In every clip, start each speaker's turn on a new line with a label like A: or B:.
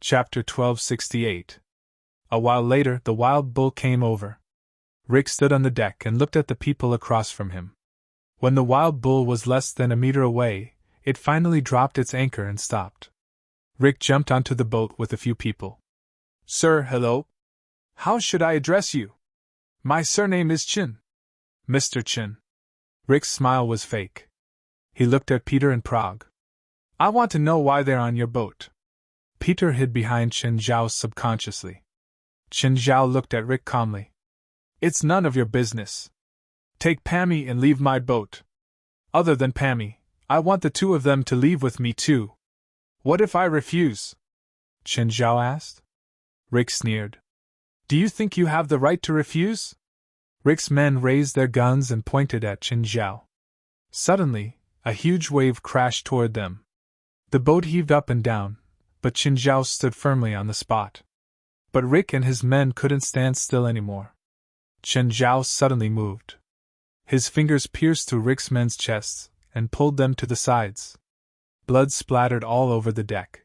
A: Chapter 1268. A while later, the wild bull came over. Rick stood on the deck and looked at the people across from him. When the wild bull was less than a meter away, it finally dropped its anchor and stopped. Rick jumped onto the boat with a few people. Sir, hello. How should I address you? My surname is Chin. Mr. Chin. Rick's smile was fake. He looked at Peter and Prague. I want to know why they're on your boat. Peter hid behind Qin Zhao subconsciously. Qin Zhao looked at Rick calmly. It's none of your business. Take Pammy and leave my boat. Other than Pammy, I want the two of them to leave with me too. What if I refuse? Qin Zhao asked. Rick sneered. Do you think you have the right to refuse? Rick's men raised their guns and pointed at Qin Zhao. Suddenly, a huge wave crashed toward them. The boat heaved up and down, but Qin Zhao stood firmly on the spot. But Rick and his men couldn't stand still anymore. Qin Zhao suddenly moved. His fingers pierced through Rick's men's chests and pulled them to the sides. Blood splattered all over the deck.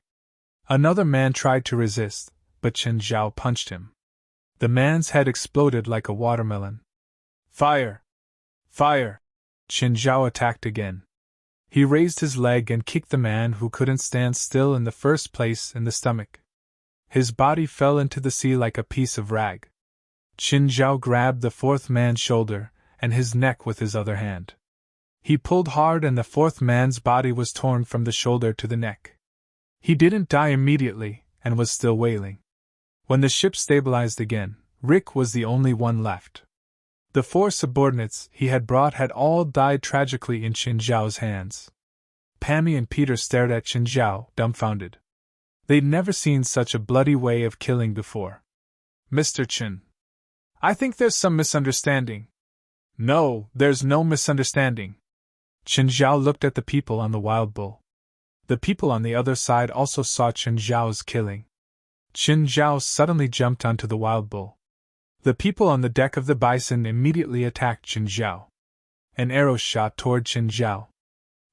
A: Another man tried to resist, but Qin Zhao punched him. The man's head exploded like a watermelon. Fire! Fire! Qin Zhao attacked again. He raised his leg and kicked the man who couldn't stand still in the first place in the stomach. His body fell into the sea like a piece of rag. Qin Zhao grabbed the fourth man's shoulder and his neck with his other hand. He pulled hard and the fourth man's body was torn from the shoulder to the neck. He didn't die immediately and was still wailing. When the ship stabilized again, Rick was the only one left. The four subordinates he had brought had all died tragically in Qin Zhao's hands. Pammy and Peter stared at Qin Zhao, dumbfounded. They'd never seen such a bloody way of killing before. Mr. Qin. I think there's some misunderstanding. No, there's no misunderstanding. Qin Zhao looked at the people on the wild bull. The people on the other side also saw Qin Zhao's killing. Qin Zhao suddenly jumped onto the wild bull. The people on the deck of the bison immediately attacked Qin Zhao. An arrow shot toward Qin Zhao.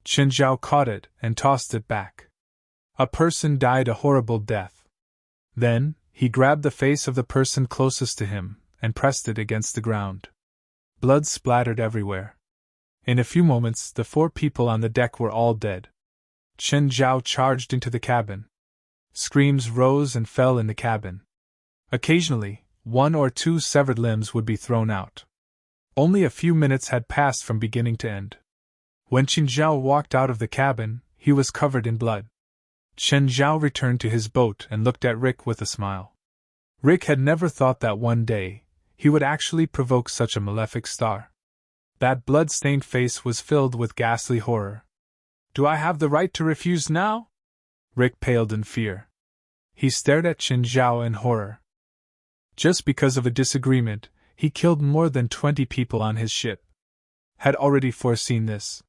A: Qin Zhao caught it and tossed it back. A person died a horrible death. Then, he grabbed the face of the person closest to him and pressed it against the ground. Blood splattered everywhere. In a few moments, the four people on the deck were all dead. Qin Zhao charged into the cabin. Screams rose and fell in the cabin. Occasionally, one or two severed limbs would be thrown out. Only a few minutes had passed from beginning to end. When Qin Zhao walked out of the cabin, he was covered in blood. Qin Zhao returned to his boat and looked at Rick with a smile. Rick had never thought that one day, he would actually provoke such a malefic star. That blood-stained face was filled with ghastly horror. Do I have the right to refuse now? Rick paled in fear. He stared at Qin Zhao in horror. Just because of a disagreement, he killed more than 20 people on his ship. Had already foreseen this.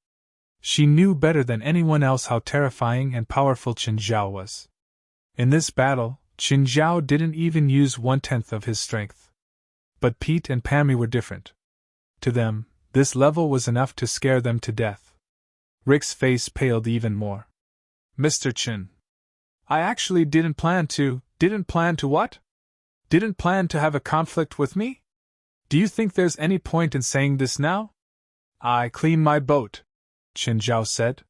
A: She knew better than anyone else how terrifying and powerful Qin Zhao was. In this battle, Qin Zhao didn't even use 1/10 of his strength. But Pete and Pammy were different. To them, this level was enough to scare them to death. Rick's face paled even more. Mr. Qin. I actually didn't plan to what? Didn't plan to have a conflict with me? Do you think there's any point in saying this now? I cleaned my boat, Qin Zhao said.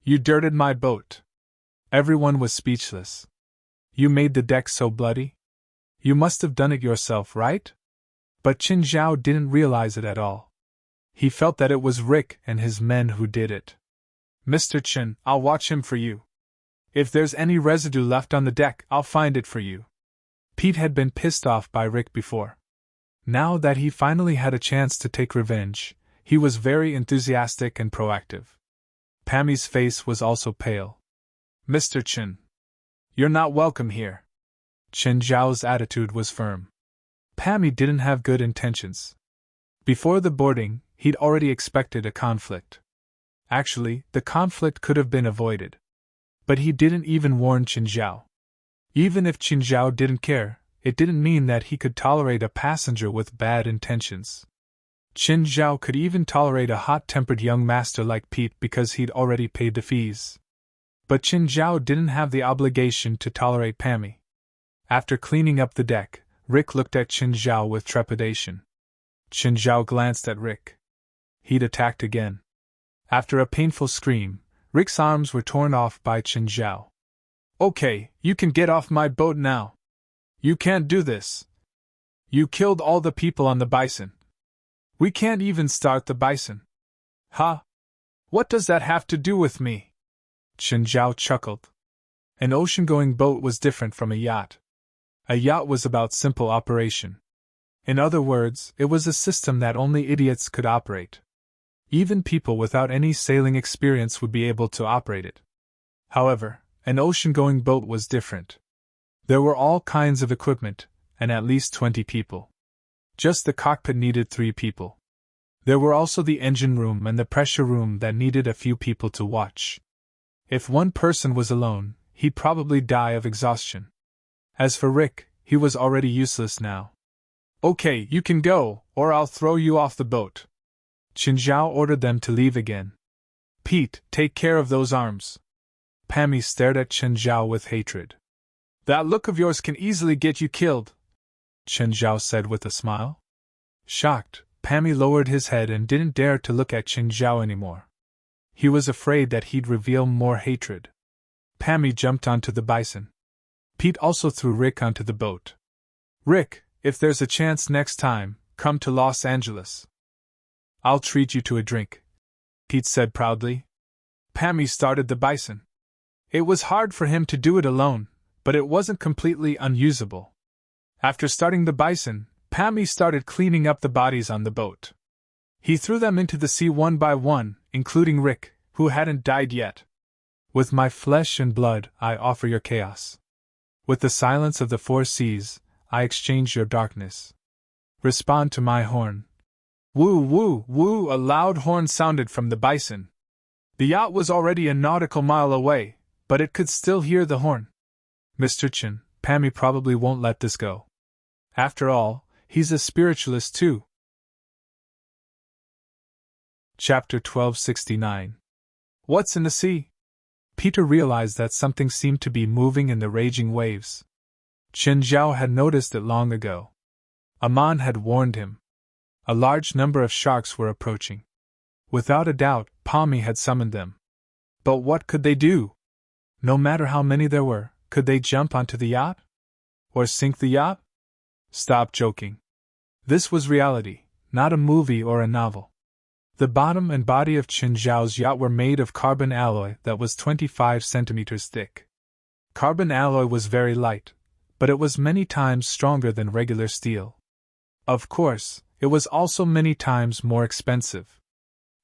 A: You dirted my boat. Everyone was speechless. You made the deck so bloody? You must have done it yourself, right? But Qin Zhao didn't realize it at all. He felt that it was Rick and his men who did it. Mr. Qin, I'll watch him for you. If there's any residue left on the deck, I'll find it for you. Pete had been pissed off by Rick before. Now that he finally had a chance to take revenge, he was very enthusiastic and proactive. Pammy's face was also pale. Mr. Qin. You're not welcome here. Qin Zhao's attitude was firm. Pammy didn't have good intentions. Before the boarding, he'd already expected a conflict. Actually, the conflict could have been avoided. But he didn't even warn Qin Zhao. Even if Qin Zhao didn't care, it didn't mean that he could tolerate a passenger with bad intentions. Qin Zhao could even tolerate a hot-tempered young master like Pete because he'd already paid the fees. But Qin Zhao didn't have the obligation to tolerate Pammy. After cleaning up the deck, Rick looked at Qin Zhao with trepidation. Qin Zhao glanced at Rick. He'd attacked again. After a painful scream, Rick's arms were torn off by Qin Zhao. Okay, you can get off my boat now. You can't do this. You killed all the people on the bison. We can't even start the bison. Huh? What does that have to do with me? Qin Zhao chuckled. An ocean-going boat was different from a yacht. A yacht was about simple operation. In other words, it was a system that only idiots could operate. Even people without any sailing experience would be able to operate it. However, an ocean-going boat was different. There were all kinds of equipment, and at least 20 people. Just the cockpit needed 3 people. There were also the engine room and the pressure room that needed a few people to watch. If one person was alone, he'd probably die of exhaustion. As for Rick, he was already useless now. Okay, you can go, or I'll throw you off the boat. Qin Zhao ordered them to leave again. Pete, take care of those arms. Pammy stared at Qin Zhao with hatred. That look of yours can easily get you killed, Qin Zhao said with a smile. Shocked, Pammy lowered his head and didn't dare to look at Qin Zhao anymore. He was afraid that he'd reveal more hatred. Pammy jumped onto the bison. Pete also threw Rick onto the boat. Rick, if there's a chance next time, come to Los Angeles. I'll treat you to a drink, Pete said proudly. Pammy started the bison. It was hard for him to do it alone, but it wasn't completely unusable. After starting the bison, Pammy started cleaning up the bodies on the boat. He threw them into the sea one by one, including Rick, who hadn't died yet. With my flesh and blood, I offer your chaos. With the silence of the 4 seas, I exchange your darkness. Respond to my horn. Woo, woo, woo! A loud horn sounded from the bison. The yacht was already a nautical mile away, but it could still hear the horn. Mr. Qin, Pammy probably won't let this go. After all, he's a spiritualist too. Chapter 1269. What's in the sea? Peter realized that something seemed to be moving in the raging waves. Qin Zhao had noticed it long ago. Aman had warned him. A large number of sharks were approaching. Without a doubt, Pammy had summoned them. But what could they do? No matter how many there were, could they jump onto the yacht? Or sink the yacht? Stop joking. This was reality, not a movie or a novel. The bottom and body of Qin Zhao's yacht were made of carbon alloy that was 25 centimeters thick. Carbon alloy was very light, but it was many times stronger than regular steel. Of course, it was also many times more expensive.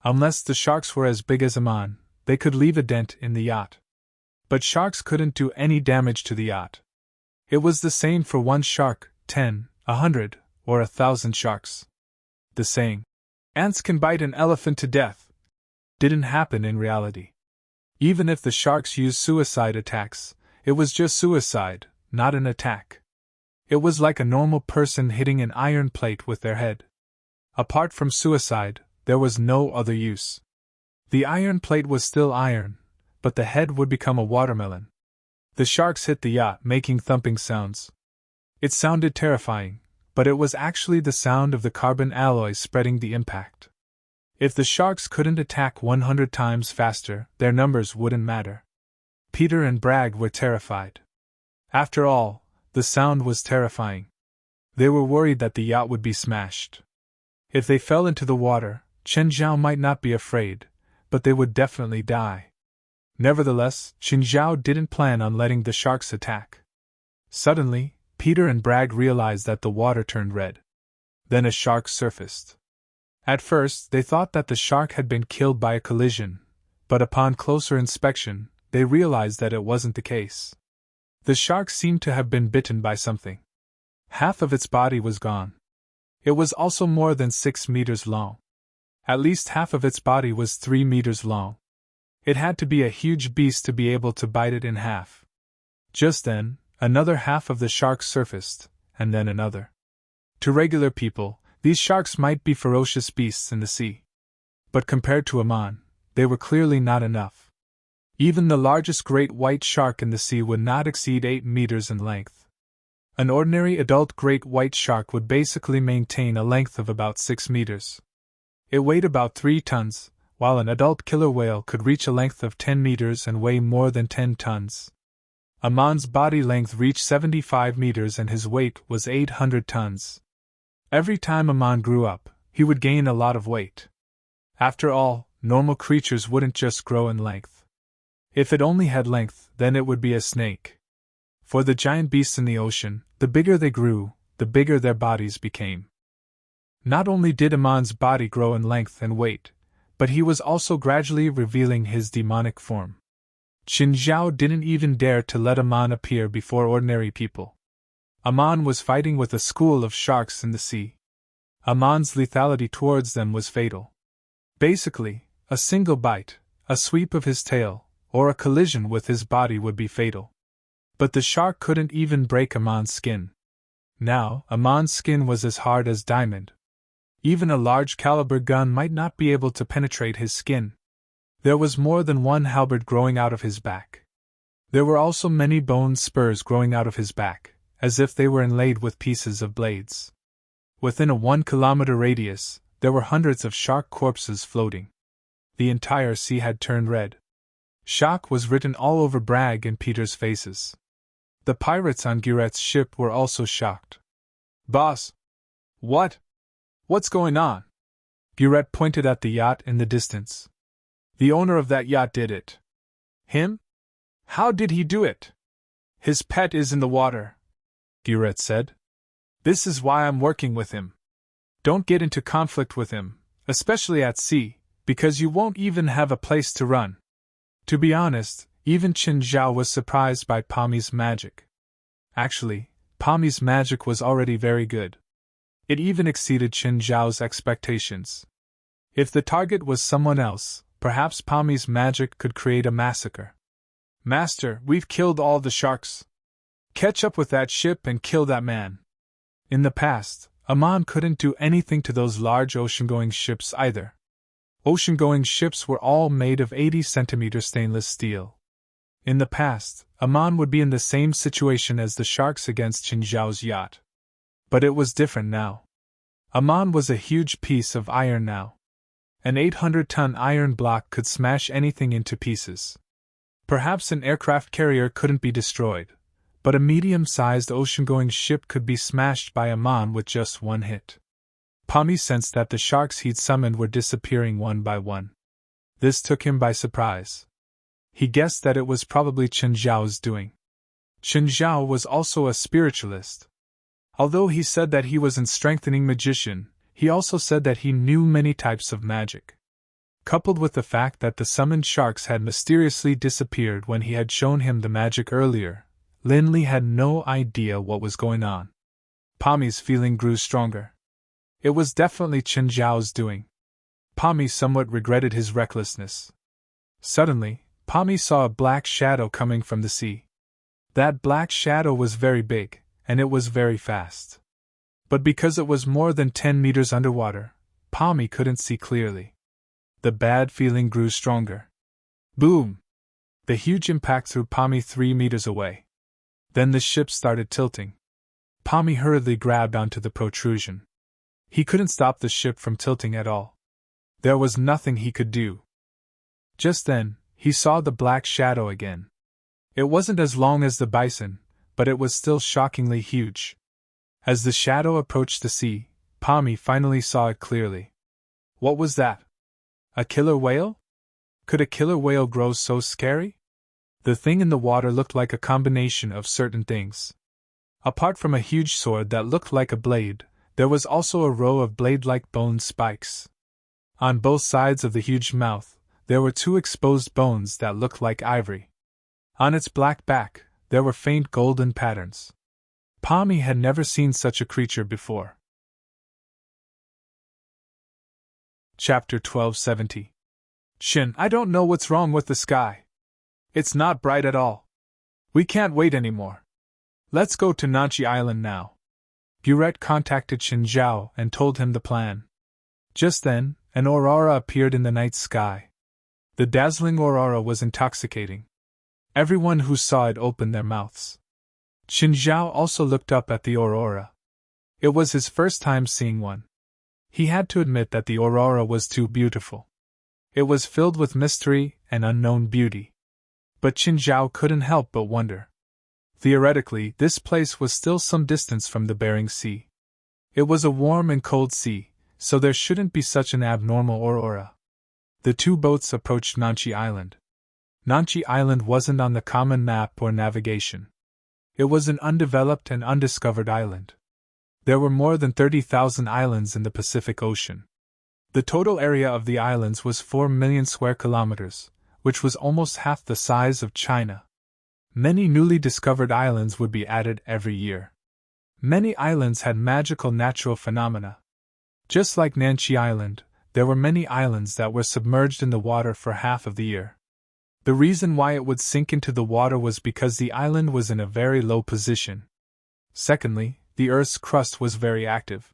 A: Unless the sharks were as big as Aman, they could leave a dent in the yacht. But sharks couldn't do any damage to the yacht. It was the same for 1 shark, 10, 100, or 1,000 sharks. The saying, "Ants can bite an elephant to death," didn't happen in reality. Even if the sharks used suicide attacks, it was just suicide, not an attack. It was like a normal person hitting an iron plate with their head. Apart from suicide, there was no other use. The iron plate was still iron, but the head would become a watermelon. The sharks hit the yacht, making thumping sounds. It sounded terrifying, but it was actually the sound of the carbon alloys spreading the impact. If the sharks couldn't attack 100 times faster, their numbers wouldn't matter. Peter and Bragg were terrified. After all, the sound was terrifying. They were worried that the yacht would be smashed. If they fell into the water, Qin Zhao might not be afraid, but they would definitely die. Nevertheless, Qin Zhao didn't plan on letting the sharks attack. Suddenly, Peter and Bragg realized that the water turned red. Then a shark surfaced. At first, they thought that the shark had been killed by a collision, but upon closer inspection, they realized that it wasn't the case. The shark seemed to have been bitten by something. Half of its body was gone. It was also more than 6 meters long. At least half of its body was 3 meters long. It had to be a huge beast to be able to bite it in half. Just then, another half of the shark surfaced, and then another. To regular people, these sharks might be ferocious beasts in the sea. But compared to Aman, they were clearly not enough. Even the largest great white shark in the sea would not exceed 8 meters in length. An ordinary adult great white shark would basically maintain a length of about 6 meters. It weighed about 3 tons, while an adult killer whale could reach a length of 10 meters and weigh more than 10 tons. Amon's body length reached 75 meters and his weight was 800 tons. Every time Amon grew up, he would gain a lot of weight. After all, normal creatures wouldn't just grow in length. If it only had length, then it would be a snake. For the giant beasts in the ocean, the bigger they grew, the bigger their bodies became. Not only did Amon's body grow in length and weight, but he was also gradually revealing his demonic form. Qin Zhao didn't even dare to let Amon appear before ordinary people. Amon was fighting with a school of sharks in the sea. Amon's lethality towards them was fatal. Basically, a single bite, a sweep of his tail, or a collision with his body would be fatal. But the shark couldn't even break Amon's skin. Now, Amon's skin was as hard as diamond. Even a large caliber gun might not be able to penetrate his skin. There was more than one halberd growing out of his back. There were also many bone spurs growing out of his back, as if they were inlaid with pieces of blades. Within a 1-kilometer radius, there were hundreds of shark corpses floating. The entire sea had turned red. Shock was written all over Bragg and Peter's faces. The pirates on Guret's ship were also shocked. "Boss! What's going on?" Guret pointed at the yacht in the distance. "The owner of that yacht did it." "Him? How did he do it?" "His pet is in the water," Guret said. "This is why I'm working with him. Don't get into conflict with him, especially at sea, because you won't even have a place to run." To be honest, even Qin Zhao was surprised by Pami's magic. Actually, Pami's magic was already very good. It even exceeded Qin Zhao's expectations. If the target was someone else, perhaps Pami's magic could create a massacre. "Master, we've killed all the sharks. Catch up with that ship and kill that man." In the past, Amon couldn't do anything to those large ocean-going ships either. Ocean-going ships were all made of 80-centimeter stainless steel. In the past, Amon would be in the same situation as the sharks against Qin Zhao's yacht. But it was different now. Amon was a huge piece of iron now. An 800-ton iron block could smash anything into pieces. Perhaps an aircraft carrier couldn't be destroyed, but a medium-sized ocean-going ship could be smashed by Amon with just one hit. Pami sensed that the sharks he'd summoned were disappearing one by one. This took him by surprise. He guessed that it was probably Qin Zhao's doing. Qin Zhao was also a spiritualist. Although he said that he was a strengthening magician, he also said that he knew many types of magic. Coupled with the fact that the summoned sharks had mysteriously disappeared when he had shown him the magic earlier, Linley had no idea what was going on. Pami's feeling grew stronger. It was definitely Qin Zhao's doing. Pami somewhat regretted his recklessness. Suddenly, Pami saw a black shadow coming from the sea. That black shadow was very big, and it was very fast. But because it was more than 10 meters underwater, Pami couldn't see clearly. The bad feeling grew stronger. Boom! The huge impact threw Pami 3 meters away. Then the ship started tilting. Pami hurriedly grabbed onto the protrusion. He couldn't stop the ship from tilting at all. There was nothing he could do. Just then, he saw the black shadow again. It wasn't as long as the bison, but it was still shockingly huge. As the shadow approached the sea, Pami finally saw it clearly. What was that? A killer whale? Could a killer whale grow so scary? The thing in the water looked like a combination of certain things. Apart from a huge sword that looked like a blade, there was also a row of blade-like bone spikes. On both sides of the huge mouth, there were 2 exposed bones that looked like ivory. On its black back, there were faint golden patterns. Pami had never seen such a creature before. Chapter 1270. Shin, I don't know what's wrong with the sky. It's not bright at all. We can't wait anymore. Let's go to Nanchi Island now. Guret contacted Qin Zhao and told him the plan. Just then, an aurora appeared in the night sky. The dazzling aurora was intoxicating. Everyone who saw it opened their mouths. Qin Zhao also looked up at the aurora. It was his first time seeing one. He had to admit that the aurora was too beautiful. It was filled with mystery and unknown beauty. But Qin Zhao couldn't help but wonder. Theoretically, this place was still some distance from the Bering Sea. It was a warm and cold sea, so there shouldn't be such an abnormal aurora. The two boats approached Nanchi Island. Nanchi Island wasn't on the common map or navigation. It was an undeveloped and undiscovered island. There were more than 30,000 islands in the Pacific Ocean. The total area of the islands was 4 million square kilometers, which was almost half the size of China. Many newly discovered islands would be added every year. Many islands had magical natural phenomena. Just like Nanchi Island, there were many islands that were submerged in the water for half of the year. The reason why it would sink into the water was because the island was in a very low position. Secondly, the Earth's crust was very active.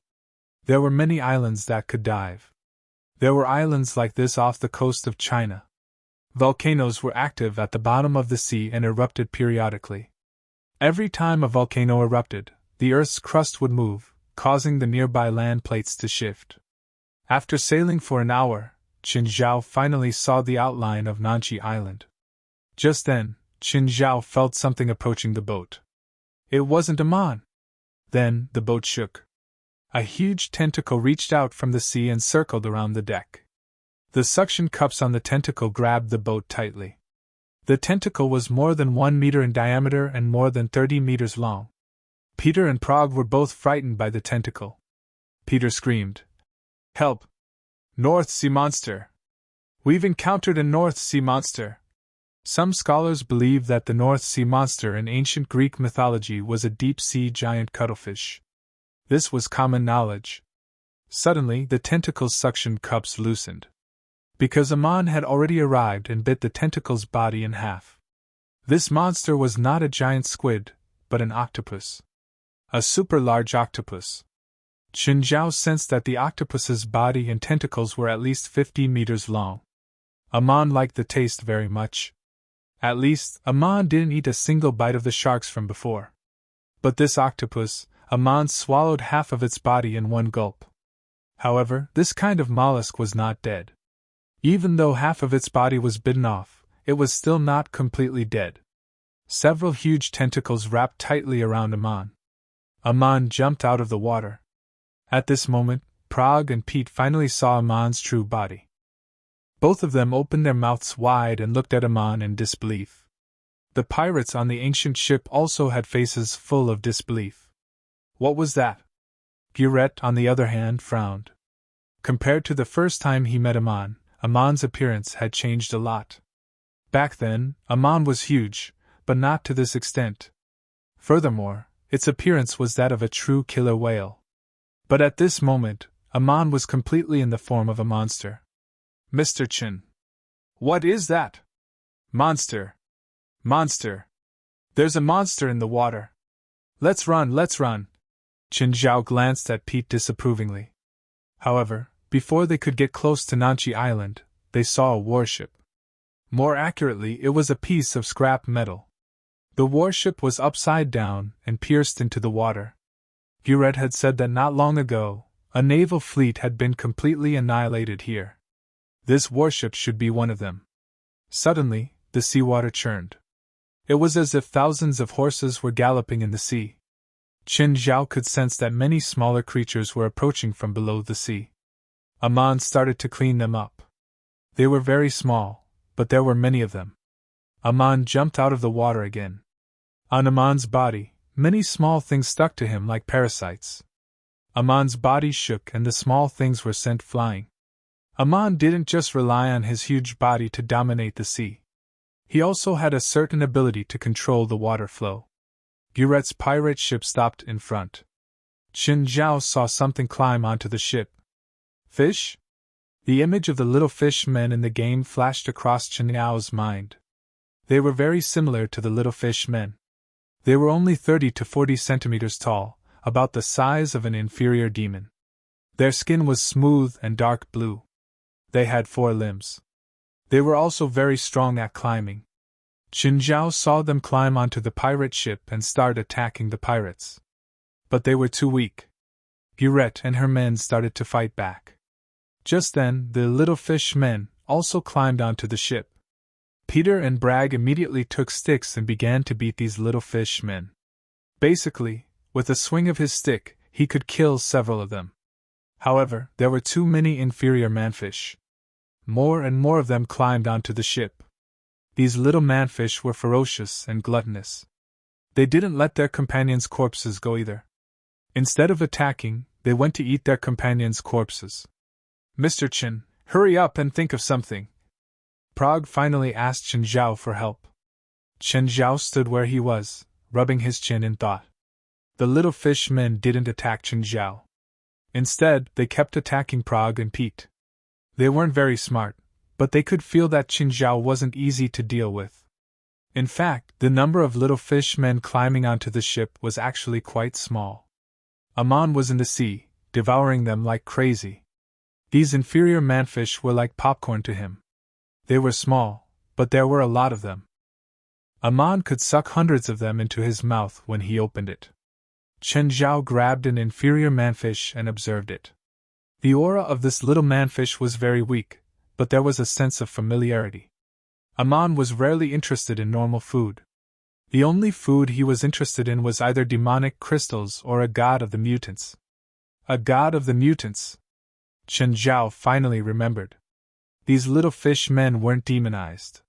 A: There were many islands that could dive. There were islands like this off the coast of China. Volcanoes were active at the bottom of the sea and erupted periodically. Every time a volcano erupted, the Earth's crust would move, causing the nearby land plates to shift. After sailing for an hour, Qin Zhao finally saw the outline of Nanchi Island. Just then, Qin Zhao felt something approaching the boat. It wasn't a man. Then, the boat shook. A huge tentacle reached out from the sea and circled around the deck. The suction cups on the tentacle grabbed the boat tightly. The tentacle was more than 1 meter in diameter and more than 30 meters long. Peter and Prague were both frightened by the tentacle. Peter screamed, "Help! North Sea Monster! We've encountered a North Sea Monster!" Some scholars believe that the North Sea Monster in ancient Greek mythology was a deep-sea giant cuttlefish. This was common knowledge. Suddenly, the tentacle's suction cups loosened. Because Amon had already arrived and bit the tentacle's body in half. This monster was not a giant squid, but an octopus. A super-large octopus. Qin Zhao sensed that the octopus's body and tentacles were at least 50 meters long. Amon liked the taste very much. At least, Amon didn't eat a single bite of the sharks from before. But this octopus, Amon swallowed half of its body in one gulp. However, this kind of mollusk was not dead. Even though half of its body was bitten off, it was still not completely dead. Several huge tentacles wrapped tightly around Amon. Amon jumped out of the water. At this moment, Prague and Pete finally saw Amon's true body. Both of them opened their mouths wide and looked at Amon in disbelief. The pirates on the ancient ship also had faces full of disbelief. What was that? Guret, on the other hand, frowned. Compared to the first time he met Amon, Amon's appearance had changed a lot. Back then, Amon was huge, but not to this extent. Furthermore, its appearance was that of a true killer whale. But at this moment, Amon was completely in the form of a monster. "Mr. Qin. What is that? Monster! Monster! There's a monster in the water! Let's run, let's run!" Qin Zhao glanced at Pete disapprovingly. However, before they could get close to Nanchi Island, they saw a warship. More accurately, it was a piece of scrap metal. The warship was upside down and pierced into the water. Guret had said that not long ago, a naval fleet had been completely annihilated here. This warship should be one of them. Suddenly, the seawater churned. It was as if thousands of horses were galloping in the sea. Qin Zhao could sense that many smaller creatures were approaching from below the sea. Amon started to clean them up. They were very small, but there were many of them. Amon jumped out of the water again. On Amon's body, many small things stuck to him like parasites. Amon's body shook and the small things were sent flying. Amon didn't just rely on his huge body to dominate the sea. He also had a certain ability to control the water flow. Guret's pirate ship stopped in front. Qin Zhao saw something climb onto the ship. Fish? The image of the little fish men in the game flashed across Qin Zhao's mind. They were very similar to the little fish men. They were only 30 to 40 centimeters tall, about the size of an inferior demon. Their skin was smooth and dark blue. They had 4 limbs. They were also very strong at climbing. Qin Zhao saw them climb onto the pirate ship and start attacking the pirates. But they were too weak. Gurette and her men started to fight back. Just then, the little fish men also climbed onto the ship. Peter and Bragg immediately took sticks and began to beat these little fish men. Basically, with a swing of his stick, he could kill several of them. However, there were too many inferior manfish. More and more of them climbed onto the ship. These little manfish were ferocious and gluttonous. They didn't let their companions' corpses go either. Instead of attacking, they went to eat their companions' corpses. "Mr. Qin, hurry up and think of something." Prague finally asked Qin Zhao for help. Qin Zhao stood where he was, rubbing his chin in thought. The little fish men didn't attack Qin Zhao. Instead, they kept attacking Prague and Pete. They weren't very smart, but they could feel that Qin Zhao wasn't easy to deal with. In fact, the number of little fish men climbing onto the ship was actually quite small. Amon was in the sea, devouring them like crazy. These inferior manfish were like popcorn to him. They were small, but there were a lot of them. Amon could suck hundreds of them into his mouth when he opened it. Qin Zhao grabbed an inferior manfish and observed it. The aura of this little manfish was very weak, but there was a sense of familiarity. Amon was rarely interested in normal food. The only food he was interested in was either demonic crystals or a god of the mutants. A god of the mutants. Qin Zhao finally remembered. These little fish men weren't demonized.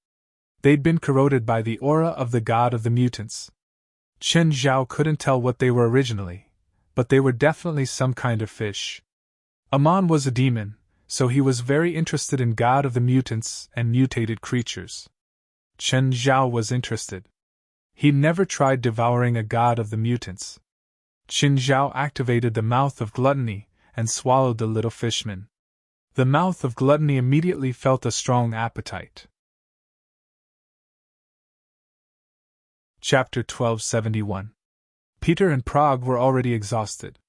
A: They'd been corroded by the aura of the god of the mutants. Qin Zhao couldn't tell what they were originally, but they were definitely some kind of fish. Amon was a demon, so he was very interested in god of the mutants and mutated creatures. Qin Zhao was interested. He never tried devouring a god of the mutants. Qin Zhao activated the mouth of gluttony and swallowed the little fishman. The mouth of gluttony immediately felt a strong appetite. Chapter 1271. Peter and Prague were already exhausted.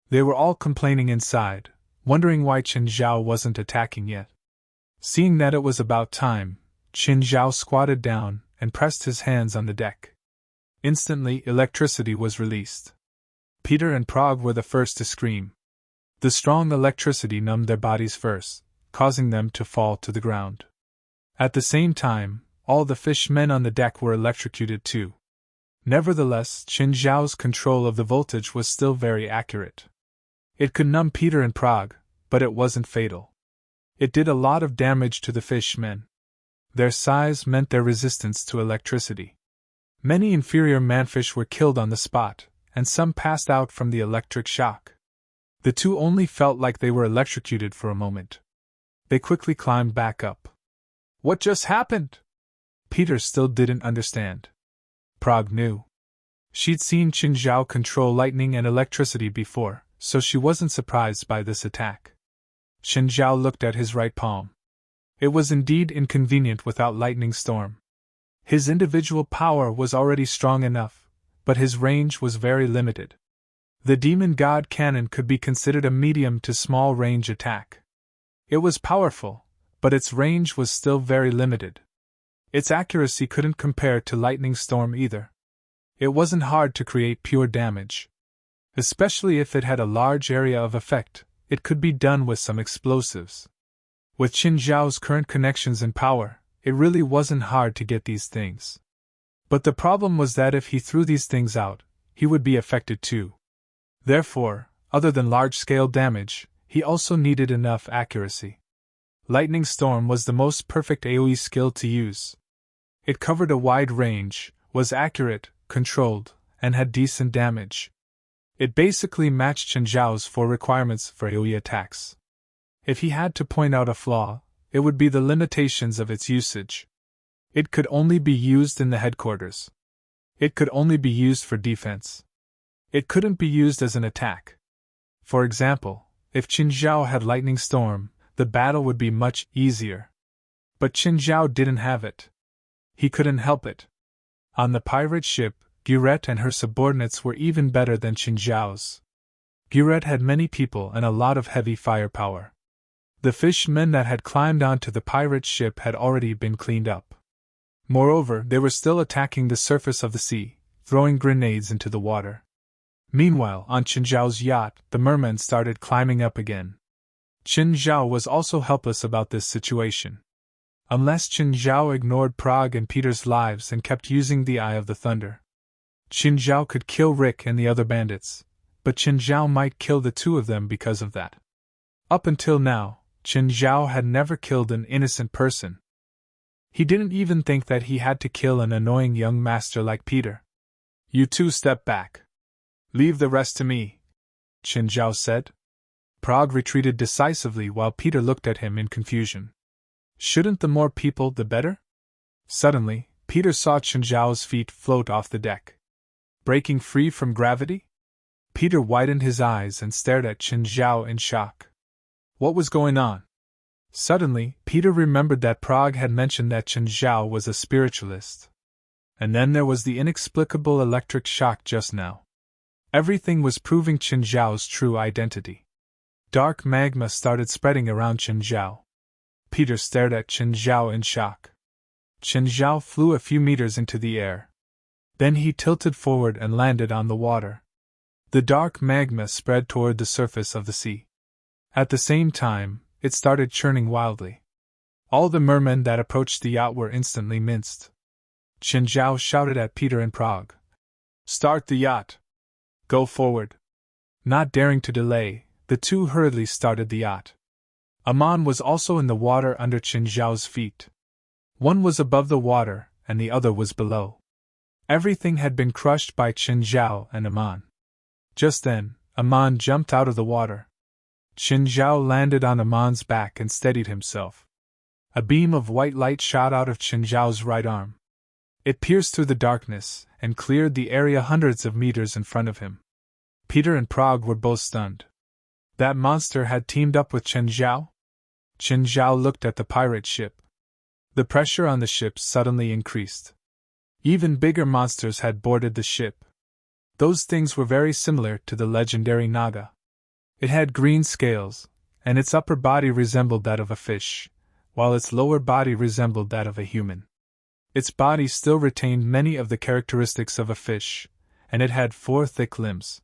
A: They were all complaining inside, wondering why Qin Zhao wasn't attacking yet. Seeing that it was about time, Qin Zhao squatted down and pressed his hands on the deck. Instantly, electricity was released. Peter and Prague were the first to scream. The strong electricity numbed their bodies first, causing them to fall to the ground. At the same time, all the fishmen on the deck were electrocuted too. Nevertheless, Qin Zhao's control of the voltage was still very accurate. It could numb Peter and Prague, but it wasn't fatal. It did a lot of damage to the fishmen. Their size meant their resistance to electricity. Many inferior manfish were killed on the spot, and some passed out from the electric shock. The two only felt like they were electrocuted for a moment. They quickly climbed back up. "What just happened?" Peter still didn't understand. Prague knew. She'd seen Qin Zhao control lightning and electricity before, so she wasn't surprised by this attack. Qin Zhao looked at his right palm. It was indeed inconvenient without lightning storm. His individual power was already strong enough, but his range was very limited. The demon god cannon could be considered a medium to small range attack. It was powerful, but its range was still very limited. Its accuracy couldn't compare to lightning storm either. It wasn't hard to create pure damage. Especially if it had a large area of effect, it could be done with some explosives. With Qin Zhao's current connections and power, it really wasn't hard to get these things. But the problem was that if he threw these things out, he would be affected too. Therefore, other than large-scale damage, he also needed enough accuracy. Lightning Storm was the most perfect AoE skill to use. It covered a wide range, was accurate, controlled, and had decent damage. It basically matched Qin Zhao's 4 requirements for AoE attacks. If he had to point out a flaw, it would be the limitations of its usage. It could only be used in the headquarters. It could only be used for defense. It couldn't be used as an attack. For example, if Qin Zhao had Lightning Storm, the battle would be much easier. But Qin Zhao didn't have it. He couldn't help it. On the pirate ship, Gurette and her subordinates were even better than Qin Zhao's. Gurette had many people and a lot of heavy firepower. The fishmen that had climbed onto the pirate ship had already been cleaned up. Moreover, they were still attacking the surface of the sea, throwing grenades into the water. Meanwhile, on Qin Zhao's yacht, the mermen started climbing up again. Qin Zhao was also helpless about this situation. Unless Qin Zhao ignored Prague and Peter's lives and kept using the Eye of the Thunder, Qin Zhao could kill Rick and the other bandits, but Qin Zhao might kill the two of them because of that. Up until now, Qin Zhao had never killed an innocent person. He didn't even think that he had to kill an annoying young master like Peter. "You two step back. Leave the rest to me," Qin Zhao said. Prague retreated decisively while Peter looked at him in confusion. Shouldn't the more people the better? Suddenly, Peter saw Qin Zhao's feet float off the deck. Breaking free from gravity? Peter widened his eyes and stared at Qin Zhao in shock. What was going on? Suddenly, Peter remembered that Prague had mentioned that Qin Zhao was a spiritualist. And then there was the inexplicable electric shock just now. Everything was proving Qin Zhao's true identity. Dark magma started spreading around Qin Zhao. Peter stared at Qin Zhao in shock. Qin Zhao flew a few meters into the air. Then he tilted forward and landed on the water. The dark magma spread toward the surface of the sea. At the same time, it started churning wildly. All the mermen that approached the yacht were instantly minced. Qin Zhao shouted at Peter and Prague. "Start the yacht! Go forward!" Not daring to delay, the two hurriedly started the yacht. Amon was also in the water under Qin Zhao's feet. One was above the water, and the other was below. Everything had been crushed by Qin Zhao and Amon. Just then, Amon jumped out of the water. Qin Zhao landed on Amon's back and steadied himself. A beam of white light shot out of Qin Zhao's right arm. It pierced through the darkness and cleared the area hundreds of meters in front of him. Peter and Prague were both stunned. That monster had teamed up with Qin Zhao? Qin Zhao looked at the pirate ship. The pressure on the ship suddenly increased. Even bigger monsters had boarded the ship. Those things were very similar to the legendary Naga. It had green scales, and its upper body resembled that of a fish, while its lower body resembled that of a human. Its body still retained many of the characteristics of a fish, and it had 4 thick limbs.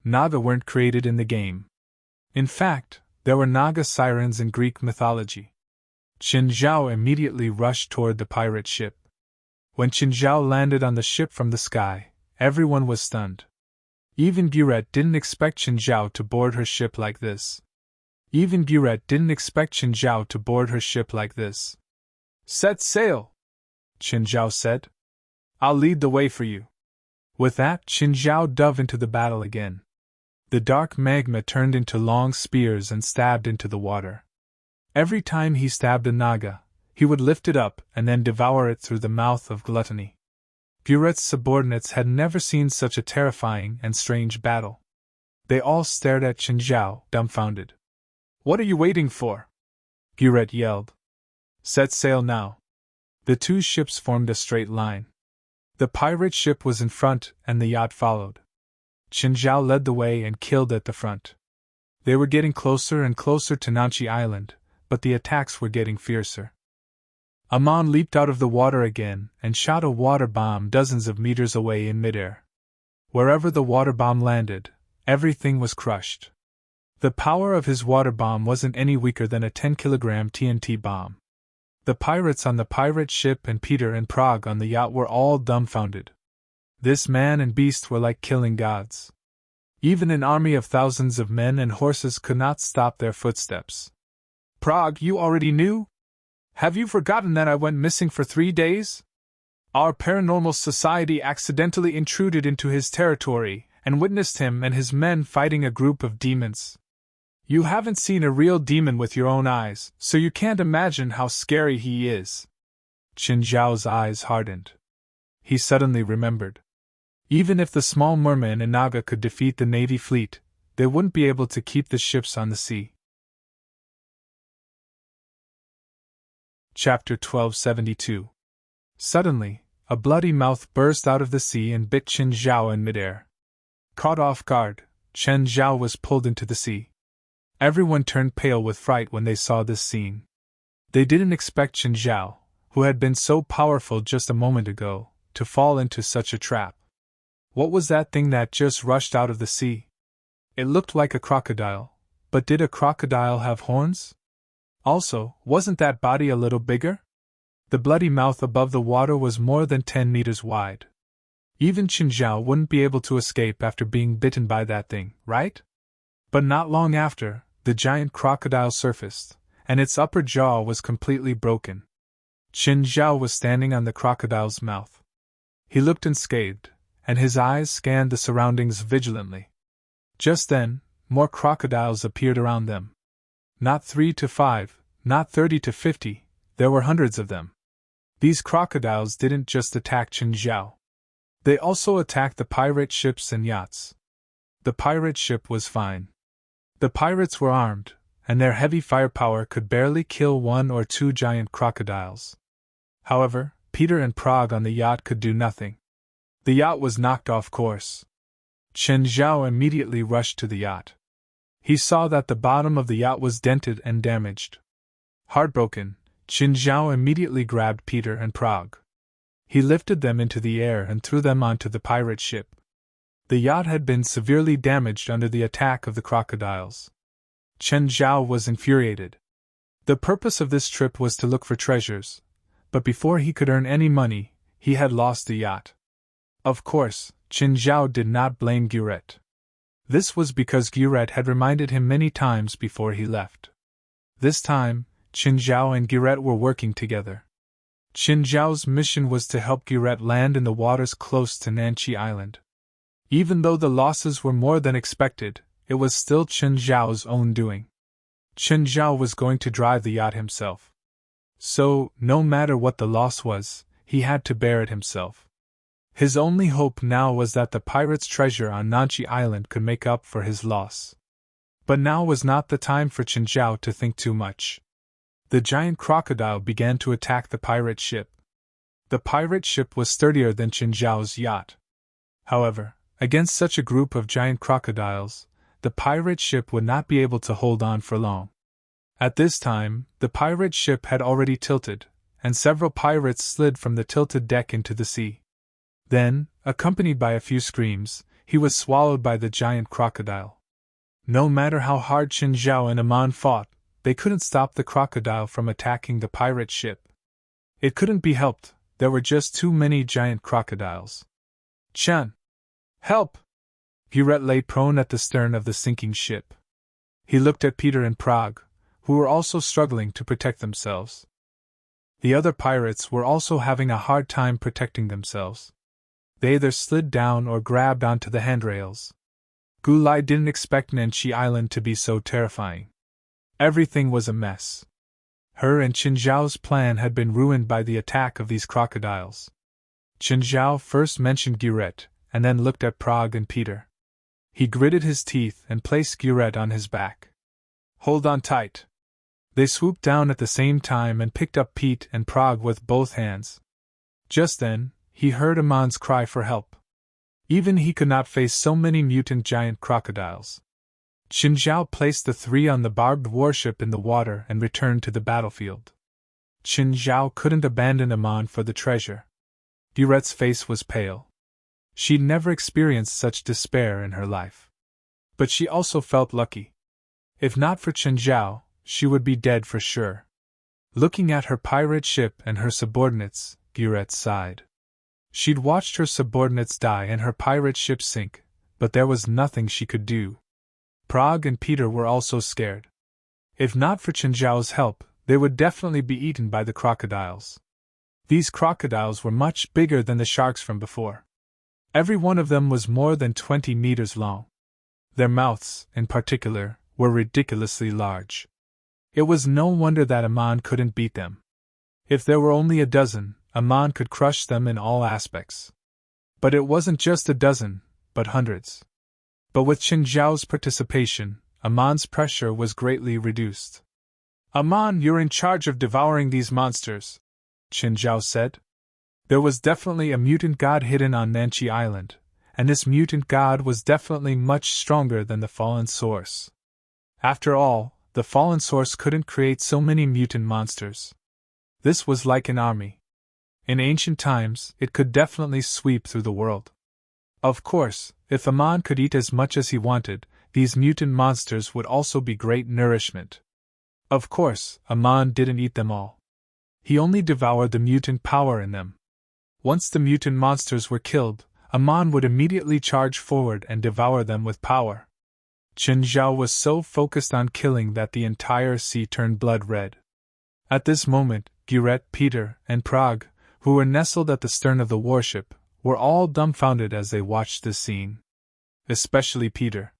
A: Naga weren't created in the game. In fact, there were Naga sirens in Greek mythology. Qin Zhao immediately rushed toward the pirate ship. When Qin Zhao landed on the ship from the sky, everyone was stunned. Even Buret didn't expect Qin Zhao to board her ship like this. "Set sail!" Qin Zhao said. "I'll lead the way for you." With that, Qin Zhao dove into the battle again. The dark magma turned into long spears and stabbed into the water. Every time he stabbed a Naga, he would lift it up and then devour it through the mouth of gluttony. Buret's subordinates had never seen such a terrifying and strange battle. They all stared at Qin Zhao, dumbfounded. "What are you waiting for?" Buret yelled. "Set sail now." The two ships formed a straight line. The pirate ship was in front and the yacht followed. Qin Zhao led the way and killed at the front. They were getting closer and closer to Nanchi Island, but the attacks were getting fiercer. Amon leaped out of the water again and shot a water bomb dozens of meters away in midair. Wherever the water bomb landed, everything was crushed. The power of his water bomb wasn't any weaker than a 10-kilogram TNT bomb. The pirates on the pirate ship and Peter and Prague on the yacht were all dumbfounded. This man and beast were like killing gods. Even an army of thousands of men and horses could not stop their footsteps. "Prague, you already knew? Have you forgotten that I went missing for 3 days? Our paranormal society accidentally intruded into his territory and witnessed him and his men fighting a group of demons. You haven't seen a real demon with your own eyes, so you can't imagine how scary he is." Qin Zhao's eyes hardened. He suddenly remembered. Even if the small mermen and Naga could defeat the Navy fleet, they wouldn't be able to keep the ships on the sea. Chapter 1272. Suddenly, a bloody mouth burst out of the sea and bit Qin Zhao in midair. Caught off guard, Qin Zhao was pulled into the sea. Everyone turned pale with fright when they saw this scene. They didn't expect Qin Zhao, who had been so powerful just a moment ago, to fall into such a trap. What was that thing that just rushed out of the sea? It looked like a crocodile, but did a crocodile have horns? Also, wasn't that body a little bigger? The bloody mouth above the water was more than 10 meters wide. Even Qin Zhao wouldn't be able to escape after being bitten by that thing, right? But not long after, the giant crocodile surfaced, and its upper jaw was completely broken. Qin Zhao was standing on the crocodile's mouth. He looked unscathed, and his eyes scanned the surroundings vigilantly. Just then, more crocodiles appeared around them. Not 3 to 5, not 30 to 50, there were hundreds of them. These crocodiles didn't just attack Qin Zhao. They also attacked the pirate ships and yachts. The pirate ship was fine. The pirates were armed, and their heavy firepower could barely kill 1 or 2 giant crocodiles. However, Peter and Prague on the yacht could do nothing. The yacht was knocked off course. Qin Zhao immediately rushed to the yacht. He saw that the bottom of the yacht was dented and damaged. Heartbroken, Qin Zhao immediately grabbed Peter and Prague. He lifted them into the air and threw them onto the pirate ship. The yacht had been severely damaged under the attack of the crocodiles. Qin Zhao was infuriated. The purpose of this trip was to look for treasures, but before he could earn any money, he had lost the yacht. Of course, Qin Zhao did not blame Guret. This was because Guret had reminded him many times before he left. This time, Qin Zhao and Guret were working together. Qin Zhao's mission was to help Guret land in the waters close to Nanchi Island. Even though the losses were more than expected, it was still Qin Zhao's own doing. Qin Zhao was going to drive the yacht himself. So, no matter what the loss was, he had to bear it himself. His only hope now was that the pirates' treasure on Nanchi Island could make up for his loss. But now was not the time for Qin Zhao to think too much. The giant crocodile began to attack the pirate ship. The pirate ship was sturdier than Qin Zhao's yacht. However, against such a group of giant crocodiles, the pirate ship would not be able to hold on for long. At this time, the pirate ship had already tilted, and several pirates slid from the tilted deck into the sea. Then, accompanied by a few screams, he was swallowed by the giant crocodile. No matter how hard Qin Zhao and Aman fought, they couldn't stop the crocodile from attacking the pirate ship. It couldn't be helped, there were just too many giant crocodiles. Chen! Help! Guret lay prone at the stern of the sinking ship. He looked at Peter and Prague, who were also struggling to protect themselves. The other pirates were also having a hard time protecting themselves. They either slid down or grabbed onto the handrails. Gu Lai didn't expect Nanchi Island to be so terrifying. Everything was a mess. Her and Qin Zhao's plan had been ruined by the attack of these crocodiles. Qin Zhao first mentioned Guret, and then looked at Prague and Peter. He gritted his teeth and placed Guret on his back. Hold on tight. They swooped down at the same time and picked up Pete and Prague with both hands. Just then, he heard Aman's cry for help. Even he could not face so many mutant giant crocodiles. Qin Zhao placed the 3 on the barbed warship in the water and returned to the battlefield. Qin Zhao couldn't abandon Aman for the treasure. Guret's face was pale. She'd never experienced such despair in her life. But she also felt lucky. If not for Qin Zhao, she would be dead for sure. Looking at her pirate ship and her subordinates, Guret sighed. She'd watched her subordinates die and her pirate ship sink, but there was nothing she could do. Prague and Peter were also scared. If not for Qin Zhao's help, they would definitely be eaten by the crocodiles. These crocodiles were much bigger than the sharks from before. Every one of them was more than 20 meters long. Their mouths, in particular, were ridiculously large. It was no wonder that Aman couldn't beat them. If there were only a dozen, Aman could crush them in all aspects. But it wasn't just a dozen, but hundreds. But with Qin Zhao's participation, Aman's pressure was greatly reduced. Aman, you're in charge of devouring these monsters, Qin Zhao said. There was definitely a mutant god hidden on Nanchi Island, and this mutant god was definitely much stronger than the fallen source. After all, the fallen source couldn't create so many mutant monsters. This was like an army. In ancient times, it could definitely sweep through the world. Of course, if Amon could eat as much as he wanted, these mutant monsters would also be great nourishment. Of course, Amon didn't eat them all. He only devoured the mutant power in them. Once the mutant monsters were killed, Amon would immediately charge forward and devour them with power. Chen Zhao was so focused on killing that the entire sea turned blood red. At this moment, Guret, Peter, and Prague, who were nestled at the stern of the warship, were all dumbfounded as they watched this scene. Especially Peter.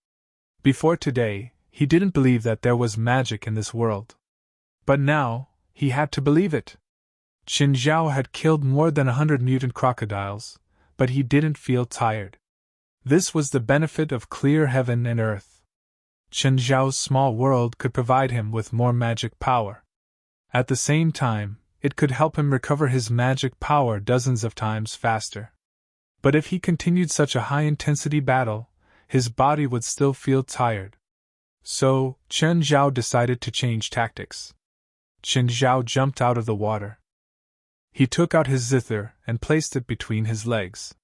A: Before today, he didn't believe that there was magic in this world. But now, he had to believe it. Qin Zhao had killed more than 100 mutant crocodiles, but he didn't feel tired. This was the benefit of clear heaven and earth. Qin Zhao's small world could provide him with more magic power. At the same time, it could help him recover his magic power dozens of times faster. But if he continued such a high-intensity battle, his body would still feel tired. So, Chen Zhao decided to change tactics. Chen Zhao jumped out of the water. He took out his zither and placed it between his legs.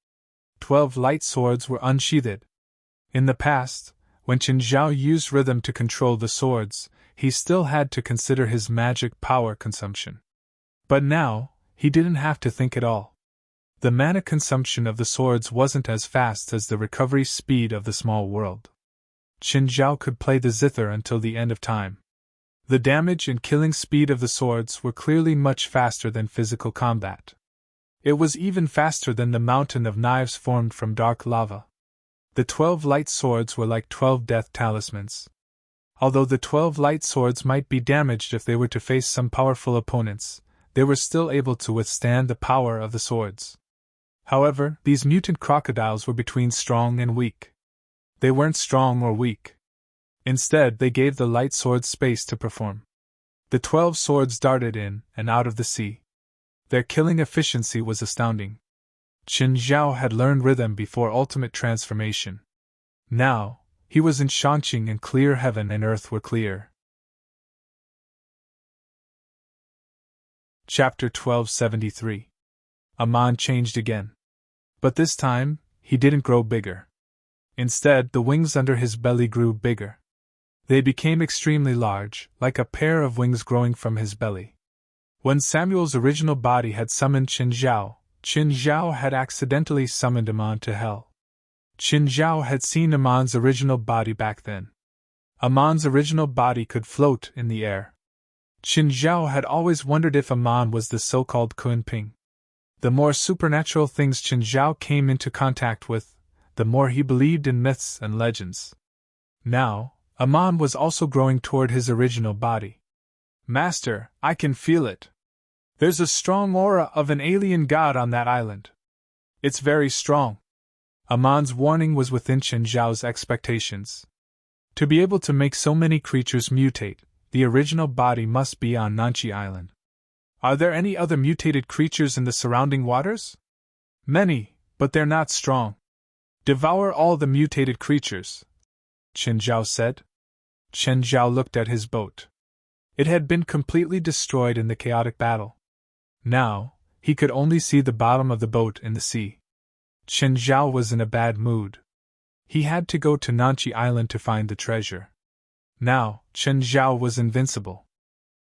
A: 12 light swords were unsheathed. In the past, when Chen Zhao used rhythm to control the swords, he still had to consider his magic power consumption. But now, he didn't have to think at all. The mana consumption of the swords wasn't as fast as the recovery speed of the small world. Chen Zhao could play the zither until the end of time. The damage and killing speed of the swords were clearly much faster than physical combat. It was even faster than the mountain of knives formed from dark lava. The 12 light swords were like 12 death talismans. Although the 12 light swords might be damaged if they were to face some powerful opponents, they were still able to withstand the power of the swords. However, these mutant crocodiles were between strong and weak. They weren't strong or weak. Instead, they gave the light swords space to perform. The 12 swords darted in and out of the sea. Their killing efficiency was astounding. Qin Zhao had learned rhythm before ultimate transformation. Now, he was in Shanqing and clear heaven and earth were clear. Chapter 1273. Amon changed again. But this time, he didn't grow bigger. Instead, the wings under his belly grew bigger. They became extremely large, like a pair of wings growing from his belly. When Samuel's original body had summoned Qin Zhao had accidentally summoned Amon to hell. Qin Zhao had seen Amon's original body back then. Amon's original body could float in the air. Qin Zhao had always wondered if Amon was the so-called Kunping. The more supernatural things Qin Zhao came into contact with, the more he believed in myths and legends. Now, Amon was also growing toward his original body. Master, I can feel it. There's a strong aura of an alien god on that island. It's very strong. Amon's warning was within Qin Zhao's expectations. To be able to make so many creatures mutate, the original body must be on Nanchi Island. Are there any other mutated creatures in the surrounding waters? Many, but they're not strong. Devour all the mutated creatures, Qin Zhao said. Qin Zhao looked at his boat. It had been completely destroyed in the chaotic battle. Now, he could only see the bottom of the boat in the sea. Qin Zhao was in a bad mood. He had to go to Nanchi Island to find the treasure. Now, Qin Zhao was invincible.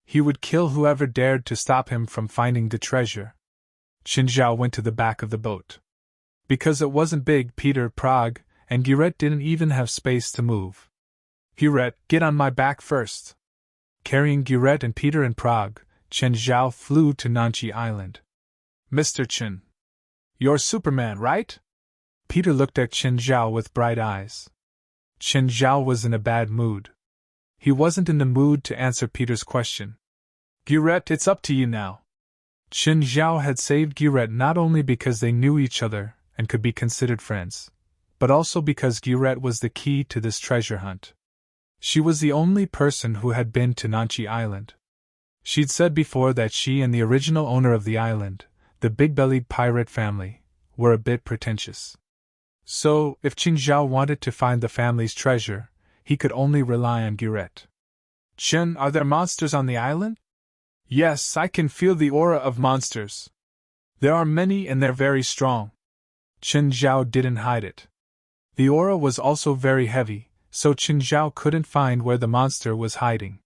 A: He would kill whoever dared to stop him from finding the treasure. Qin Zhao went to the back of the boat. Because it wasn't big, Peter, Prague, and Guret didn't even have space to move. Guret, get on my back first. Carrying Guret and Peter and Prague, Qin Zhao flew to Nanchi Island. Mr. Qin. You're Superman, right? Peter looked at Qin Zhao with bright eyes. Qin Zhao was in a bad mood. He wasn't in the mood to answer Peter's question. Guret, it's up to you now. Qin Zhao had saved Guret not only because they knew each other and could be considered friends, but also because Guret was the key to this treasure hunt. She was the only person who had been to Nanchi Island. She'd said before that she and the original owner of the island, the big-bellied pirate family, were a bit pretentious. So, if Qin Zhao wanted to find the family's treasure, he could only rely on Gurette. Chen, are there monsters on the island? Yes, I can feel the aura of monsters. There are many and they're very strong. Chen Zhao didn't hide it. The aura was also very heavy, so Chen Zhao couldn't find where the monster was hiding.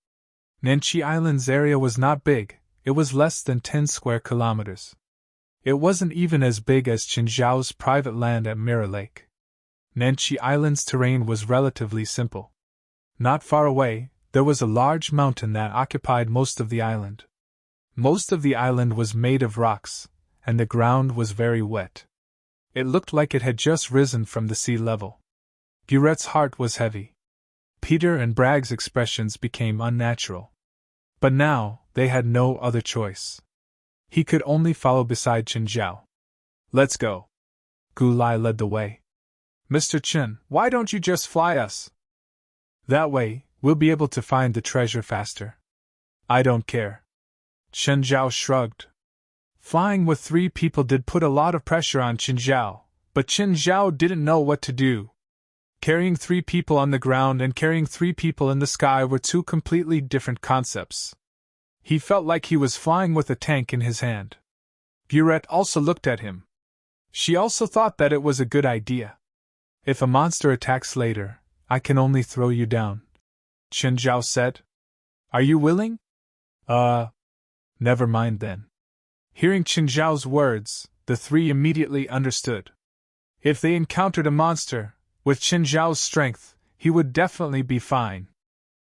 A: Nanchi Island's area was not big, it was less than 10 square kilometers. It wasn't even as big as Chen Zhao's private land at Mirror Lake. Nanchi Island's terrain was relatively simple. Not far away, there was a large mountain that occupied most of the island. Most of the island was made of rocks, and the ground was very wet. It looked like it had just risen from the sea level. Gurette's heart was heavy. Peter and Bragg's expressions became unnatural. But now, they had no other choice. He could only follow beside Chen Zhao. Let's go. Gu Lai led the way. Mr. Chen, why don't you just fly us? That way, we'll be able to find the treasure faster. I don't care. Chen Zhao shrugged. Flying with 3 people did put a lot of pressure on Chen Zhao, but Chen Zhao didn't know what to do. Carrying 3 people on the ground and carrying 3 people in the sky were 2 completely different concepts. He felt like he was flying with a tank in his hand. Gurette also looked at him. She also thought that it was a good idea. If a monster attacks later, I can only throw you down, Chen Zhao said. Are you willing? Never mind then. Hearing Chen Zhao's words, the 3 immediately understood. If they encountered a monster, with Chen Zhao's strength, he would definitely be fine.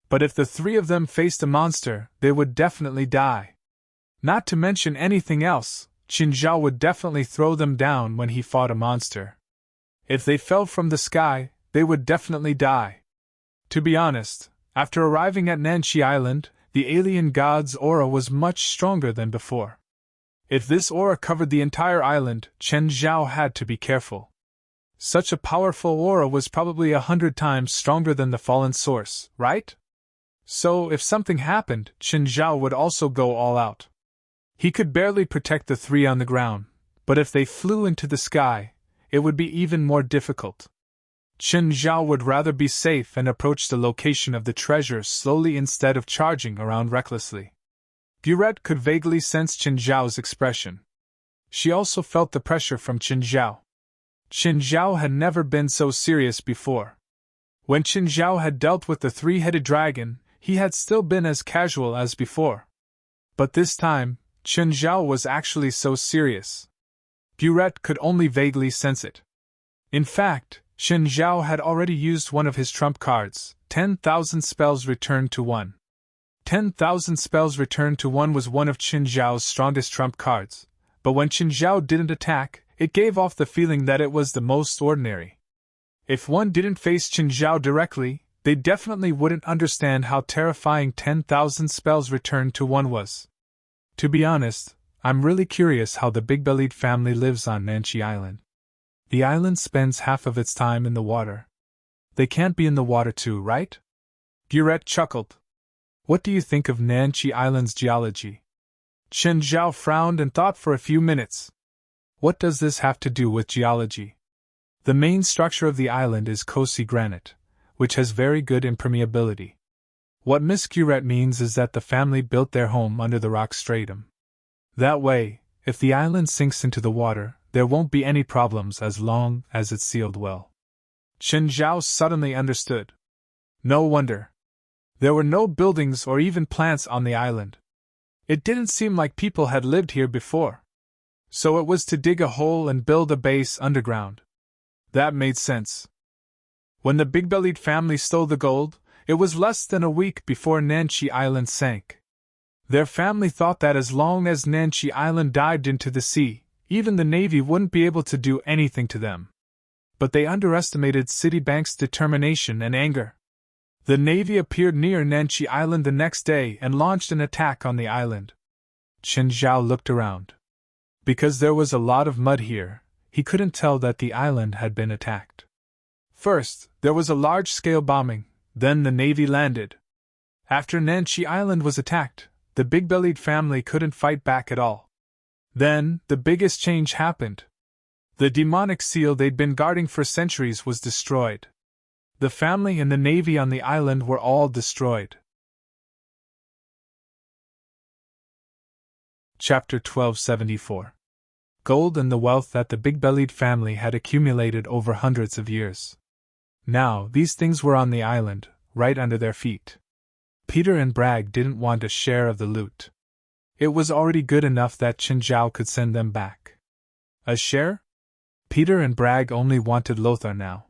A: But if the 3 of them faced a monster, they would definitely die. Not to mention anything else, Chen Zhao would definitely throw them down when he fought a monster. If they fell from the sky, they would definitely die. To be honest, after arriving at Nanchi Island, the alien god's aura was much stronger than before. If this aura covered the entire island, Chen Zhao had to be careful. Such a powerful aura was probably 100 times stronger than the fallen source, right? So, if something happened, Chen Zhao would also go all out. He could barely protect the 3 on the ground, but if they flew into the sky, it would be even more difficult. Chen Zhao would rather be safe and approach the location of the treasure slowly instead of charging around recklessly. Gurette could vaguely sense Chen Zhao's expression. She also felt the pressure from Chen Zhao. Chen Zhao had never been so serious before. When Chen Zhao had dealt with the 3-headed dragon, he had still been as casual as before. But this time, Chen Zhao was actually so serious. Gurette could only vaguely sense it. In fact, Chen Zhao had already used one of his trump cards, 10,000 spells returned to 1. 10,000 spells returned to 1 was one of Chen Zhao's strongest trump cards, but when Chen Zhao didn't attack, it gave off the feeling that it was the most ordinary. If one didn't face Chen Zhao directly, they definitely wouldn't understand how terrifying 10,000 spells returned to 1 was. To be honest, I'm really curious how the big-bellied family lives on Nanchi Island. The island spends half of its time in the water. They can't be in the water too, right? Gurette chuckled. What do you think of Nanchi Island's geology? Chen Zhao frowned and thought for a few minutes. What does this have to do with geology? The main structure of the island is Kosi granite, which has very good impermeability. What Miss Gurette means is that the family built their home under the rock stratum. That way, if the island sinks into the water, there won't be any problems as long as it's sealed well. Chen Zhao suddenly understood. No wonder. There were no buildings or even plants on the island. It didn't seem like people had lived here before. So it was to dig a hole and build a base underground. That made sense. When the big-bellied family stole the gold, it was less than a week before Nanchi Island sank. Their family thought that as long as Nanchi Island dived into the sea, even the Navy wouldn't be able to do anything to them. But they underestimated Citibank's determination and anger. The Navy appeared near Nanchi Island the next day and launched an attack on the island. Chen Zhao looked around. Because there was a lot of mud here, he couldn't tell that the island had been attacked. First, there was a large-scale bombing, then the Navy landed. After Nanchi Island was attacked, the big-bellied family couldn't fight back at all. Then, the biggest change happened. The demonic seal they'd been guarding for centuries was destroyed. The family and the navy on the island were all destroyed. Chapter 1274. Gold and the wealth that the big-bellied family had accumulated over hundreds of years. Now, these things were on the island, right under their feet. Peter and Bragg didn't want a share of the loot. It was already good enough that Qinzhao could send them back. A share? Peter and Bragg only wanted Lothar now.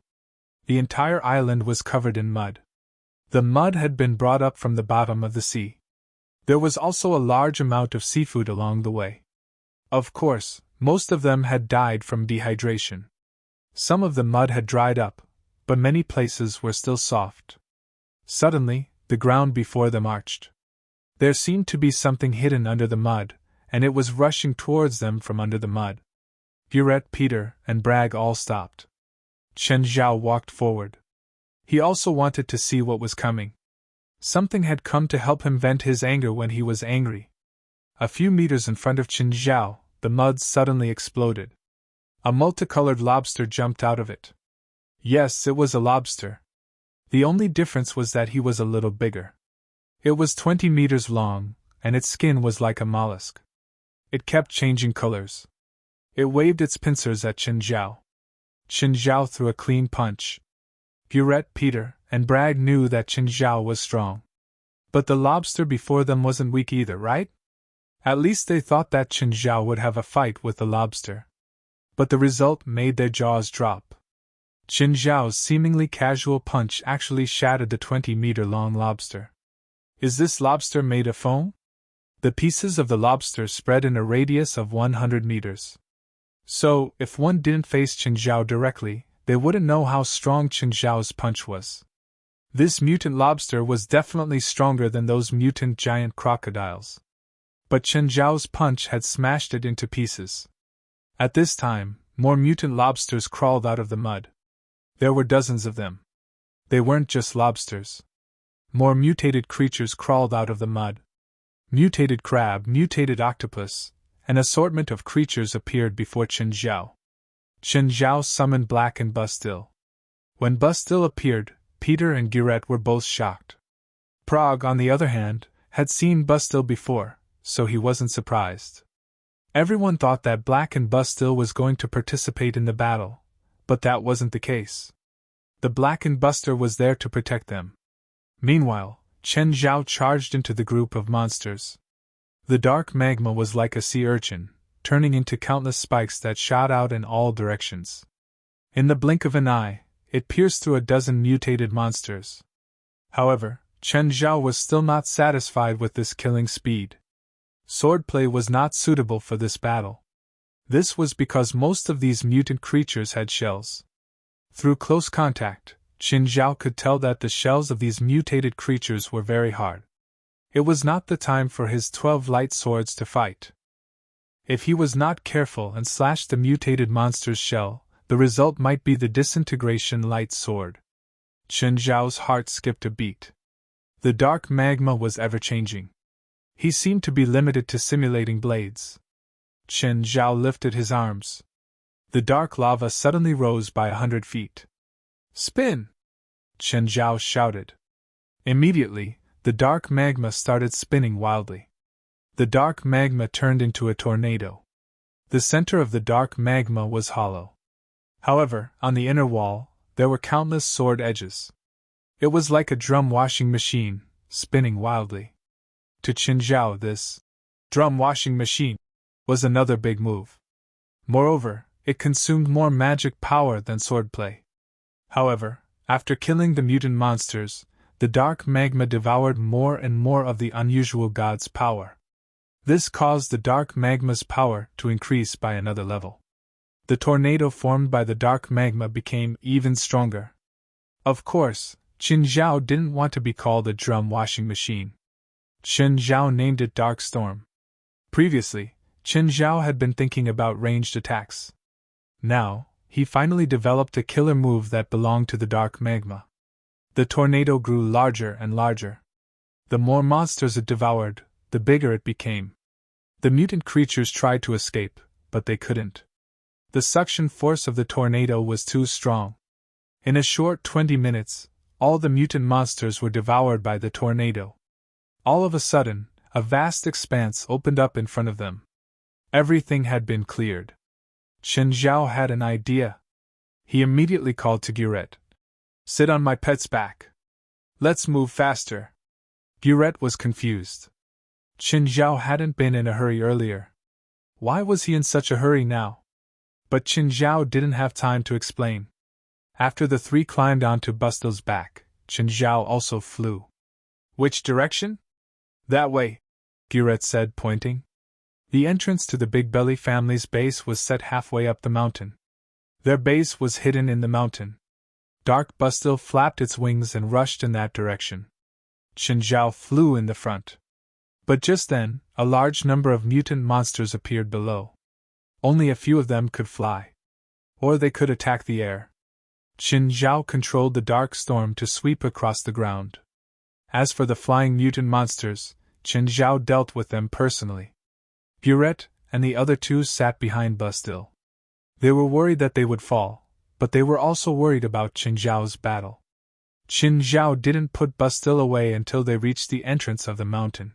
A: The entire island was covered in mud. The mud had been brought up from the bottom of the sea. There was also a large amount of seafood along the way. Of course, most of them had died from dehydration. Some of the mud had dried up, but many places were still soft. Suddenly, the ground before them arched. There seemed to be something hidden under the mud, and it was rushing towards them from under the mud. Buret, Peter, and Bragg all stopped. Qinzhao walked forward. He also wanted to see what was coming. Something had come to help him vent his anger when he was angry. A few meters in front of Qinzhao, the mud suddenly exploded. A multicolored lobster jumped out of it. Yes, it was a lobster. The only difference was that he was a little bigger. It was 20 meters long, and its skin was like a mollusk. It kept changing colors. It waved its pincers at Qinzhao. Qinzhao threw a clean punch. Buret, Peter, and Bragg knew that Qinzhao was strong. But the lobster before them wasn't weak either, right? At least they thought that Qinzhao would have a fight with the lobster. But the result made their jaws drop. Qinzhao's seemingly casual punch actually shattered the 20-meter-long lobster. Is this lobster made of foam? The pieces of the lobster spread in a radius of 100 meters. So, if one didn't face Qinzhao directly, they wouldn't know how strong Qinzhao's punch was. This mutant lobster was definitely stronger than those mutant giant crocodiles. But Qinzhao's punch had smashed it into pieces. At this time, more mutant lobsters crawled out of the mud. There were dozens of them. They weren't just lobsters. More mutated creatures crawled out of the mud. Mutated crab, mutated octopus, an assortment of creatures appeared before Qinzhao. Qinzhao summoned Black and Bustil. When Bustil appeared, Peter and Buret were both shocked. Prague, on the other hand, had seen Bustil before, so he wasn't surprised. Everyone thought that Black and Bustil was going to participate in the battle, but that wasn't the case. The Blackened Buster was there to protect them. Meanwhile, Qinzhao charged into the group of monsters. The dark magma was like a sea urchin, turning into countless spikes that shot out in all directions. In the blink of an eye, it pierced through a dozen mutated monsters. However, Qinzhao was still not satisfied with this killing speed. Swordplay was not suitable for this battle. This was because most of these mutant creatures had shells. Through close contact, Qinzhao could tell that the shells of these mutated creatures were very hard. It was not the time for his 12 light swords to fight. If he was not careful and slashed the mutated monster's shell, the result might be the disintegration light sword. Qinzhao's heart skipped a beat. The dark magma was ever-changing. He seemed to be limited to simulating blades. Qinzhao lifted his arms. The dark lava suddenly rose by 100 feet. Spin! Qinzhao shouted. Immediately, the dark magma started spinning wildly. The dark magma turned into a tornado. The center of the dark magma was hollow. However, on the inner wall, there were countless sword edges. It was like a drum washing machine, spinning wildly. To Qinzhao, this drum washing machine was another big move. Moreover, it consumed more magic power than swordplay. However, after killing the mutant monsters, the dark magma devoured more and more of the unusual god's power. This caused the dark magma's power to increase by another level. The tornado formed by the dark magma became even stronger. Of course, Qinzhao didn't want to be called a drum washing machine. Qinzhao named it Dark Storm. Previously, Qinzhao had been thinking about ranged attacks. Now, he finally developed a killer move that belonged to the dark magma. The tornado grew larger and larger. The more monsters it devoured, the bigger it became. The mutant creatures tried to escape, but they couldn't. The suction force of the tornado was too strong. In a short 20 minutes, all the mutant monsters were devoured by the tornado. All of a sudden, a vast expanse opened up in front of them. Everything had been cleared. Chen Zhao had an idea. He immediately called to Gurette. "Sit on my pet's back. Let's move faster." Gurette was confused. Chen Zhao hadn't been in a hurry earlier. Why was he in such a hurry now? But Chen Zhao didn't have time to explain. After the three climbed onto Bustil's back, Chen Zhao also flew. "Which direction?" "That way," Gurette said, pointing. The entrance to the Big Belly family's base was set halfway up the mountain. Their base was hidden in the mountain. Dark Bustil flapped its wings and rushed in that direction. Chen Zhao flew in the front. But just then, a large number of mutant monsters appeared below. Only a few of them could fly. Or they could attack the air. Chen Zhao controlled the dark storm to sweep across the ground. As for the flying mutant monsters, Chen Zhao dealt with them personally. Gurette and the other two sat behind Bustil. They were worried that they would fall, but they were also worried about Chen Zhao's battle. Chen Zhao didn't put Bustil away until they reached the entrance of the mountain.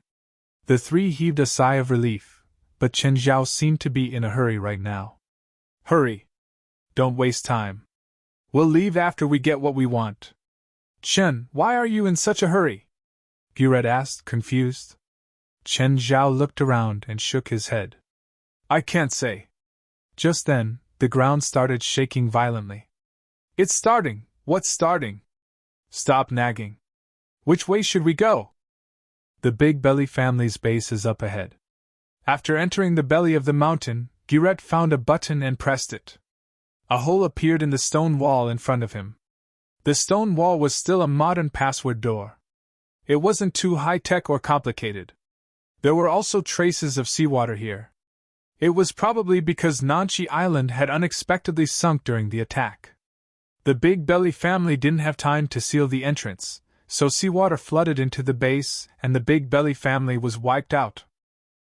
A: The three heaved a sigh of relief, but Chen Zhao seemed to be in a hurry right now. "Hurry! Don't waste time. We'll leave after we get what we want." "Chen, why are you in such a hurry?" Gurette asked, confused. Chen Zhao looked around and shook his head. "I can't say." Just then, the ground started shaking violently. "It's starting! What's starting?" "Stop nagging. Which way should we go?" "The Big Belly family's base is up ahead." After entering the belly of the mountain, Gurette found a button and pressed it. A hole appeared in the stone wall in front of him. The stone wall was still a modern password door. It wasn't too high-tech or complicated. There were also traces of seawater here. It was probably because Nanchi Island had unexpectedly sunk during the attack. The Big Belly family didn't have time to seal the entrance, so seawater flooded into the base and the Big Belly family was wiped out.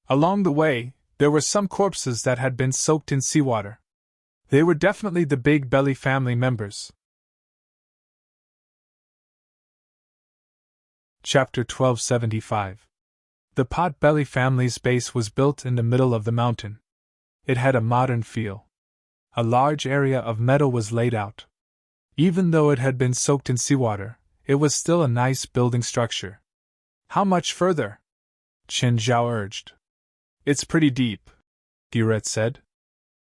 A: Along the way, there were some corpses that had been soaked in seawater. They were definitely the Big Belly family members. Chapter 1275. The Pot-Belly family's base was built in the middle of the mountain. It had a modern feel. A large area of meadow was laid out. Even though it had been soaked in seawater, it was still a nice building structure. "How much further?" Chen Zhao urged. "It's pretty deep," Gurette said.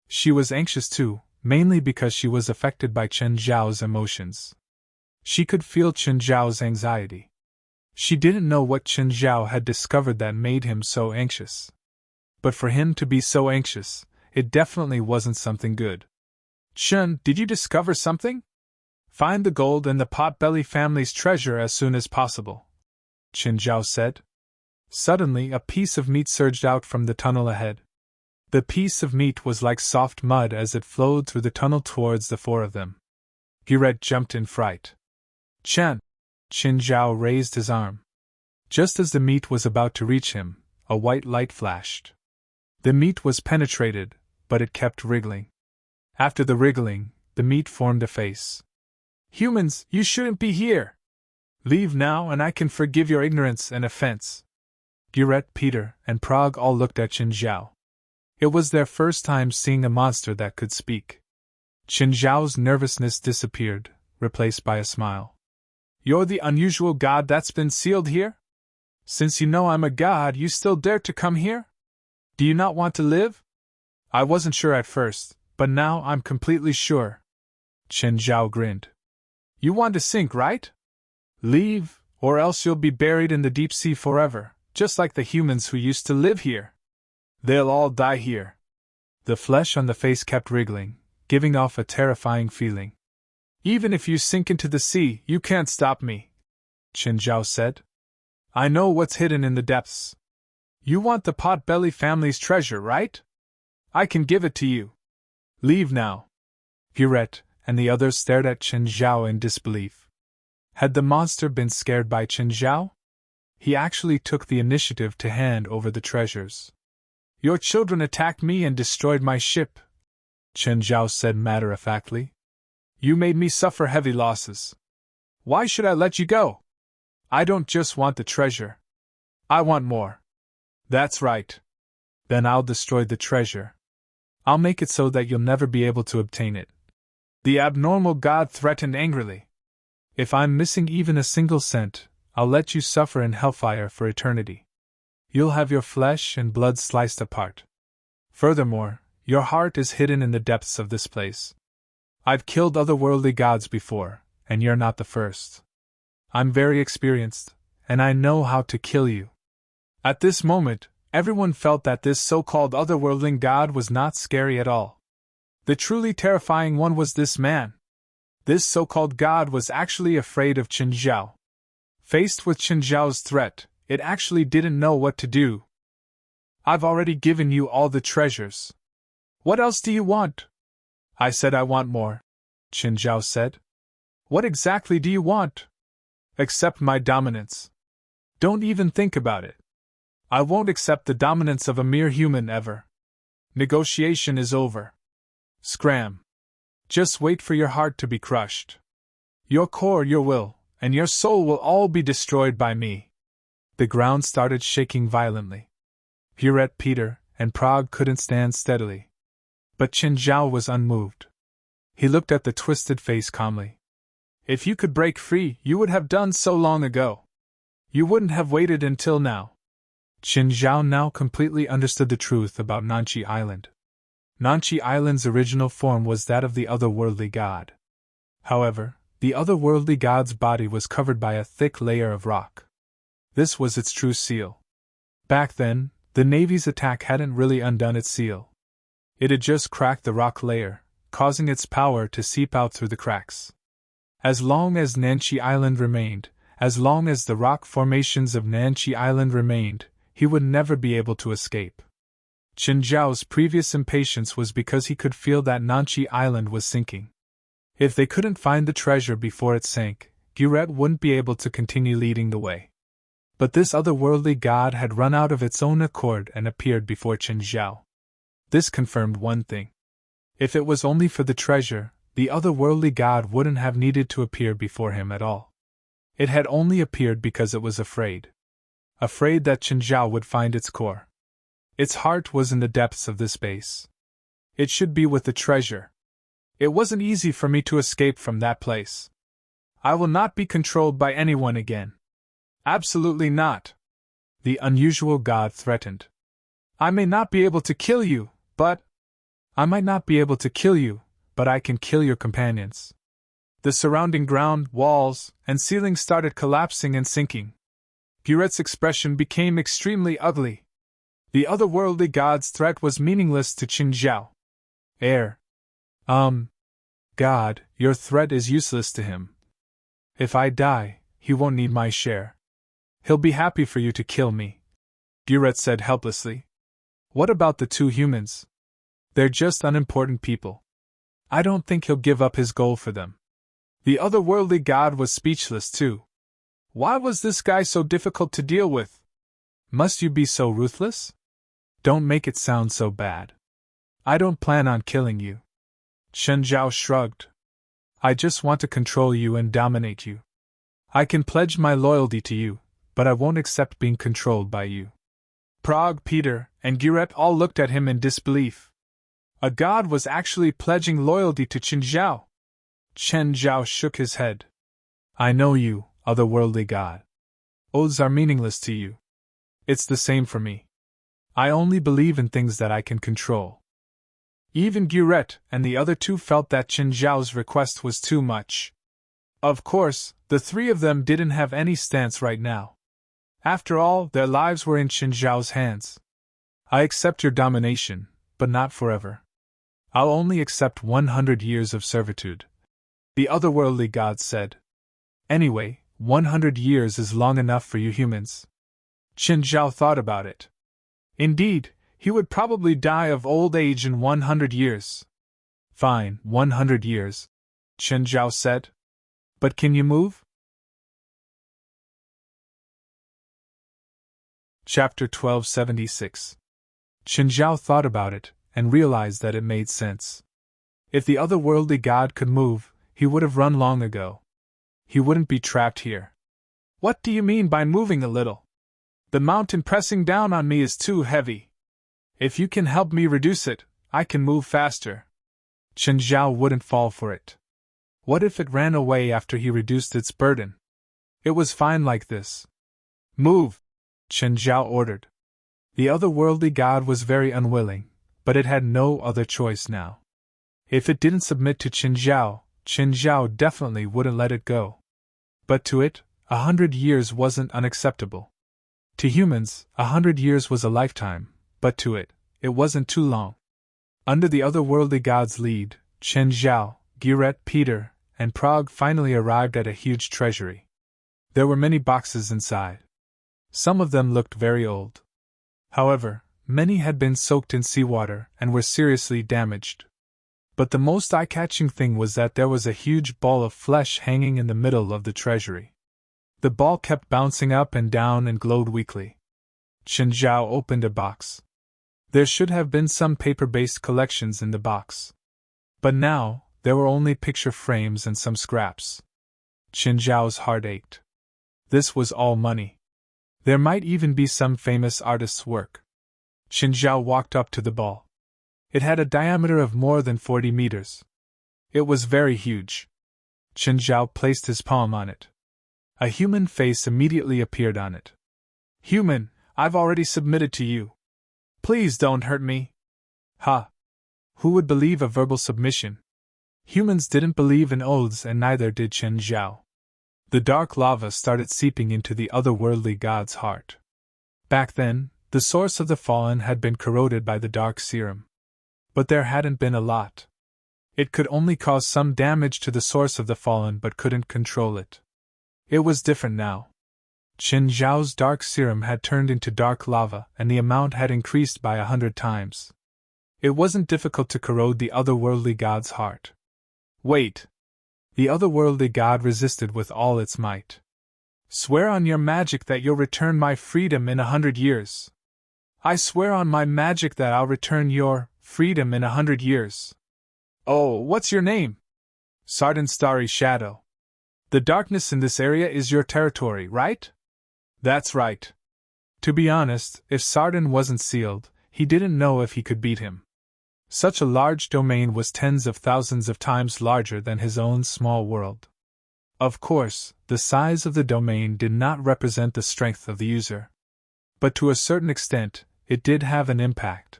A: She was anxious too, mainly because she was affected by Chen Zhao's emotions. She could feel Chen Zhao's anxiety. She didn't know what Chen Zhao had discovered that made him so anxious. But for him to be so anxious, it definitely wasn't something good. "Chen, did you discover something?" "Find the gold and the Pot-Belly family's treasure as soon as possible," Chen Zhao said. Suddenly, a piece of meat surged out from the tunnel ahead. The piece of meat was like soft mud as it flowed through the tunnel towards the four of them. Gurette jumped in fright. "Chen!" Chen Zhao raised his arm. Just as the meat was about to reach him, a white light flashed. The meat was penetrated, but it kept wriggling. After the wriggling, the meat formed a face. "Humans, you shouldn't be here! Leave now and I can forgive your ignorance and offense." Gurette, Peter, and Prague all looked at Chen Zhao. It was their first time seeing a monster that could speak. Chen Zhao's nervousness disappeared, replaced by a smile. "You're the unusual god that's been sealed here? Since you know I'm a god, you still dare to come here? Do you not want to live?" "I wasn't sure at first, but now I'm completely sure." Chen Zhao grinned. "You want to sink, right? Leave, or else you'll be buried in the deep sea forever, just like the humans who used to live here. They'll all die here." The flesh on the face kept wriggling, giving off a terrifying feeling. "Even if you sink into the sea, you can't stop me," Chen Zhao said. "I know what's hidden in the depths. You want the Pot-Belly family's treasure, right? I can give it to you. Leave now." Gurette and the others stared at Chen Zhao in disbelief. Had the monster been scared by Chen Zhao? He actually took the initiative to hand over the treasures. "Your children attacked me and destroyed my ship," Chen Zhao said matter-of-factly. You made me suffer heavy losses. Why should I let you go? I don't just want the treasure. I want more. That's right. Then I'll destroy the treasure. I'll make it so that you'll never be able to obtain it. The abnormal god threatened angrily. If I'm missing even a single cent, I'll let you suffer in hellfire for eternity. You'll have your flesh and blood sliced apart. Furthermore, your heart is hidden in the depths of this place. I've killed otherworldly gods before, and you're not the first. I'm very experienced, and I know how to kill you. At this moment, everyone felt that this so-called otherworldling god was not scary at all. The truly terrifying one was this man. This so-called god was actually afraid of Qin Zhao. Faced with Qin Zhao's threat, it actually didn't know what to do. I've already given you all the treasures. What else do you want? I said I want more, Qin Zhao said. What exactly do you want? Accept my dominance. Don't even think about it. I won't accept the dominance of a mere human ever. Negotiation is over. Scram. Just wait for your heart to be crushed. Your core, your will, and your soul will all be destroyed by me. The ground started shaking violently. Pierrette, Peter, and Prague couldn't stand steadily. But Qin Zhao was unmoved. He looked at the twisted face calmly. If you could break free, you would have done so long ago. You wouldn't have waited until now. Qin Zhao now completely understood the truth about Nanchi Island. Nanchi Island's original form was that of the otherworldly god. However, the otherworldly god's body was covered by a thick layer of rock. This was its true seal. Back then, the Navy's attack hadn't really undone its seal. It had just cracked the rock layer, causing its power to seep out through the cracks. As long as Nanchi Island remained, as long as the rock formations of Nanchi Island remained, he would never be able to escape. Qin Zhao's previous impatience was because he could feel that Nanchi Island was sinking. If they couldn't find the treasure before it sank, Pierrette wouldn't be able to continue leading the way. But this otherworldly god had run out of its own accord and appeared before Qin Zhao. This confirmed one thing. If it was only for the treasure, the otherworldly god wouldn't have needed to appear before him at all. It had only appeared because it was afraid. Afraid that Qin Zhao would find its core. Its heart was in the depths of this base. It should be with the treasure. It wasn't easy for me to escape from that place. I will not be controlled by anyone again. Absolutely not. The unusual god threatened. I may not be able to kill you, but... I might not be able to kill you, but I can kill your companions. The surrounding ground, walls, and ceiling started collapsing and sinking. Pierrette's expression became extremely ugly. The otherworldly god's threat was meaningless to Qin Zhao. God, your threat is useless to him. If I die, he won't need my share. He'll be happy for you to kill me, Pierrette said helplessly. What about the two humans? They're just unimportant people. I don't think he'll give up his goal for them. The otherworldly god was speechless too. Why was this guy so difficult to deal with? Must you be so ruthless? Don't make it sound so bad. I don't plan on killing you. Qin Zhao shrugged. I just want to control you and dominate you. I can pledge my loyalty to you, but I won't accept being controlled by you. Prague, Peter, and Pierrette all looked at him in disbelief. A god was actually pledging loyalty to Qin Zhao. Qin Zhao shook his head. I know you, otherworldly god. Oaths are meaningless to you. It's the same for me. I only believe in things that I can control. Even Pierrette and the other two felt that Qin Zhao's request was too much. Of course, the three of them didn't have any stance right now. After all, their lives were in Qin Zhao's hands. I accept your domination, but not forever. I'll only accept 100 years of servitude, the otherworldly god said. Anyway, 100 years is long enough for you humans. Qin Zhao thought about it. Indeed, he would probably die of old age in 100 years. Fine, 100 years, Qin Zhao said. But can you move? Chapter 1276. Qin Zhao thought about it, and realized that it made sense. If the otherworldly god could move, he would have run long ago. He wouldn't be trapped here. What do you mean by moving a little? The mountain pressing down on me is too heavy. If you can help me reduce it, I can move faster. Chen Zhao wouldn't fall for it. What if it ran away after he reduced its burden? It was fine like this. Move! Chen Zhao ordered. The otherworldly god was very unwilling, but it had no other choice now. If it didn't submit to Chen Zhao definitely wouldn't let it go. But to it, 100 years wasn't unacceptable. To humans, 100 years was a lifetime, but to it, it wasn't too long. Under the otherworldly god's lead, Chen Zhao, Giret, Peter, and Prague finally arrived at a huge treasury. There were many boxes inside. Some of them looked very old. However, many had been soaked in seawater and were seriously damaged. But the most eye-catching thing was that there was a huge ball of flesh hanging in the middle of the treasury. The ball kept bouncing up and down and glowed weakly. Chen Zhao opened a box. There should have been some paper-based collections in the box. But now, there were only picture frames and some scraps. Chen Zhao's heart ached. This was all money. There might even be some famous artist's work. Chen Zhao walked up to the ball. It had a diameter of more than 40 meters. It was very huge. Chen Zhao placed his palm on it. A human face immediately appeared on it. Human, I've already submitted to you. Please don't hurt me. Ha! Who would believe a verbal submission? Humans didn't believe in oaths and neither did Chen Zhao. The dark lava started seeping into the otherworldly god's heart. Back then, the source of the fallen had been corroded by the dark serum. But there hadn't been a lot. It could only cause some damage to the source of the fallen but couldn't control it. It was different now. Chen Zhao's dark serum had turned into dark lava and the amount had increased by 100 times. It wasn't difficult to corrode the otherworldly god's heart. Wait! The otherworldly god resisted with all its might. Swear on your magic that you'll return my freedom in 100 years. I swear on my magic that I'll return your freedom in 100 years. Oh, what's your name? Sardin Starry Shadow. The darkness in this area is your territory, right? That's right. To be honest, if Sardin wasn't sealed, he didn't know if he could beat him. Such a large domain was tens of thousands of times larger than his own small world. Of course, the size of the domain did not represent the strength of the user. But to a certain extent, it did have an impact.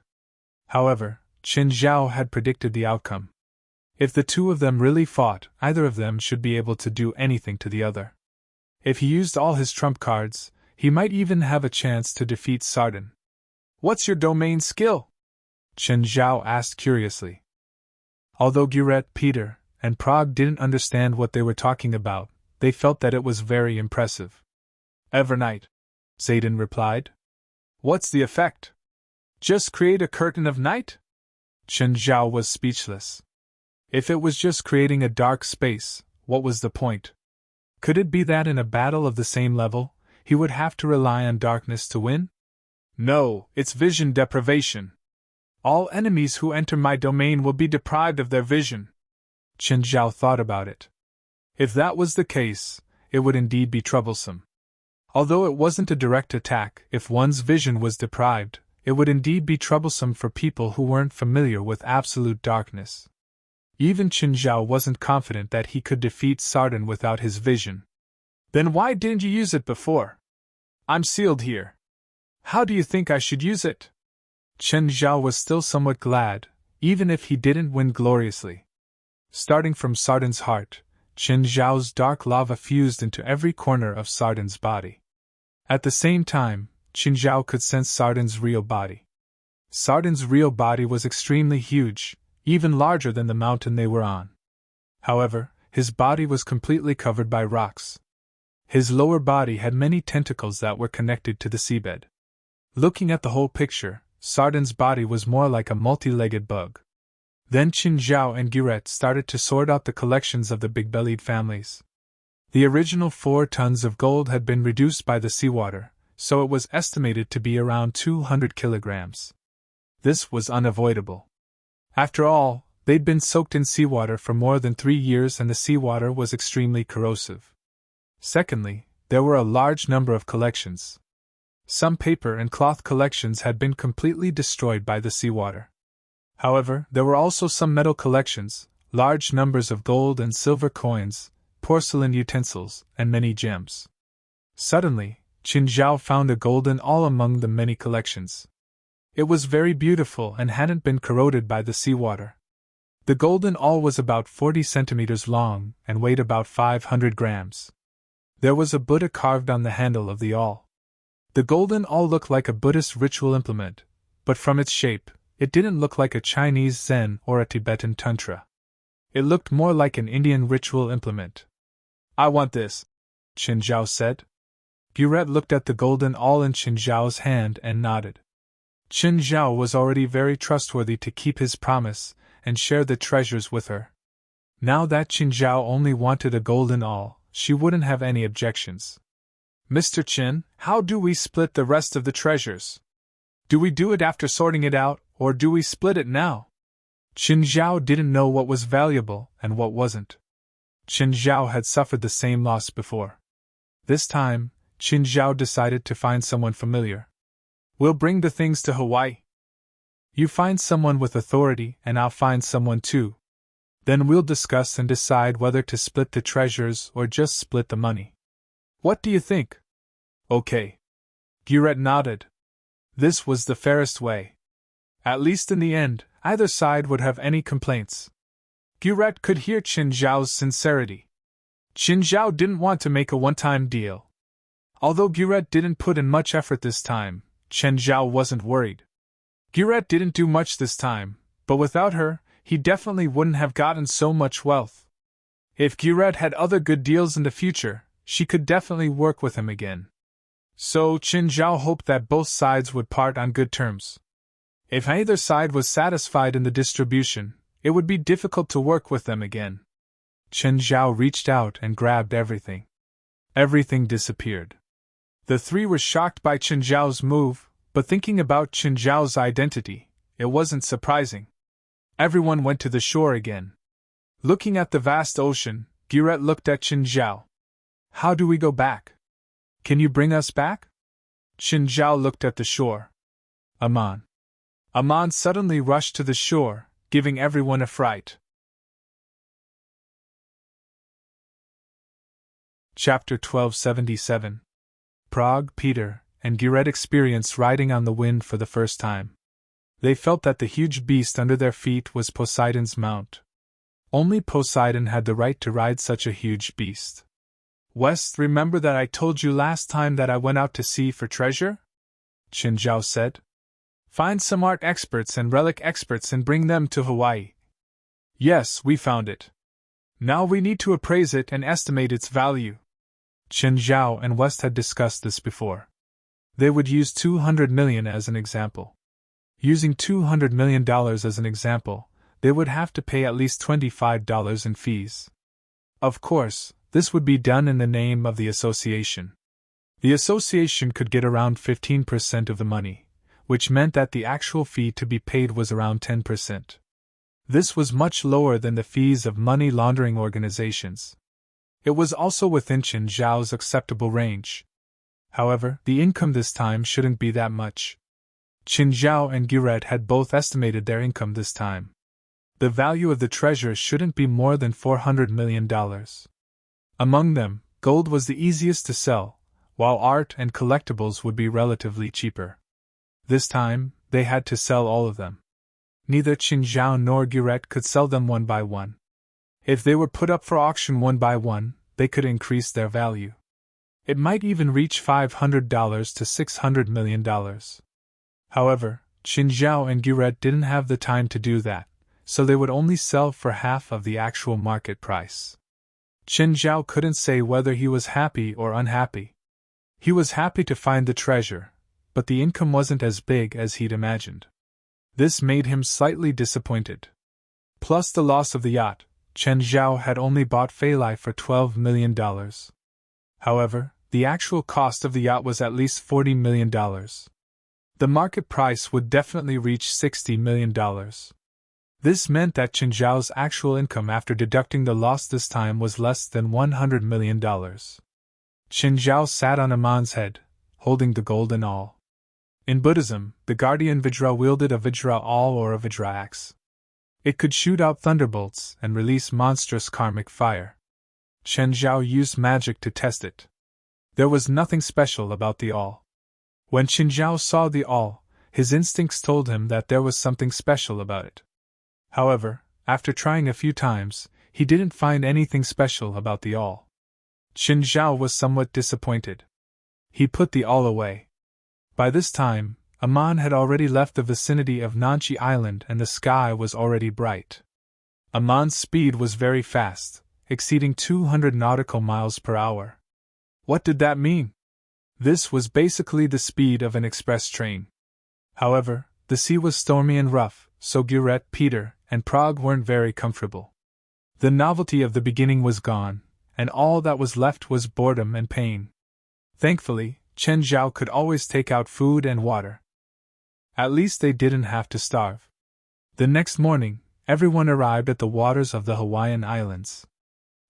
A: However, Chen Zhao had predicted the outcome. If the two of them really fought, either of them should be able to do anything to the other. If he used all his trump cards, he might even have a chance to defeat Sardin. What's your domain skill? Chen Zhao asked curiously. Although Giret, Peter, and Prague didn't understand what they were talking about, they felt that it was very impressive. Evernight, Zayden replied. What's the effect? Just create a curtain of night? Chen Zhao was speechless. If it was just creating a dark space, what was the point? Could it be that in a battle of the same level, he would have to rely on darkness to win? No, it's vision deprivation. All enemies who enter my domain will be deprived of their vision. Chen Zhao thought about it. If that was the case, it would indeed be troublesome. Although it wasn't a direct attack, if one's vision was deprived, it would indeed be troublesome for people who weren't familiar with absolute darkness. Even Chen Zhao wasn't confident that he could defeat Sardin without his vision. Then why didn't you use it before? I'm sealed here. How do you think I should use it? Chen Zhao was still somewhat glad, even if he didn't win gloriously. Starting from Sardin's heart, Chen Zhao's dark lava fused into every corner of Sardin's body. At the same time, Chen Zhao could sense Sardin's real body. Sardin's real body was extremely huge, even larger than the mountain they were on. However, his body was completely covered by rocks. His lower body had many tentacles that were connected to the seabed. Looking at the whole picture, Sardin's body was more like a multi-legged bug. Then Chen Zhao and Giret started to sort out the collections of the big-bellied families. The original 4 tons of gold had been reduced by the seawater, so it was estimated to be around 200 kilograms. This was unavoidable. After all, They'd been soaked in seawater for more than 3 years and the seawater was extremely corrosive. Secondly, there were a large number of collections. Some paper and cloth collections had been completely destroyed by the seawater. However, there were also some metal collections, large numbers of gold and silver coins, porcelain utensils, and many gems. Suddenly, Qin Zhao found a golden awl among the many collections. It was very beautiful and hadn't been corroded by the seawater. The golden awl was about 40 centimeters long and weighed about 500 grams. There was a Buddha carved on the handle of the awl. The golden awl looked like a Buddhist ritual implement, but from its shape, it didn't look like a Chinese Zen or a Tibetan Tantra. It looked more like an Indian ritual implement. "I want this," Qin Zhao said. Guret looked at the golden awl in Qin Zhao's hand and nodded. Qin Zhao was already very trustworthy to keep his promise and share the treasures with her. Now that Qin Zhao only wanted a golden awl, she wouldn't have any objections. "Mr. Qin, how do we split the rest of the treasures? Do we do it after sorting it out, or do we split it now?" Qin Zhao didn't know what was valuable and what wasn't. Qin Zhao had suffered the same loss before. This time, Qin Zhao decided to find someone familiar. "We'll bring the things to Hawaii. You find someone with authority and I'll find someone too. Then we'll discuss and decide whether to split the treasures or just split the money. What do you think?" "Okay." Guret nodded. This was the fairest way. At least in the end, either side would have any complaints. Guret could hear Qin Zhao's sincerity. Qin Zhao didn't want to make a one-time deal. Although Guret didn't put in much effort this time, Qin Zhao wasn't worried. Guret didn't do much this time, but without her, he definitely wouldn't have gotten so much wealth. If Guret had other good deals in the future, she could definitely work with him again. So Qin Zhao hoped that both sides would part on good terms. If either side was satisfied in the distribution, it would be difficult to work with them again. Qin Zhao reached out and grabbed everything. Everything disappeared. The three were shocked by Qin Zhao's move, but thinking about Qin Zhao's identity, it wasn't surprising. Everyone went to the shore again. Looking at the vast ocean, Guret looked at Qin Zhao. "How do we go back? Can you bring us back?" Qin Zhao looked at the shore. "Aman." Aman suddenly rushed to the shore, giving everyone a fright. Chapter 1277. Prague, Peter, and Guret experienced riding on the wind for the first time. They felt that the huge beast under their feet was Poseidon's mount. Only Poseidon had the right to ride such a huge beast. "West, remember that I told you last time that I went out to sea for treasure?" Qin Zhao said. "Find some art experts and relic experts and bring them to Hawaii." "Yes, we found it. Now we need to appraise it and estimate its value." Qin Zhao and West had discussed this before. They would use 200 million as an example. Using $200 million as an example, they would have to pay at least $25 in fees. Of course, this would be done in the name of the association. The association could get around 15% of the money, which meant that the actual fee to be paid was around 10%. This was much lower than the fees of money laundering organizations. It was also within Qin Zhao's acceptable range. However, the income this time shouldn't be that much. Qin Zhao and Guret had both estimated their income this time. The value of the treasure shouldn't be more than $400 million. Among them, gold was the easiest to sell, while art and collectibles would be relatively cheaper. This time, they had to sell all of them. Neither Qin Zhao nor Guret could sell them one by one. If they were put up for auction one by one, they could increase their value. It might even reach $500 to $600 million. However, Qin Zhao and Guret didn't have the time to do that, so they would only sell for half of the actual market price. Qin Zhao couldn't say whether he was happy or unhappy. He was happy to find the treasure, but the income wasn't as big as he'd imagined. This made him slightly disappointed. Plus the loss of the yacht, Qin Zhao had only bought Feilai for $12 million. However, the actual cost of the yacht was at least $40 million. The market price would definitely reach $60 million. This meant that Qin Zhao's actual income after deducting the loss this time was less than $100 million. Qin Zhao sat on Amon's head, holding the golden awl. In Buddhism, the guardian Vajra wielded a Vajra awl or a Vajra axe. It could shoot out thunderbolts and release monstrous karmic fire. Qin Zhao used magic to test it. There was nothing special about the awl. When Qin Zhao saw the awl, his instincts told him that there was something special about it. However, after trying a few times, he didn't find anything special about the awl. Qin Zhao was somewhat disappointed. He put the awl away. By this time, Amon had already left the vicinity of Nanchi Island and the sky was already bright. Amon's speed was very fast, exceeding 200 nautical miles per hour. What did that mean? This was basically the speed of an express train. However, the sea was stormy and rough, so Guret, Peter, and Prague weren't very comfortable. The novelty of the beginning was gone, and all that was left was boredom and pain. Thankfully, Qin Zhao could always take out food and water. At least they didn't have to starve. The next morning, everyone arrived at the waters of the Hawaiian Islands.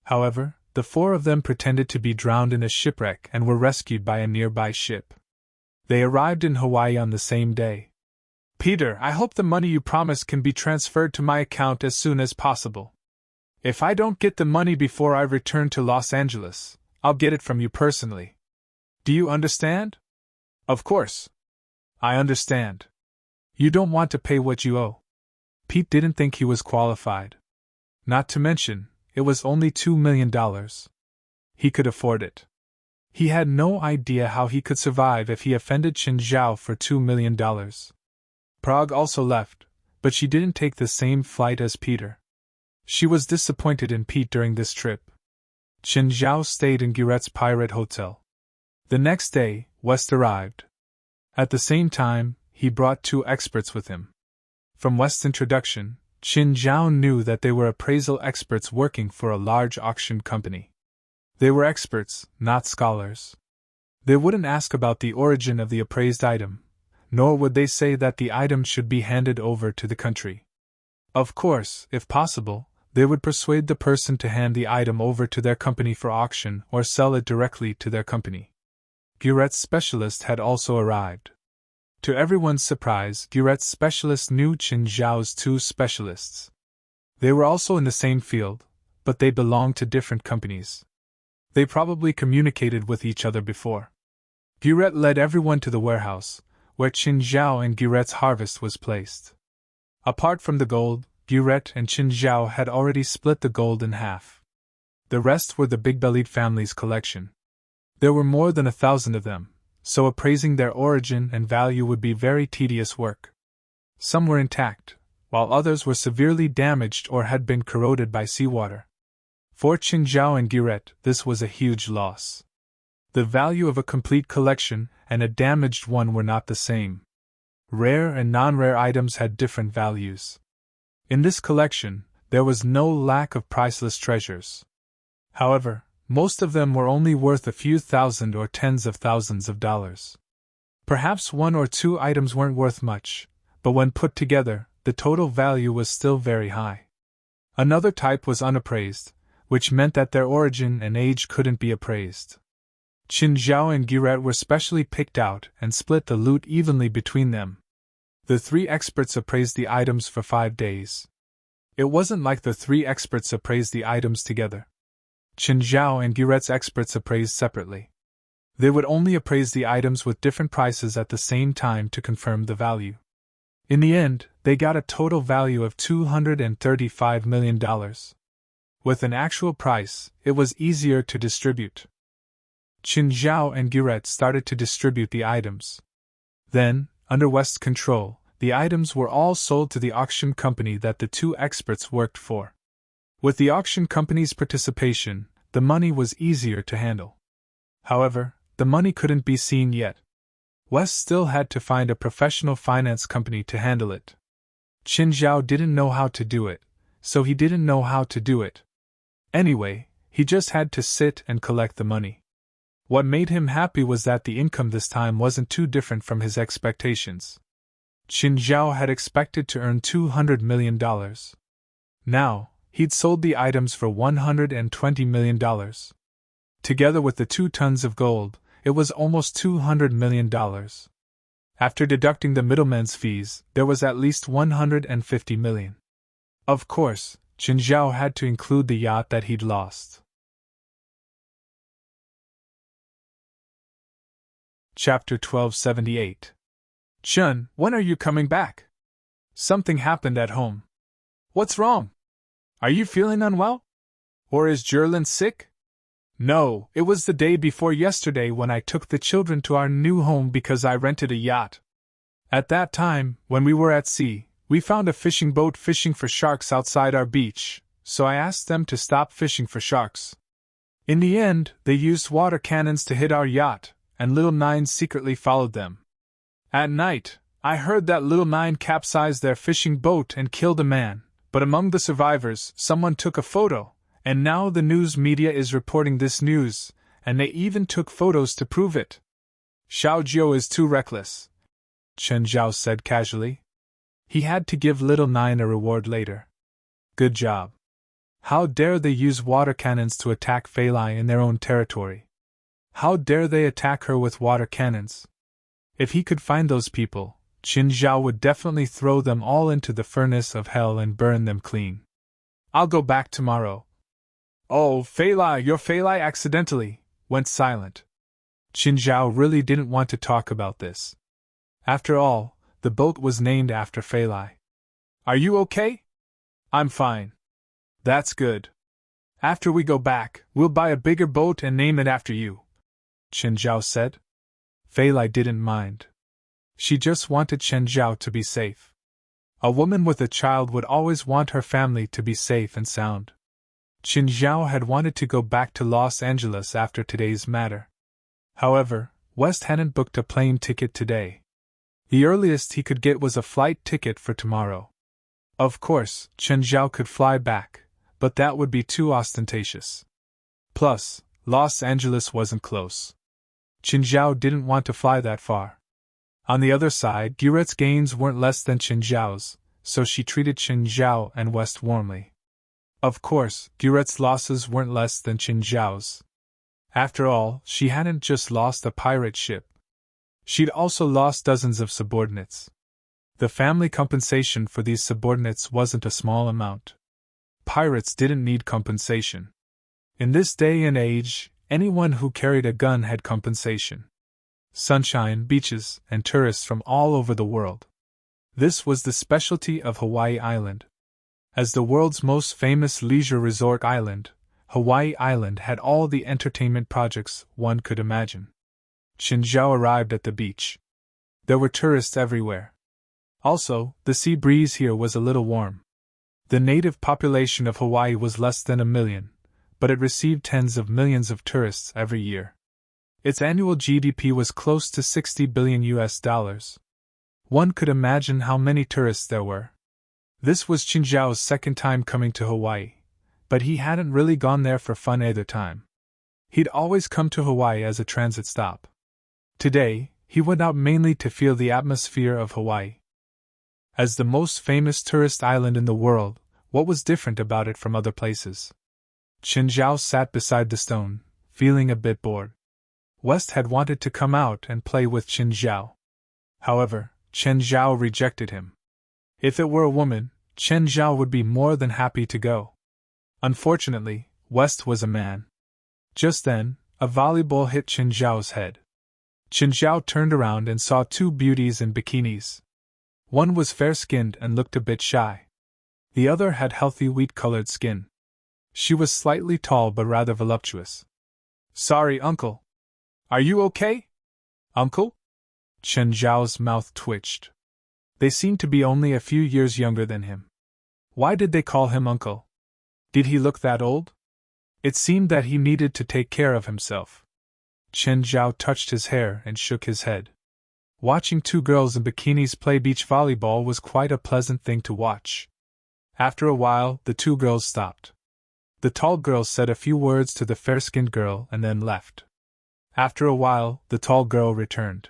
A: However, the four of them pretended to be drowned in a shipwreck and were rescued by a nearby ship. They arrived in Hawaii on the same day. Peter, I hope the money you promised can be transferred to my account as soon as possible. If I don't get the money before I return to Los Angeles, I'll get it from you personally. Do you understand? Of course. I understand. You don't want to pay what you owe. Pete didn't think he was qualified. Not to mention, it was only $2 million. He could afford it. He had no idea how he could survive if he offended Qin Zhao for $2 million. Prague also left, but she didn't take the same flight as Peter. She was disappointed in Pete during this trip. Qin Zhao stayed in Guret's pirate hotel. The next day, West arrived. At the same time, he brought 2 experts with him. From West's introduction, Qin Zhao knew that they were appraisal experts working for a large auction company. They were experts, not scholars. They wouldn't ask about the origin of the appraised item, nor would they say that the item should be handed over to the country. Of course, if possible, they would persuade the person to hand the item over to their company for auction or sell it directly to their company. Guret's specialist had also arrived. To everyone's surprise, Guret's specialist knew Qin Zhao's 2 specialists. They were also in the same field, but they belonged to different companies. They probably communicated with each other before. Guret led everyone to the warehouse, where Qin Zhao and Guret's harvest was placed. Apart from the gold, Guret and Qin Zhao had already split the gold in half. The rest were the big-bellied family's collection. There were more than 1,000 of them, so appraising their origin and value would be very tedious work. Some were intact, while others were severely damaged or had been corroded by seawater. For Qin Zhao and Guret, this was a huge loss. The value of a complete collection and a damaged one were not the same. Rare and non-rare items had different values. In this collection, there was no lack of priceless treasures. However, most of them were only worth a few thousand or tens of thousands of dollars. Perhaps 1 or 2 items weren't worth much, but when put together, the total value was still very high. Another type was unappraised, which meant that their origin and age couldn't be appraised. Qin Zhao and Guret were specially picked out and split the loot evenly between them. The 3 experts appraised the items for 5 days. It wasn't like the 3 experts appraised the items together. Qin Zhao and Guret's experts appraised separately. They would only appraise the items with different prices at the same time to confirm the value. In the end, they got a total value of $235 million. With an actual price, it was easier to distribute. Qin Zhao and Guret started to distribute the items. Then, under West's control, the items were all sold to the auction company that the 2 experts worked for. With the auction company's participation, the money was easier to handle. However, the money couldn't be seen yet. West still had to find a professional finance company to handle it. Qin Zhao didn't know how to do it, so he didn't know how to do it. Anyway, he just had to sit and collect the money. What made him happy was that the income this time wasn't too different from his expectations. Qin Zhao had expected to earn $200 million. Now, he'd sold the items for $120 million. Together with the 2 tons of gold, it was almost $200 million. After deducting the middleman's fees, there was at least $150 million. Of course, Qin Zhao had to include the yacht that he'd lost. Chapter 1278. Chun, when are you coming back? Something happened at home. What's wrong? Are you feeling unwell? Or is Jerlin sick? No, it was the day before yesterday when I took the children to our new home because I rented a yacht. At that time, when we were at sea, we found a fishing boat fishing for sharks outside our beach, so I asked them to stop fishing for sharks. In the end, they used water cannons to hit our yacht, and Little Nine secretly followed them. At night, I heard that Little Nine capsized their fishing boat and killed a man, but among the survivors, someone took a photo, and now the news media is reporting this news, and they even took photos to prove it. Xiao Jiu is too reckless, Chen Zhao said casually. He had to give Little Nine a reward later. Good job. How dare they use water cannons to attack Fei Lai in their own territory? How dare they attack her with water cannons? If he could find those people, Qin Zhao would definitely throw them all into the furnace of hell and burn them clean. I'll go back tomorrow. Oh, Fei Lai, your Fei Lai accidentally went silent. Qin Zhao really didn't want to talk about this. After all, the boat was named after Fei Lai. Are you okay? I'm fine. That's good. After we go back, we'll buy a bigger boat and name it after you, Qin Zhao said. Fei Lai didn't mind. She just wanted Qin Zhao to be safe. A woman with a child would always want her family to be safe and sound. Qin Zhao had wanted to go back to Los Angeles after today's matter. However, West hadn't booked a plane ticket today. The earliest he could get was a flight ticket for tomorrow. Of course, Qin Zhao could fly back, but that would be too ostentatious. Plus, Los Angeles wasn't close. Qin Zhao didn't want to fly that far. On the other side, Guret's gains weren't less than Qin Zhao's, so she treated Qin Zhao and West warmly. Of course, Guret's losses weren't less than Qin Zhao's. After all, she hadn't just lost a pirate ship. She'd also lost dozens of subordinates. The family compensation for these subordinates wasn't a small amount. Pirates didn't need compensation. In this day and age, anyone who carried a gun had compensation. Sunshine, beaches, and tourists from all over the world. This was the specialty of Hawaii Island. As the world's most famous leisure resort island, Hawaii Island had all the entertainment projects one could imagine. Qin Zhao arrived at the beach. There were tourists everywhere. Also, the sea breeze here was a little warm. The native population of Hawaii was less than 1 million, but it received tens of millions of tourists every year. Its annual GDP was close to $60 billion. One could imagine how many tourists there were. This was Qin Zhao's second time coming to Hawaii, but he hadn't really gone there for fun either time. He'd always come to Hawaii as a transit stop. Today, he went out mainly to feel the atmosphere of Hawaii. As the most famous tourist island in the world, what was different about it from other places? Qin Zhao sat beside the stone, feeling a bit bored. West had wanted to come out and play with Qin Zhao. However, Qin Zhao rejected him. If it were a woman, Qin Zhao would be more than happy to go. Unfortunately, West was a man. Just then, a volleyball hit Qin Zhao's head. Qin Zhao turned around and saw 2 beauties in bikinis. One was fair-skinned and looked a bit shy. The other had healthy wheat-colored skin. She was slightly tall but rather voluptuous. Sorry, uncle. Are you okay? Uncle? Qin Zhao's mouth twitched. They seemed to be only a few years younger than him. Why did they call him uncle? Did he look that old? It seemed that he needed to take care of himself. Qin Zhao touched his hair and shook his head. Watching 2 girls in bikinis play beach volleyball was quite a pleasant thing to watch. After a while, the 2 girls stopped. The tall girl said a few words to the fair-skinned girl and then left. After a while, the tall girl returned.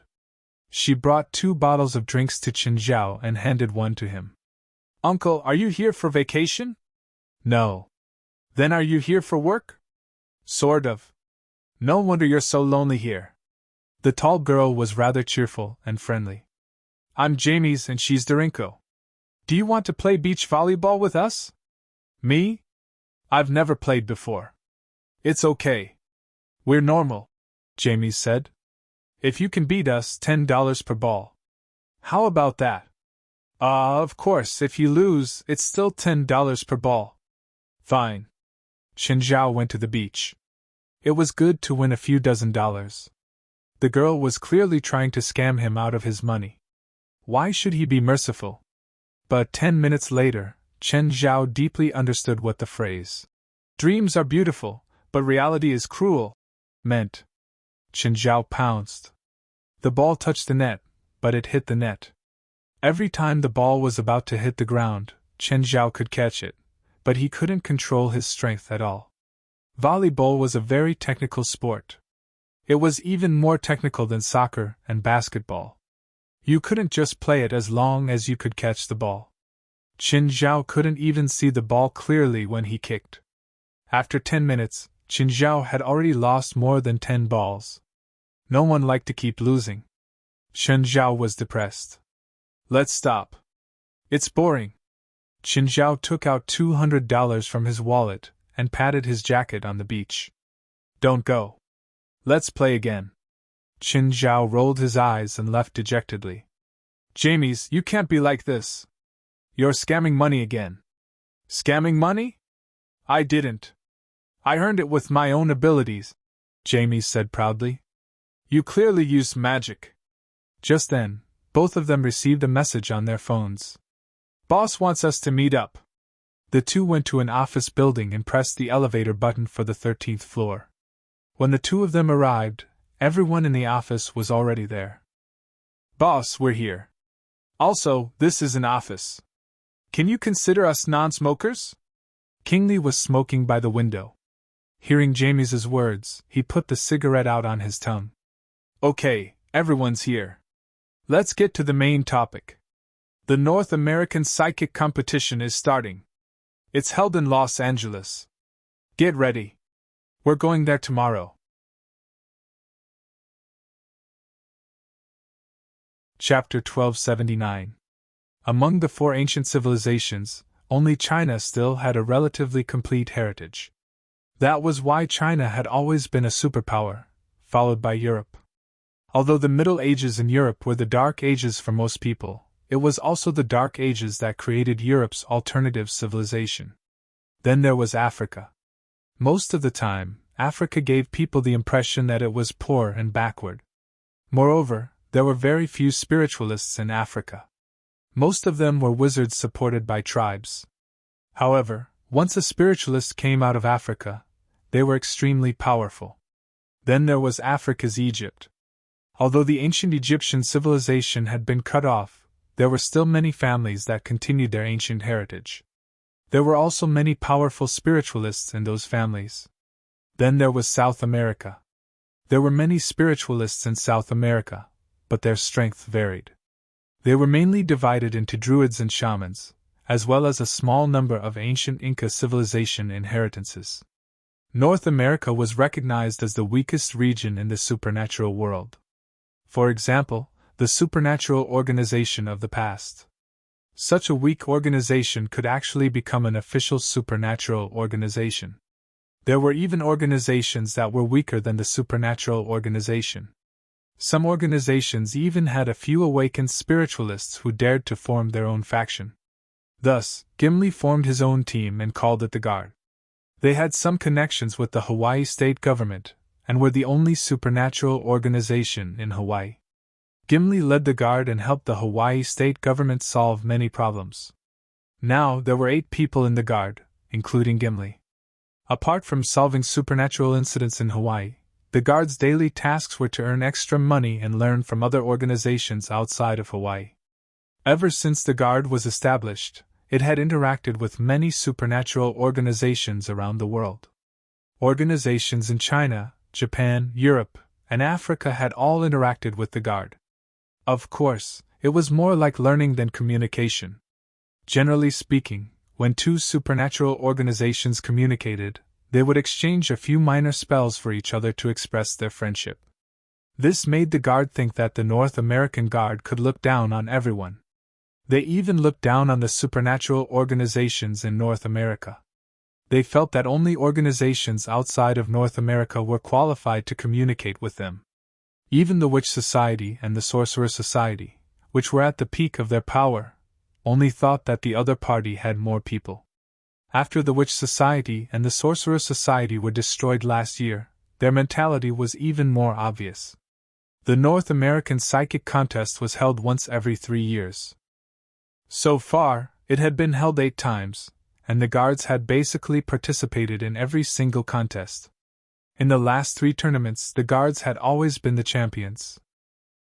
A: She brought 2 bottles of drinks to Qinzhao and handed one to him. Uncle, are you here for vacation? No. Then are you here for work? Sort of. No wonder you're so lonely here. The tall girl was rather cheerful and friendly. I'm Jamie's and she's Darinko. Do you want to play beach volleyball with us? Me? I've never played before. It's okay. We're normal, Jamie said. If you can beat us, $10 per ball. How about that? Of course, if you lose, it's still $10 per ball. Fine. Qinzhao went to the beach. It was good to win a few dozen dollars. The girl was clearly trying to scam him out of his money. Why should he be merciful? But 10 minutes later, Qinzhao deeply understood what the phrase, "Dreams are beautiful, but reality is cruel," meant. Qinzhao pounced. The ball touched the net, but it hit the net. Every time the ball was about to hit the ground, Qinzhao could catch it, but he couldn't control his strength at all. Volleyball was a very technical sport. It was even more technical than soccer and basketball. You couldn't just play it as long as you could catch the ball. Qinzhao couldn't even see the ball clearly when he kicked. After 10 minutes, Qinzhao had already lost more than 10 balls. No one liked to keep losing. Qinzhao was depressed. Let's stop. It's boring. Qinzhao took out $200 from his wallet and patted his jacket on the beach. Don't go. Let's play again. Qinzhao rolled his eyes and left dejectedly. Jamie's, you can't be like this. You're scamming money again. Scamming money? I didn't. I earned it with my own abilities, Jamie said proudly. You clearly used magic. Just then, both of them received a message on their phones. Boss wants us to meet up. The two went to an office building and pressed the elevator button for the 13th floor. When the two of them arrived, everyone in the office was already there. Boss, we're here. Also, this is an office. Can you consider us non-smokers? Kingsley was smoking by the window. Hearing Jamie's words, he put the cigarette out on his tongue. Okay, everyone's here. Let's get to the main topic. The North American Psychic Competition is starting. It's held in Los Angeles. Get ready. We're going there tomorrow. Chapter 1279. Among the 4 ancient civilizations, only China still had a relatively complete heritage. That was why China had always been a superpower, followed by Europe. Although the Middle Ages in Europe were the Dark Ages for most people, it was also the Dark Ages that created Europe's alternative civilization. Then there was Africa. Most of the time, Africa gave people the impression that it was poor and backward. Moreover, there were very few spiritualists in Africa. Most of them were wizards supported by tribes. However, once a spiritualist came out of Africa, they were extremely powerful. Then there was Africa's Egypt. Although the ancient Egyptian civilization had been cut off, there were still many families that continued their ancient heritage. There were also many powerful spiritualists in those families. Then there was South America. There were many spiritualists in South America, but their strength varied. They were mainly divided into druids and shamans, as well as a small number of ancient Inca civilization inheritances. North America was recognized as the weakest region in the supernatural world. For example, the supernatural organization of the past. Such a weak organization could actually become an official supernatural organization. There were even organizations that were weaker than the supernatural organization. Some organizations even had a few awakened spiritualists who dared to form their own faction. Thus, Gimli formed his own team and called it the Guard. They had some connections with the Hawaii state government, and were the only supernatural organization in Hawaii. Gimli led the Guard and helped the Hawaii state government solve many problems. Now there were 8 people in the Guard, including Gimli. Apart from solving supernatural incidents in Hawaii, the Guard's daily tasks were to earn extra money and learn from other organizations outside of Hawaii. Ever since the Guard was established, it had interacted with many supernatural organizations around the world. Organizations in China, Japan, Europe, and Africa had all interacted with the Guard. Of course, it was more like learning than communication. Generally speaking, when two supernatural organizations communicated, they would exchange a few minor spells for each other to express their friendship. This made the Guard think that the North American Guard could look down on everyone. They even looked down on the supernatural organizations in North America. They felt that only organizations outside of North America were qualified to communicate with them. Even the Witch Society and the Sorcerer Society, which were at the peak of their power, only thought that the other party had more people. After the Witch Society and the Sorcerer Society were destroyed last year, their mentality was even more obvious. The North American Psychic Contest was held once every 3 years. So far, it had been held 8 times, and the Guards had basically participated in every single contest. In the last 3 tournaments, the Guards had always been the champions.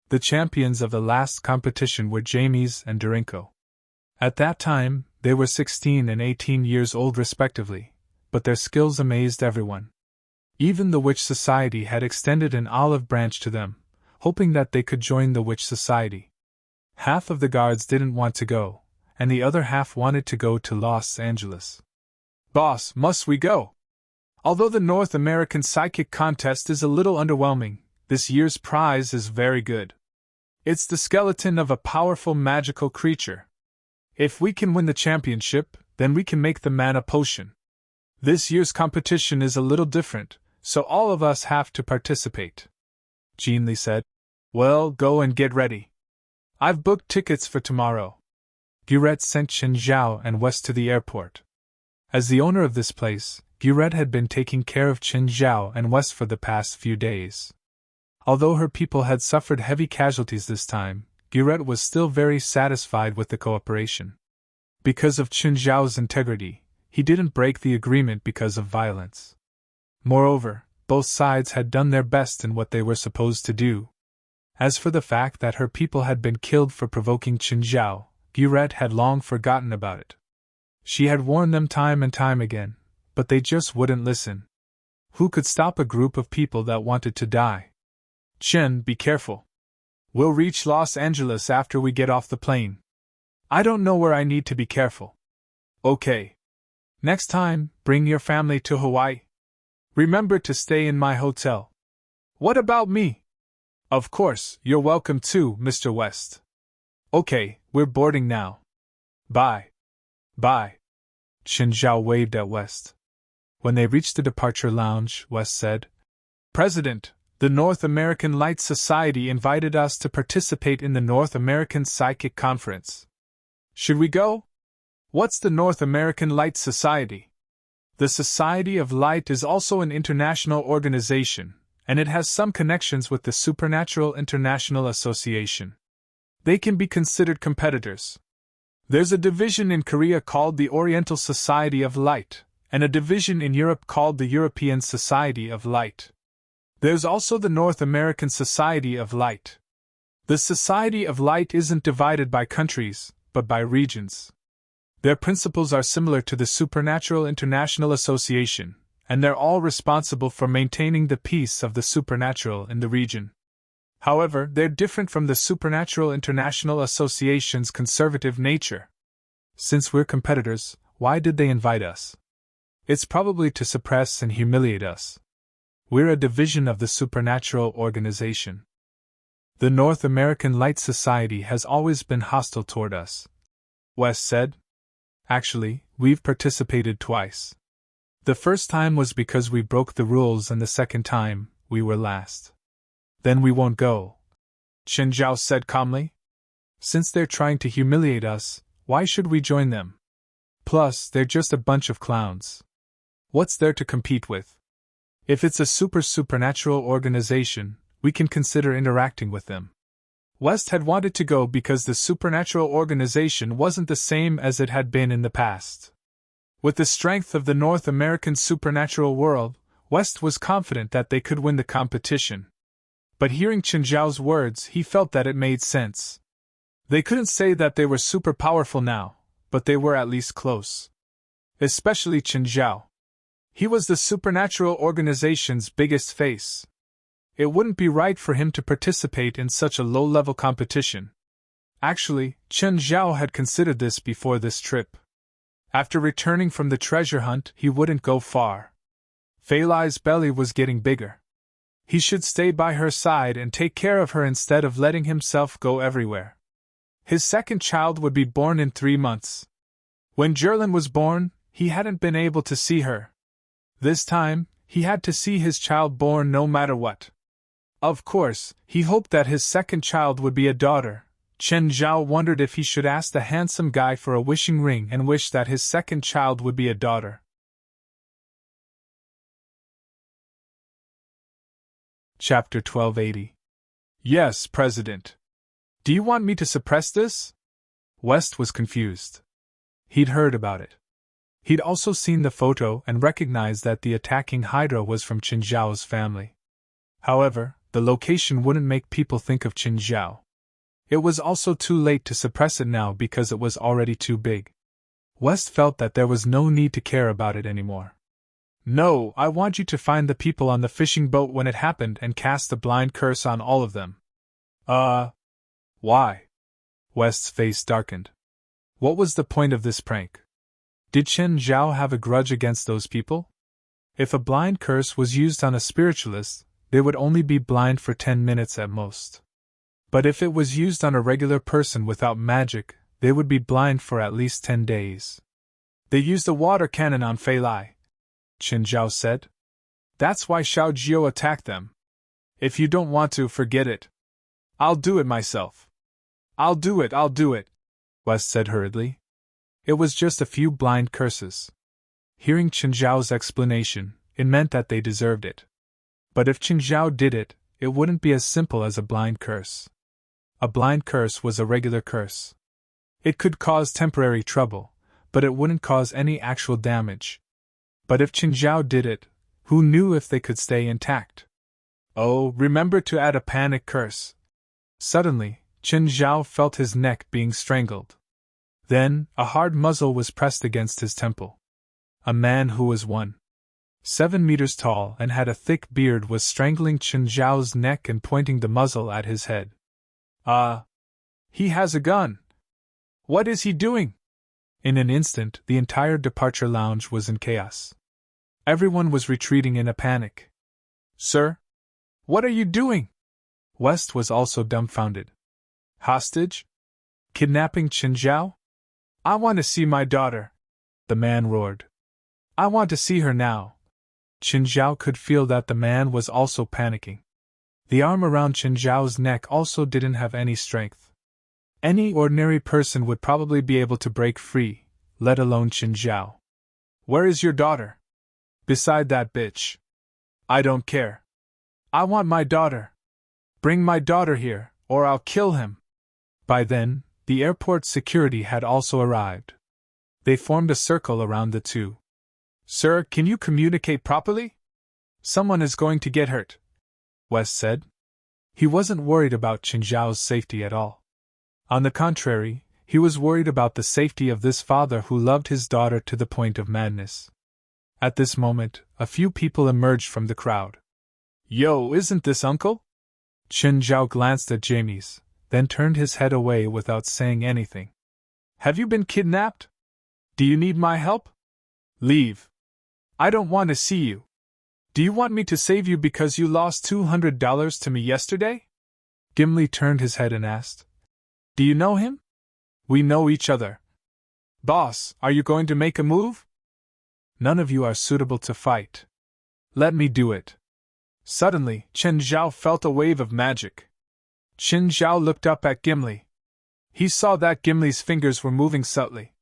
A: The champions of the last competition were Jamies and Dorinko. At that time, they were 16 and 18 years old respectively, but their skills amazed everyone. Even the Witch Society had extended an olive branch to them, hoping that they could join the Witch Society. Half of the Guards didn't want to go, and the other half wanted to go to Los Angeles. "Boss, must we go? Although the North American Psychic Contest is a little underwhelming, this year's prize is very good. It's the skeleton of a powerful magical creature. If we can win the championship, then we can make the mana potion. This year's competition is a little different, so all of us have to participate," Jeanli said. "Well, go and get ready. I've booked tickets for tomorrow." Guret sent Chen Zhao and West to the airport. As the owner of this place, Guret had been taking care of Chen Zhao and West for the past few days. Although her people had suffered heavy casualties this time, Guret was still very satisfied with the cooperation. Because of Chen Zhao's integrity, he didn't break the agreement because of violence. Moreover, both sides had done their best in what they were supposed to do. As for the fact that her people had been killed for provoking Chen Zhao, Guret had long forgotten about it. She had warned them time and time again, but they just wouldn't listen. Who could stop a group of people that wanted to die? "Chen, be careful. We'll reach Los Angeles after we get off the plane. I don't know where I need to be careful." "Okay. Next time, bring your family to Hawaii. Remember to stay in my hotel." "What about me?" "Of course, you're welcome too, Mr. West." "Okay, we're boarding now. Bye." "Bye." Chen Zhao waved at West. When they reached the departure lounge, West said, "President, the North American Light Society invited us to participate in the North American Psychic Conference. Should we go?" "What's the North American Light Society?" "The Society of Light is also an international organization, and it has some connections with the Supernatural International Association. They can be considered competitors. There's a division in Korea called the Oriental Society of Light, and a division in Europe called the European Society of Light. There's also the North American Society of Light. The Society of Light isn't divided by countries, but by regions. Their principles are similar to the Supernatural International Association, and they're all responsible for maintaining the peace of the supernatural in the region. However, they're different from the Supernatural International Association's conservative nature. Since we're competitors, why did they invite us? It's probably to suppress and humiliate us. We're a division of the Supernatural Organization. The North American Light Society has always been hostile toward us," West said. "Actually, we've participated twice. The first time was because we broke the rules, and the second time, we were last." "Then we won't go," Chen Zhao said calmly. "Since they're trying to humiliate us, why should we join them? Plus, they're just a bunch of clowns. What's there to compete with? If it's a supernatural organization, we can consider interacting with them." West had wanted to go because the supernatural organization wasn't the same as it had been in the past. With the strength of the North American supernatural world, West was confident that they could win the competition. But hearing Chen Zhao's words, he felt that it made sense. They couldn't say that they were super powerful now, but they were at least close. Especially Chen Zhao. He was the supernatural organization's biggest face. It wouldn't be right for him to participate in such a low-level competition. Actually, Chen Zhao had considered this before this trip. After returning from the treasure hunt, he wouldn't go far. Fei Lai's belly was getting bigger. He should stay by her side and take care of her instead of letting himself go everywhere. His second child would be born in 3 months. When Jerlin was born, he hadn't been able to see her. This time, he had to see his child born no matter what. Of course, he hoped that his second child would be a daughter. Chen Zhao wondered if he should ask the handsome guy for a wishing ring and wish that his second child would be a daughter. Chapter 1280. Yes, President. Do you want me to suppress this? West was confused. He'd heard about it. He'd also seen the photo and recognized that the attacking Hydra was from Qin Zhao's family. However, the location wouldn't make people think of Qin Zhao. It was also too late to suppress it now because it was already too big. West felt that there was no need to care about it anymore. No, I want you to find the people on the fishing boat when it happened and cast the blind curse on all of them. Why? West's face darkened. What was the point of this prank? Did Chen Zhao have a grudge against those people? If a blind curse was used on a spiritualist, they would only be blind for 10 minutes at most. But if it was used on a regular person without magic, they would be blind for at least 10 days. They used a water cannon on Fei Lai, Chen Zhao said. That's why Xiao Jiao attacked them. If you don't want to, forget it. I'll do it myself. I'll do it, West said hurriedly. It was just a few blind curses. Hearing Chen Zhao's explanation, it meant that they deserved it. But if Chen Zhao did it, it wouldn't be as simple as a blind curse. A blind curse was a regular curse. It could cause temporary trouble, but it wouldn't cause any actual damage. But if Chen Zhao did it, who knew if they could stay intact? Oh, remember to add a panic curse. Suddenly, Chen Zhao felt his neck being strangled. Then, a hard muzzle was pressed against his temple. A man who was 1.7 meters tall and had a thick beard was strangling Chen Zhao's neck and pointing the muzzle at his head. He has a gun. What is he doing? In an instant, the entire departure lounge was in chaos. Everyone was retreating in a panic. Sir? What are you doing? West was also dumbfounded. Hostage? Kidnapping Chen Zhao? I want to see my daughter, the man roared. I want to see her now. Chen Zhao could feel that the man was also panicking. The arm around Chen Zhao's neck also didn't have any strength. Any ordinary person would probably be able to break free, let alone Chen Zhao. Where is your daughter? Beside that bitch. I don't care. I want my daughter. Bring my daughter here, or I'll kill him. By then, the airport security had also arrived. They formed a circle around the two. Sir, can you communicate properly? Someone is going to get hurt, West said. He wasn't worried about Chen Zhao's safety at all. On the contrary, he was worried about the safety of this father who loved his daughter to the point of madness. At this moment, a few people emerged from the crowd. Yo, isn't this Uncle? Chen Zhao glanced at Jamies, then turned his head away without saying anything. Have you been kidnapped? Do you need my help? Leave. I don't want to see you. Do you want me to save you because you lost $200 to me yesterday? Gimli turned his head and asked. Do you know him? We know each other. Boss, are you going to make a move? None of you are suitable to fight. Let me do it. Suddenly, Chen Zhao felt a wave of magic. Chen Zhao looked up at Gimli. He saw that Gimli's fingers were moving subtly.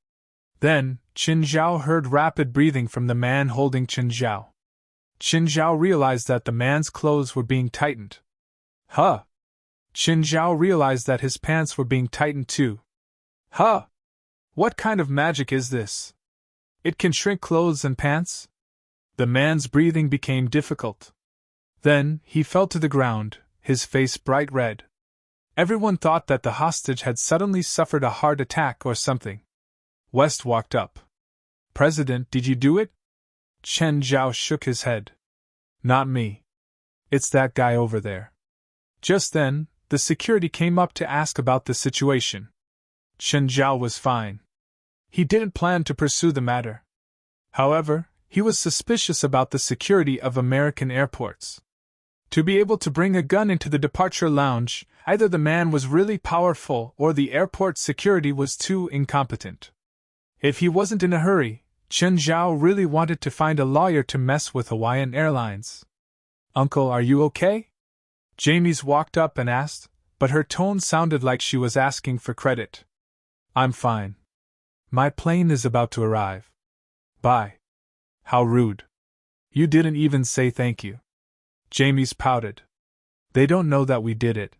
A: Then, Chen Zhao heard rapid breathing from the man holding Chen Zhao. Chen Zhao realized that the man's clothes were being tightened. Huh! Chen Zhao realized that his pants were being tightened too. Huh! What kind of magic is this? It can shrink clothes and pants? The man's breathing became difficult. Then, he fell to the ground, his face bright red. Everyone thought that the hostage had suddenly suffered a heart attack or something. West walked up. President, did you do it? Chen Zhao shook his head. Not me. It's that guy over there. Just then, the security came up to ask about the situation. Chen Zhao was fine. He didn't plan to pursue the matter. However, he was suspicious about the security of American airports. To be able to bring a gun into the departure lounge, either the man was really powerful or the airport security was too incompetent. If he wasn't in a hurry, Chen Zhao really wanted to find a lawyer to mess with Hawaiian Airlines. "Uncle, are you okay?" Jamie's walked up and asked, but her tone sounded like she was asking for credit. "I'm fine. My plane is about to arrive." "Bye." "How rude. You didn't even say thank you." Jamie's pouted. "They don't know that we did it,"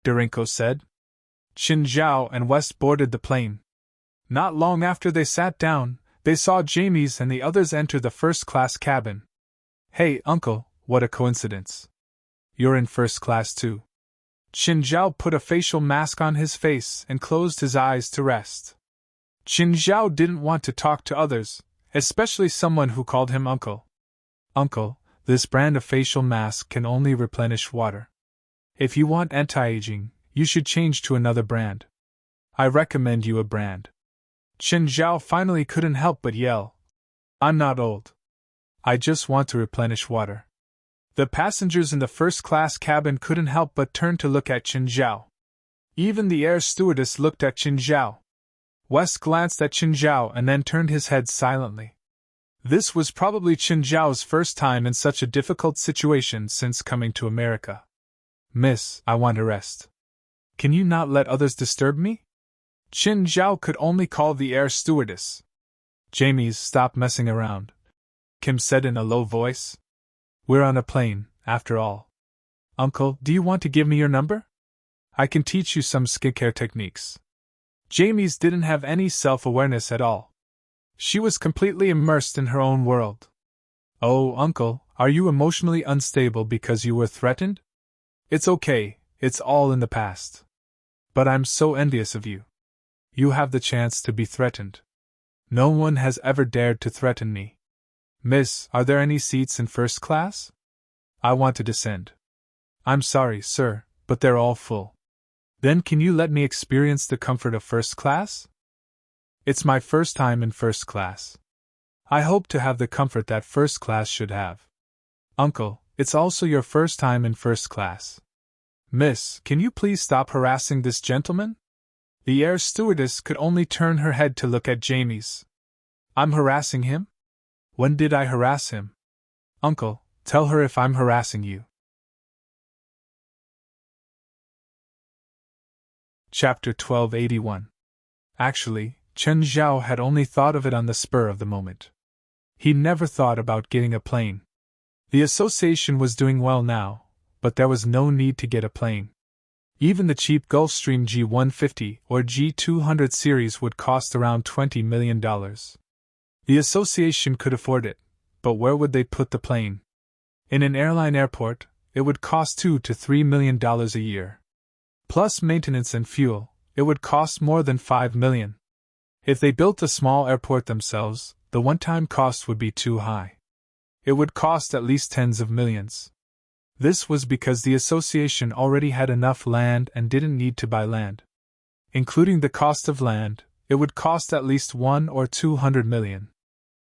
A: Darinko said. Chen Zhao and West boarded the plane. Not long after they sat down, they saw Jamie's and the others enter the first-class cabin. "Hey, Uncle, what a coincidence. You're in first class too." Chen Zhao put a facial mask on his face and closed his eyes to rest. Chen Zhao didn't want to talk to others, especially someone who called him uncle. "Uncle, this brand of facial mask can only replenish water. If you want anti-aging, you should change to another brand. I recommend you a brand." Chen Zhao finally couldn't help but yell, "I'm not old. I just want to replenish water." The passengers in the first-class cabin couldn't help but turn to look at Chen Zhao. Even the air stewardess looked at Chen Zhao. West glanced at Chen Zhao and then turned his head silently. This was probably Chen Zhao's first time in such a difficult situation since coming to America. "Miss, I want to rest. Can you not let others disturb me?" Chen Zhao could only call the air stewardess. "Jamie's, stop messing around," Kim said in a low voice. "We're on a plane, after all." "Uncle, do you want to give me your number? I can teach you some skincare techniques." Jamie's didn't have any self-awareness at all. She was completely immersed in her own world. "Oh, Uncle, are you emotionally unstable because you were threatened?" "It's okay, it's all in the past. But I'm so envious of you. You have the chance to be threatened. No one has ever dared to threaten me." "Miss, are there any seats in first class? I want to descend." "I'm sorry, sir, but they're all full." "Then can you let me experience the comfort of first class?" "It's my first time in first class. I hope to have the comfort that first class should have." "Uncle, it's also your first time in first class." "Miss, can you please stop harassing this gentleman?" The air stewardess could only turn her head to look at Jamie's. "I'm harassing him? When did I harass him?" "Uncle, tell her if I'm harassing you." Chapter 1281. Actually, Chen Zhao had only thought of it on the spur of the moment. He never thought about getting a plane. The association was doing well now, but there was no need to get a plane. Even the cheap Gulfstream G150 or G200 series would cost around $20 million. The association could afford it, but where would they put the plane? In an airline airport, it would cost $2 to $3 million a year. Plus maintenance and fuel, it would cost more than $5 million. If they built a small airport themselves, the one-time cost would be too high. It would cost at least tens of millions. This was because the association already had enough land and didn't need to buy land. Including the cost of land, it would cost at least $100 or $200 million.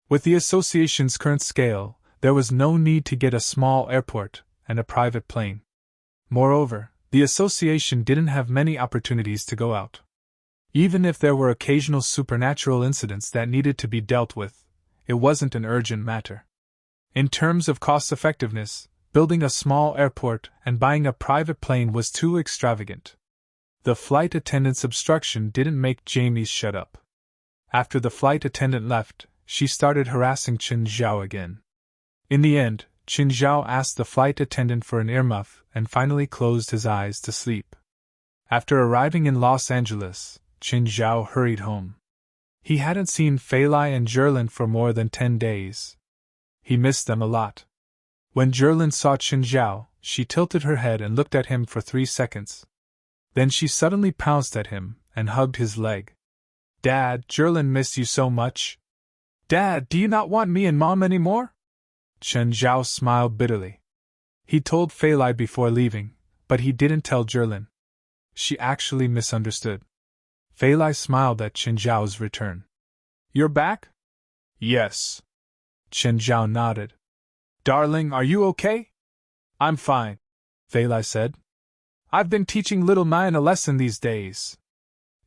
A: With the association's current scale, there was no need to get a small airport and a private plane. Moreover, the association didn't have many opportunities to go out. Even if there were occasional supernatural incidents that needed to be dealt with, it wasn't an urgent matter. In terms of cost-effectiveness, building a small airport and buying a private plane was too extravagant. The flight attendant's obstruction didn't make Jamie shut up. After the flight attendant left, she started harassing Chen Zhao again. In the end, Chen Zhao asked the flight attendant for an earmuff and finally closed his eyes to sleep. After arriving in Los Angeles, Chen Zhao hurried home. He hadn't seen Fei Lai and Zherlin for more than 10 days. He missed them a lot. When Zherlin saw Chen Zhao, she tilted her head and looked at him for 3 seconds. Then she suddenly pounced at him and hugged his leg. "Dad, Zherlin missed you so much." "Dad, do you not want me and Mom anymore?" Chen Zhao smiled bitterly. He told Phelan before leaving, but he didn't tell Jerlin. She actually misunderstood. Phelan smiled at Chen Zhao's return. You're back? Yes. Chen Zhao nodded. Darling, are you okay? I'm fine, Phelan said. I've been teaching little Nine a lesson these days.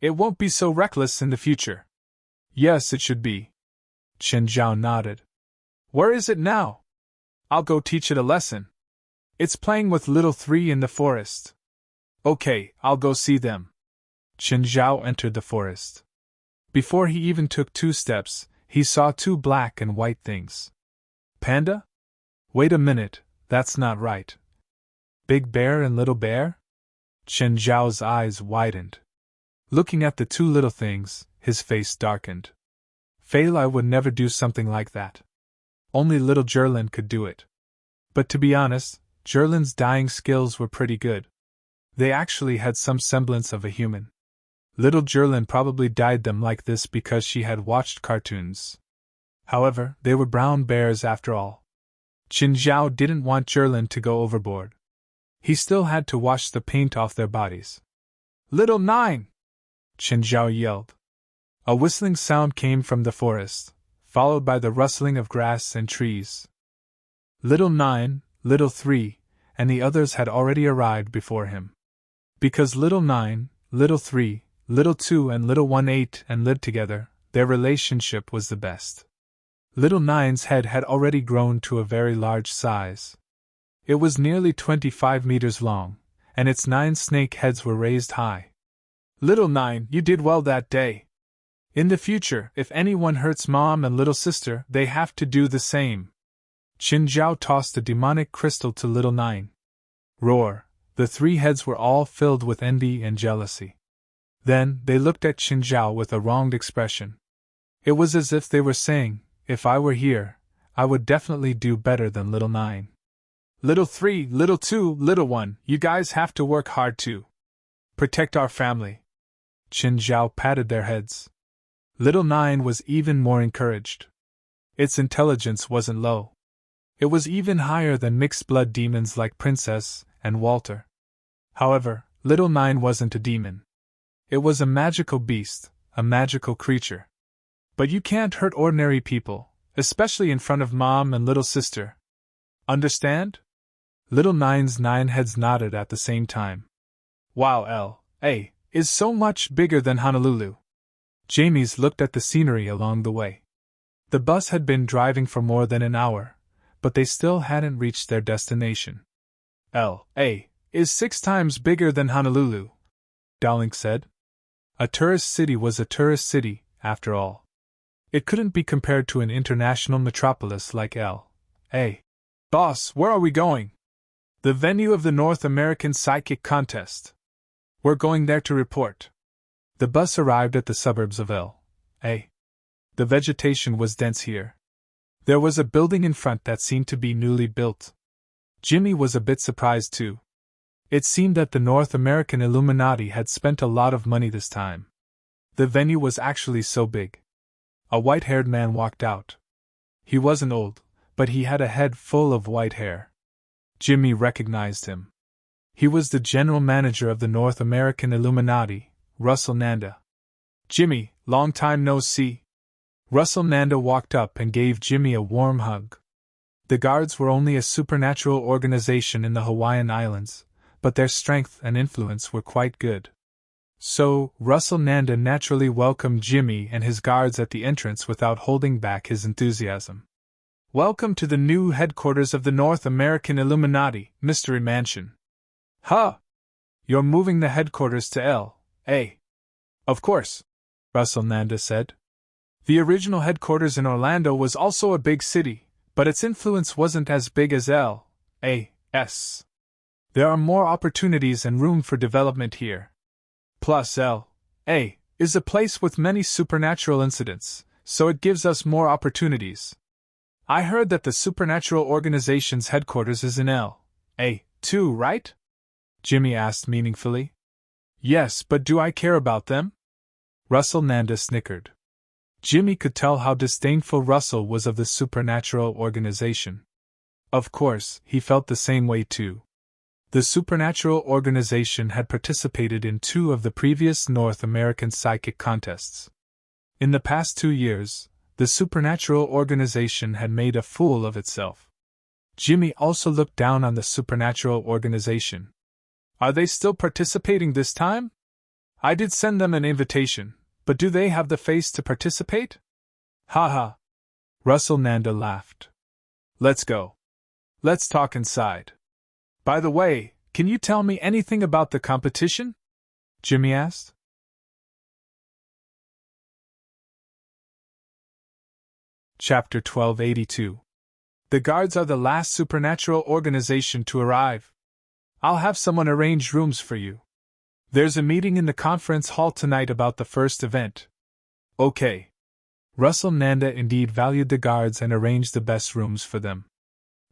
A: It won't be so reckless in the future. Yes, it should be. Chen Zhao nodded. Where is it now? I'll go teach it a lesson. It's playing with little three in the forest. Okay, I'll go see them. Chen Zhao entered the forest. Before he even took 2 steps, he saw 2 black and white things. Panda? Wait a minute, that's not right. Big Bear and Little Bear? Chen Zhao's eyes widened. Looking at the 2 little things, his face darkened. Phelan would never do something like that. Only little Jerlin could do it. But to be honest, Jerlin's dying skills were pretty good. They actually had some semblance of a human. Little Jerlin probably dyed them like this because she had watched cartoons. However, they were brown bears after all. Chen Zhao didn't want Jerlin to go overboard. He still had to wash the paint off their bodies. Little Nine! Chen Zhao yelled. A whistling sound came from the forest, followed by the rustling of grass and trees. Little Nine, Little Three, and the others had already arrived before him. Because Little Nine, Little Three, Little Two and Little One ate and lived together, their relationship was the best. Little Nine's head had already grown to a very large size. It was nearly 25 meters long, and its 9 snake heads were raised high. Little Nine, you did well that day. In the future, if anyone hurts Mom and little sister, they have to do the same. Chen Zhao tossed a demonic crystal to Little Nine. Roar! The 3 heads were all filled with envy and jealousy. Then, they looked at Chen Zhao with a wronged expression. It was as if they were saying, if I were here, I would definitely do better than Little Nine. Little Three, Little Two, Little One, you guys have to work hard to protect our family. Chen Zhao patted their heads. Little Nine was even more encouraged. Its intelligence wasn't low. It was even higher than mixed-blood demons like Princess and Walter. However, Little Nine wasn't a demon. It was a magical beast, a magical creature. But you can't hurt ordinary people, especially in front of Mom and little sister. Understand? Little Nine's 9 heads nodded at the same time. Wow, L.A. is so much bigger than Honolulu. Jamie's looked at the scenery along the way. The bus had been driving for more than an hour, but they still hadn't reached their destination. L.A. is 6 times bigger than Honolulu, Dowling said. A tourist city was a tourist city, after all. It couldn't be compared to an international metropolis like L.A. Boss, where are we going? The venue of the North American Psychic Contest. We're going there to report. The bus arrived at the suburbs of L.A. The vegetation was dense here. There was a building in front that seemed to be newly built. Jimmy was a bit surprised too. It seemed that the North American Illuminati had spent a lot of money this time. The venue was actually so big. A white-haired man walked out. He wasn't old, but he had a head full of white hair. Jimmy recognized him. He was the general manager of the North American Illuminati, Russell Nanda. Jimmy, long time no see. Russell Nanda walked up and gave Jimmy a warm hug. The guards were only a supernatural organization in the Hawaiian Islands, but their strength and influence were quite good. So, Russell Nanda naturally welcomed Jimmy and his guards at the entrance without holding back his enthusiasm. Welcome to the new headquarters of the North American Illuminati, Mystery Mansion. Huh! You're moving the headquarters to L.A. Of course, Russell Nanda said. The original headquarters in Orlando was also a big city, but its influence wasn't as big as L.A.'s. There are more opportunities and room for development here. Plus L.A. is a place with many supernatural incidents, so it gives us more opportunities. I heard that the supernatural organization's headquarters is in L.A. too, right? Jimmy asked meaningfully. Yes, but do I care about them? Russell Nanda snickered. Jimmy could tell how disdainful Russell was of the supernatural organization. Of course, he felt the same way too. The supernatural organization had participated in 2 of the previous North American psychic contests. In the past 2 years, the supernatural organization had made a fool of itself. Jimmy also looked down on the supernatural organization. Are they still participating this time? I did send them an invitation, but do they have the face to participate? Ha. Russell Nanda laughed. Let's go. Let's talk inside. By the way, can you tell me anything about the competition? Jimmy asked. Chapter 1282. The guards are the last supernatural organization to arrive. I'll have someone arrange rooms for you. There's a meeting in the conference hall tonight about the first event. Okay. Russell Nanda indeed valued the guards and arranged the best rooms for them.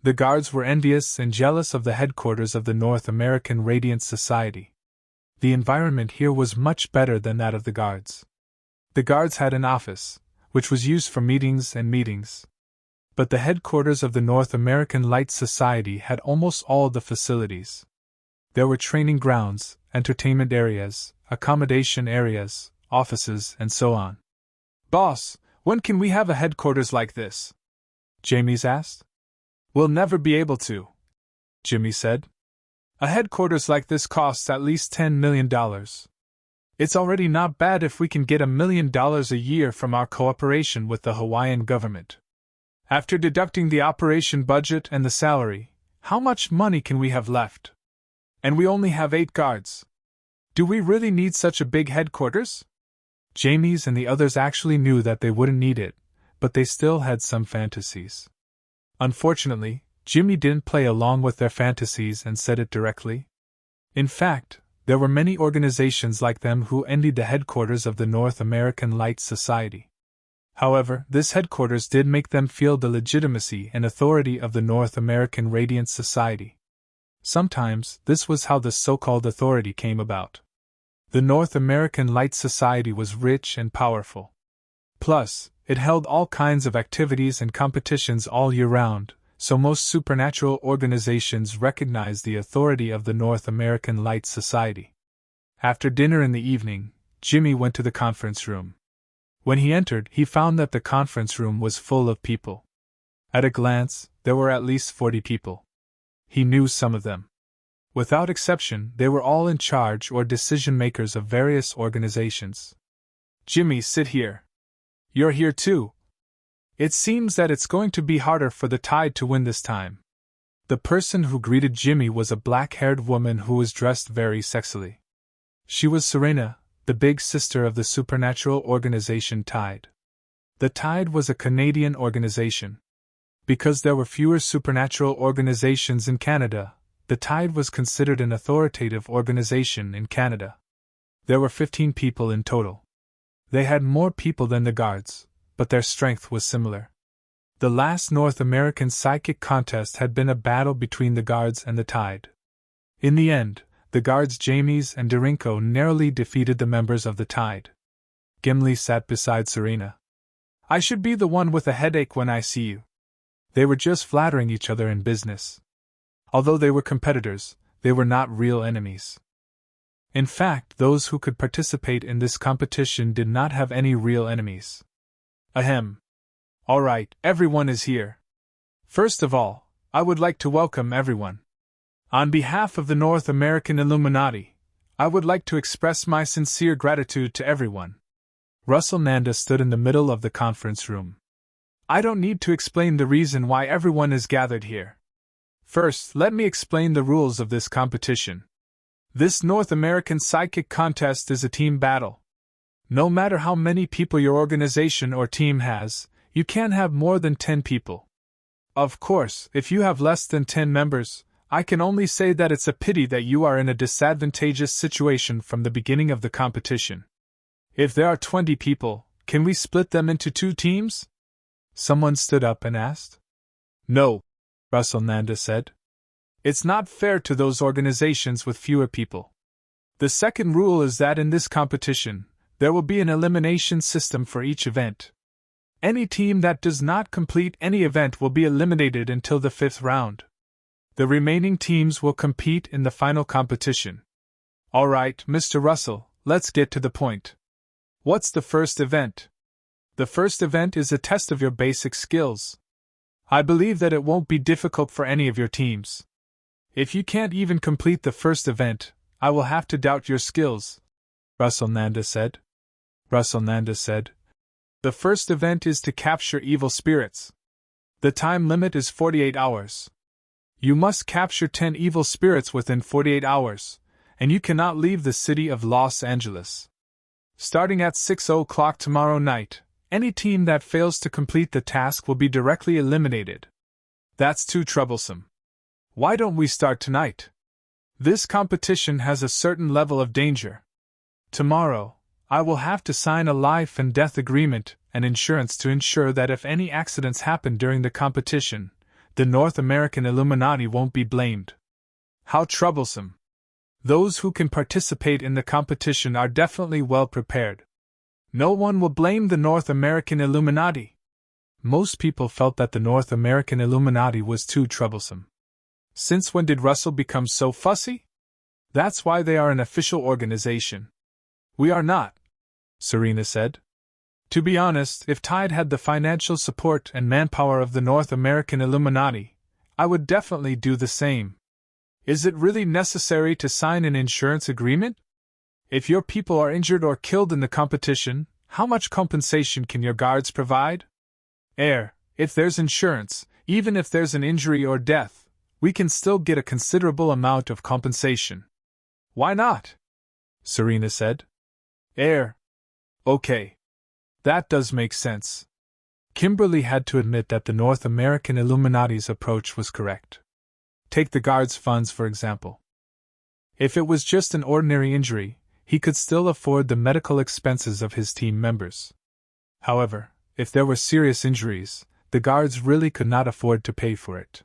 A: The guards were envious and jealous of the headquarters of the North American Radiant Society. The environment here was much better than that of the guards. The guards had an office, which was used for meetings. But the headquarters of the North American Light Society had almost all the facilities. There were training grounds, entertainment areas, accommodation areas, offices, and so on. Boss, when can we have a headquarters like this? James asked. We'll never be able to, Jimmy said. A headquarters like this costs at least $10 million. It's already not bad if we can get $1 million a year from our cooperation with the Hawaiian government. After deducting the operation budget and the salary, how much money can we have left? And we only have 8 guards. Do we really need such a big headquarters? James and the others actually knew that they wouldn't need it, but they still had some fantasies. Unfortunately, Jimmy didn't play along with their fantasies and said it directly. In fact, there were many organizations like them who envied the headquarters of the North American Light Society. However, this headquarters did make them feel the legitimacy and authority of the North American Radiant Society. Sometimes, this was how the so-called authority came about. The North American Light Society was rich and powerful. Plus, it held all kinds of activities and competitions all year round, so most supernatural organizations recognized the authority of the North American Light Society. After dinner in the evening, Jimmy went to the conference room. When he entered, he found that the conference room was full of people. At a glance, there were at least 40 people. He knew some of them. Without exception, they were all in charge or decision-makers of various organizations. Jimmy, sit here. You're here too. It seems that it's going to be harder for the Tide to win this time. The person who greeted Jimmy was a black-haired woman who was dressed very sexily. She was Serena, the big sister of the supernatural organization Tide. The Tide was a Canadian organization. Because there were fewer supernatural organizations in Canada, the Tide was considered an authoritative organization in Canada. There were 15 people in total. They had more people than the guards, but their strength was similar. The last North American psychic contest had been a battle between the guards and the Tide. In the end, the guards James and Darinko narrowly defeated the members of the Tide. Gimli sat beside Serena. I should be the one with a headache when I see you. They were just flattering each other in business. Although they were competitors, they were not real enemies. In fact, those who could participate in this competition did not have any real enemies. Ahem. All right, everyone is here. First of all, I would like to welcome everyone. On behalf of the North American Illuminati, I would like to express my sincere gratitude to everyone. Russell Nanda stood in the middle of the conference room. I don't need to explain the reason why everyone is gathered here. First, let me explain the rules of this competition. This North American Psychic Contest is a team battle. No matter how many people your organization or team has, you can't have more than 10 people. Of course, if you have less than 10 members, I can only say that it's a pity that you are in a disadvantageous situation from the beginning of the competition. If there are 20 people, can we split them into 2 teams? Someone stood up and asked. No, Russell Nanda said. It's not fair to those organizations with fewer people. The second rule is that in this competition, there will be an elimination system for each event. Any team that does not complete any event will be eliminated until the 5th round. The remaining teams will compete in the final competition. All right, Mr. Russell, let's get to the point. What's the first event? The first event is a test of your basic skills. I believe that it won't be difficult for any of your teams. If you can't even complete the first event, I will have to doubt your skills, Russell Nanda said. The first event is to capture evil spirits. The time limit is 48 hours. You must capture 10 evil spirits within 48 hours, and you cannot leave the city of Los Angeles. Starting at 6 o'clock tomorrow night, any team that fails to complete the task will be directly eliminated. That's too troublesome. Why don't we start tonight? This competition has a certain level of danger. Tomorrow, I will have to sign a life and death agreement and insurance to ensure that if any accidents happen during the competition, the North American Illuminati won't be blamed. How troublesome. Those who can participate in the competition are definitely well prepared. No one will blame the North American Illuminati. Most people felt that the North American Illuminati was too troublesome. Since when did Russell become so fussy? That's why they are an official organization. We are not, Serena said. To be honest, if Tide had the financial support and manpower of the North American Illuminati, I would definitely do the same. Is it really necessary to sign an insurance agreement? If your people are injured or killed in the competition, how much compensation can your guards provide? If there's insurance, even if there's an injury or death, we can still get a considerable amount of compensation. Why not? Serena said. Okay. That does make sense. Kimberly had to admit that the North American Illuminati's approach was correct. Take the guard's funds, for example. If it was just an ordinary injury, he could still afford the medical expenses of his team members. However, if there were serious injuries, the guards really could not afford to pay for it.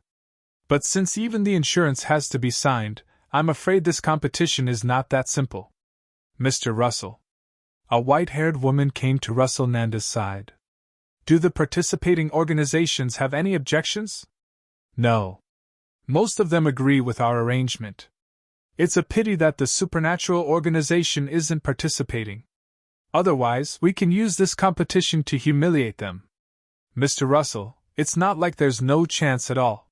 A: But since even the insurance has to be signed, I'm afraid this competition is not that simple. Mr. Russell. A white-haired woman came to Russell Nanda's side. Do the participating organizations have any objections? No. Most of them agree with our arrangement. It's a pity that the supernatural organization isn't participating. Otherwise, we can use this competition to humiliate them. Mr. Russell, it's not like there's no chance at all.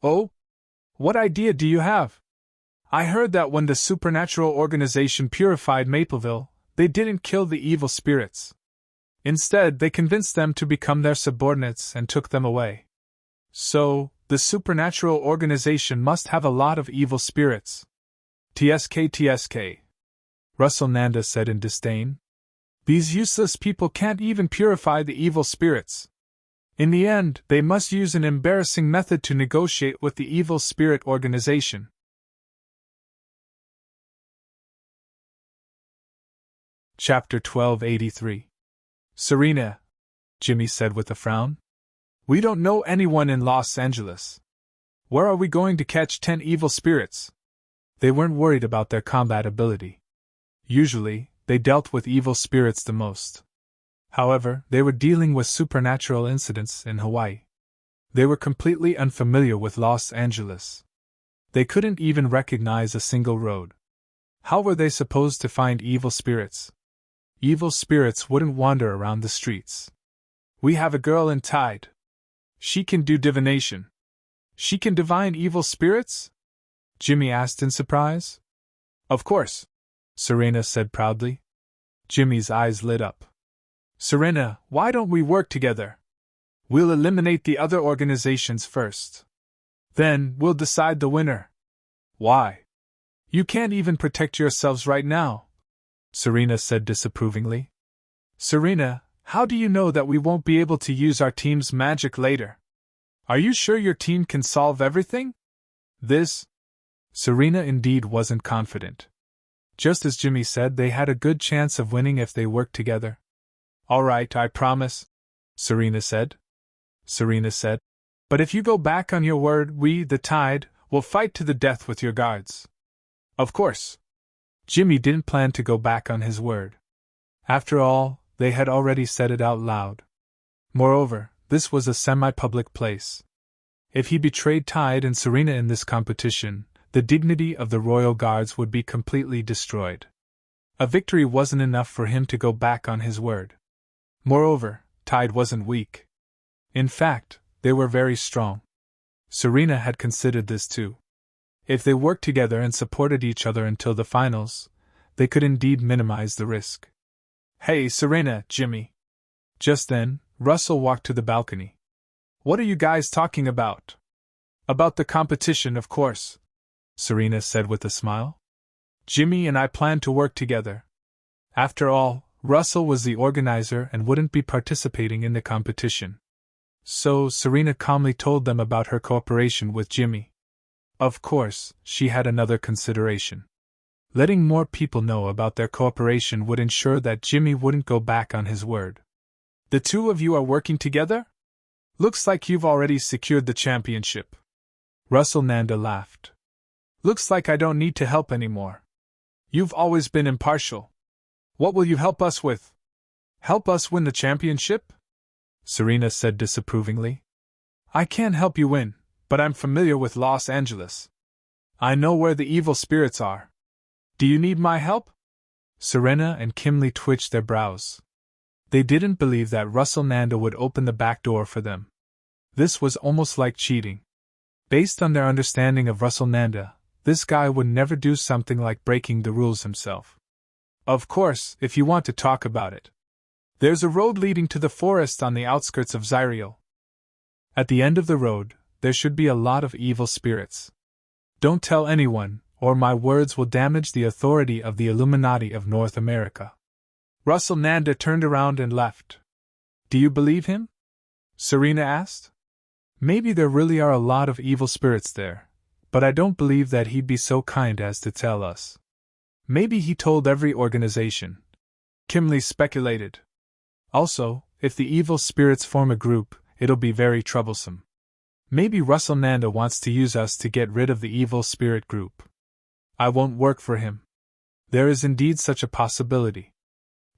A: Oh? What idea do you have? I heard that when the supernatural organization purified Mapleville, they didn't kill the evil spirits. Instead, they convinced them to become their subordinates and took them away. So, the supernatural organization must have a lot of evil spirits. TSK. Russell Nanda said in disdain. These useless people can't even purify the evil spirits. In the end, they must use an embarrassing method to negotiate with the evil spirit organization. Chapter 1283. Serena, Jimmy said with a frown. We don't know anyone in Los Angeles. Where are we going to catch 10 evil spirits? They weren't worried about their combat ability. Usually, they dealt with evil spirits the most. However, they were dealing with supernatural incidents in Hawaii. They were completely unfamiliar with Los Angeles. They couldn't even recognize a single road. How were they supposed to find evil spirits? Evil spirits wouldn't wander around the streets. We have a girl in Tide. She can do divination. She can divine evil spirits? Jimmy asked in surprise. Of course, Serena said proudly. Jimmy's eyes lit up. Serena, why don't we work together? We'll eliminate the other organizations first. Then we'll decide the winner. Why? You can't even protect yourselves right now, Serena said disapprovingly. Serena, how do you know that we won't be able to use our team's magic later? Are you sure your team can solve everything? Serena indeed wasn't confident. Just as Jimmy said, they had a good chance of winning if they worked together. All right, I promise, Serena said. But if you go back on your word, we, the Tide, will fight to the death with your guards. Of course. Jimmy didn't plan to go back on his word. After all, they had already said it out loud. Moreover, this was a semi-public place. If he betrayed Tide and Serena in this competition, the dignity of the royal guards would be completely destroyed. A victory wasn't enough for him to go back on his word. Moreover, Tide wasn't weak. In fact, they were very strong. Serena had considered this too. If they worked together and supported each other until the finals, they could indeed minimize the risk. "Hey, Serena, Jimmy." Just then, Russell walked to the balcony. "What are you guys talking about?" "About the competition, of course," Serena said with a smile. "Jimmy and I plan to work together." After all, Russell was the organizer and wouldn't be participating in the competition. So, Serena calmly told them about her cooperation with Jimmy. Of course, she had another consideration. Letting more people know about their cooperation would ensure that Jimmy wouldn't go back on his word. "The two of you are working together? Looks like you've already secured the championship." Russell Nanda laughed. "Looks like I don't need to help anymore. You've always been impartial. What will you help us with?" "Help us win the championship?" Serena said disapprovingly. "I can't help you win, but I'm familiar with Los Angeles. I know where the evil spirits are. Do you need my help?" Serena and Kimley twitched their brows. They didn't believe that Russell Nanda would open the back door for them. This was almost like cheating. Based on their understanding of Russell Nanda, this guy would never do something like breaking the rules himself. "Of course, if you want to talk about it. There's a road leading to the forest on the outskirts of Zyril. At the end of the road, there should be a lot of evil spirits. Don't tell anyone, or my words will damage the authority of the Illuminati of North America." Russell Nanda turned around and left. "Do you believe him?" Serena asked. "Maybe there really are a lot of evil spirits there, but I don't believe that he'd be so kind as to tell us. Maybe he told every organization," Kimley speculated. "Also, if the evil spirits form a group, it'll be very troublesome. Maybe Russell Nanda wants to use us to get rid of the evil spirit group. I won't work for him. There is indeed such a possibility.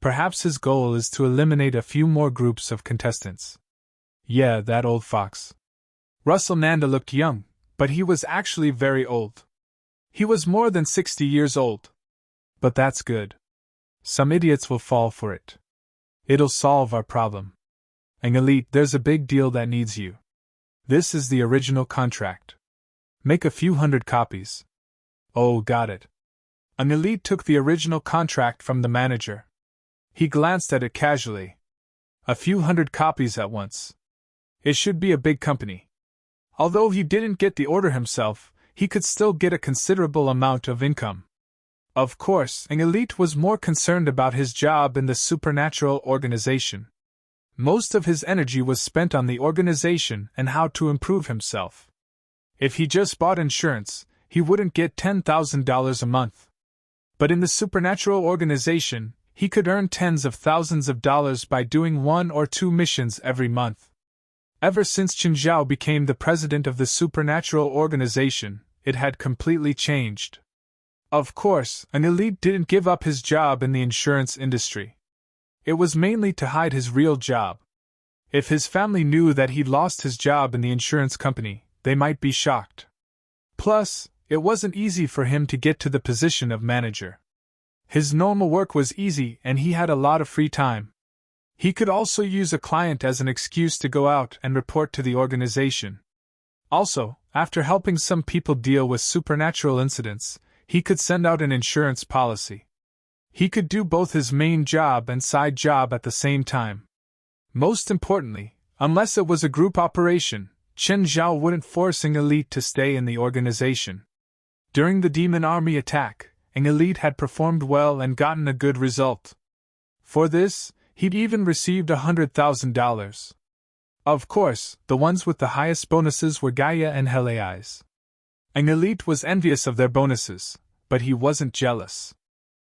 A: Perhaps his goal is to eliminate a few more groups of contestants. Yeah, that old fox." Russell Nanda looked young, but he was actually very old. He was more than 60 years old. But that's good. Some idiots will fall for it. It'll solve our problem. "And Elite, there's a big deal that needs you. This is the original contract. Make a few hundred copies." "Oh, got it." An Elite took the original contract from the manager. He glanced at it casually. "A few hundred copies at once. It should be a big company." Although he didn't get the order himself, he could still get a considerable amount of income. Of course, an Elite was more concerned about his job in the supernatural organization. Most of his energy was spent on the organization and how to improve himself. If he just bought insurance, he wouldn't get $10,000 a month. But in the supernatural organization, he could earn tens of thousands of dollars by doing 1 or 2 missions every month. Ever since Chen Zhao became the president of the supernatural organization, it had completely changed. Of course, an Elite didn't give up his job in the insurance industry. It was mainly to hide his real job. If his family knew that he'd lost his job in the insurance company, they might be shocked. Plus, it wasn't easy for him to get to the position of manager. His normal work was easy and he had a lot of free time. He could also use a client as an excuse to go out and report to the organization. Also, after helping some people deal with supernatural incidents, he could send out an insurance policy. He could do both his main job and side job at the same time. Most importantly, unless it was a group operation, Chen Zhao wouldn't force an Elite to stay in the organization. During the demon army attack, an Elite had performed well and gotten a good result. For this, he'd even received $100,000. Of course, the ones with the highest bonuses were Gaia and Heliais. An Elite was envious of their bonuses, but he wasn't jealous.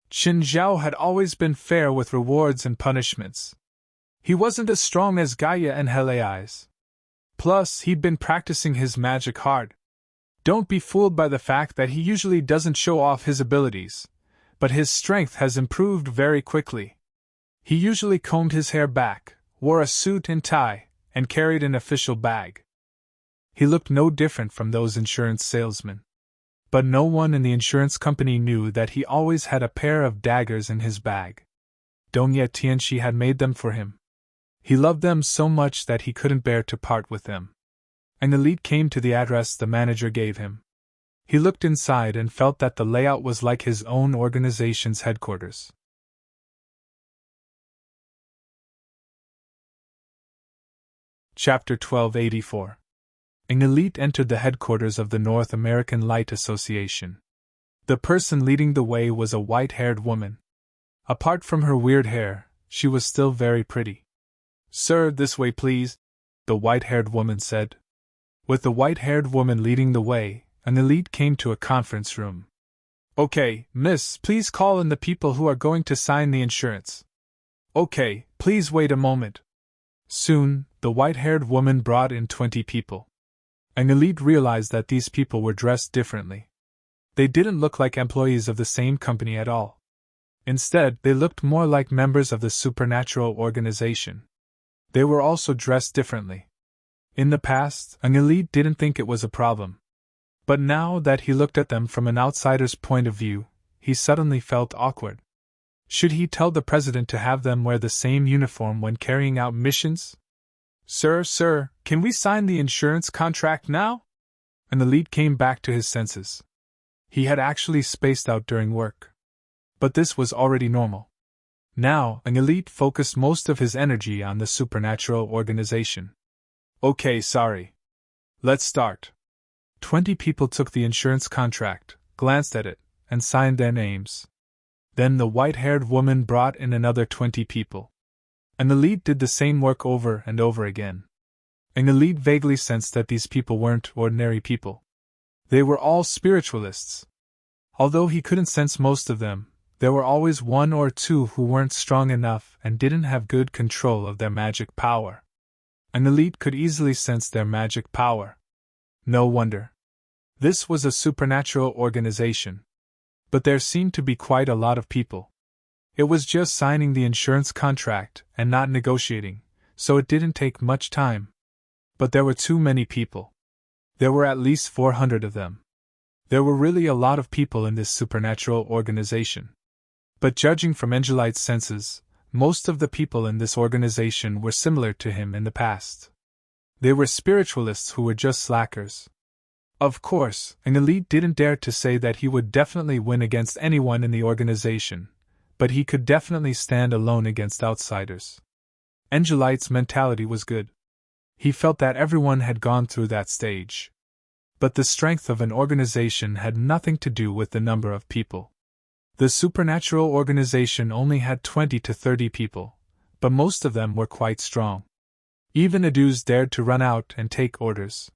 A: Chen Zhao had always been fair with rewards and punishments. He wasn't as strong as Gaia and Heliais. Plus, he'd been practicing his magic hard. Don't be fooled by the fact that he usually doesn't show off his abilities, but his strength has improved very quickly. He usually combed his hair back, wore a suit and tie, and carried an official bag. He looked no different from those insurance salesmen. But no one in the insurance company knew that he always had a pair of daggers in his bag. Dong Ye Tianxi had made them for him. He loved them so much that he couldn't bear to part with them. An elite came to the address the manager gave him. He looked inside and felt that the layout was like his own organization's headquarters. Chapter 1284. An elite entered the headquarters of the North American Light Association. The person leading the way was a white-haired woman. Apart from her weird hair, she was still very pretty. "Sir, this way please," the white-haired woman said. With the white-haired woman leading the way, an elite came to a conference room. "Okay, miss, please call in the people who are going to sign the insurance." "Okay, please wait a moment." Soon, the white-haired woman brought in 20 people. An elite realized that these people were dressed differently. They didn't look like employees of the same company at all. Instead, they looked more like members of the supernatural organization. They were also dressed differently. In the past, an elite didn't think it was a problem. But now that he looked at them from an outsider's point of view, he suddenly felt awkward. Should he tell the president to have them wear the same uniform when carrying out missions? Sir, can we sign the insurance contract now?" An elite came back to his senses. He had actually spaced out during work. But this was already normal. Now, an elite focused most of his energy on the supernatural organization. "Okay, sorry. Let's start." 20 people took the insurance contract, glanced at it, and signed their names. Then the white-haired woman brought in another 20 people. An elite did the same work over and over again. An elite vaguely sensed that these people weren't ordinary people. They were all spiritualists. Although he couldn't sense most of them, there were always one or two who weren't strong enough and didn't have good control of their magic power. An elite could easily sense their magic power. No wonder. This was a supernatural organization. But there seemed to be quite a lot of people. It was just signing the insurance contract and not negotiating, so it didn't take much time. But there were too many people. There were at least 400 of them. There were really a lot of people in this supernatural organization. But judging from Angelite's senses, most of the people in this organization were similar to him in the past. They were spiritualists who were just slackers. Of course, an elite didn't dare to say that he would definitely win against anyone in the organization, but he could definitely stand alone against outsiders. Angelite's mentality was good. He felt that everyone had gone through that stage. But the strength of an organization had nothing to do with the number of people. The supernatural organization only had 20 to 30 people, but most of them were quite strong. Even Aduz dared to run out and take orders.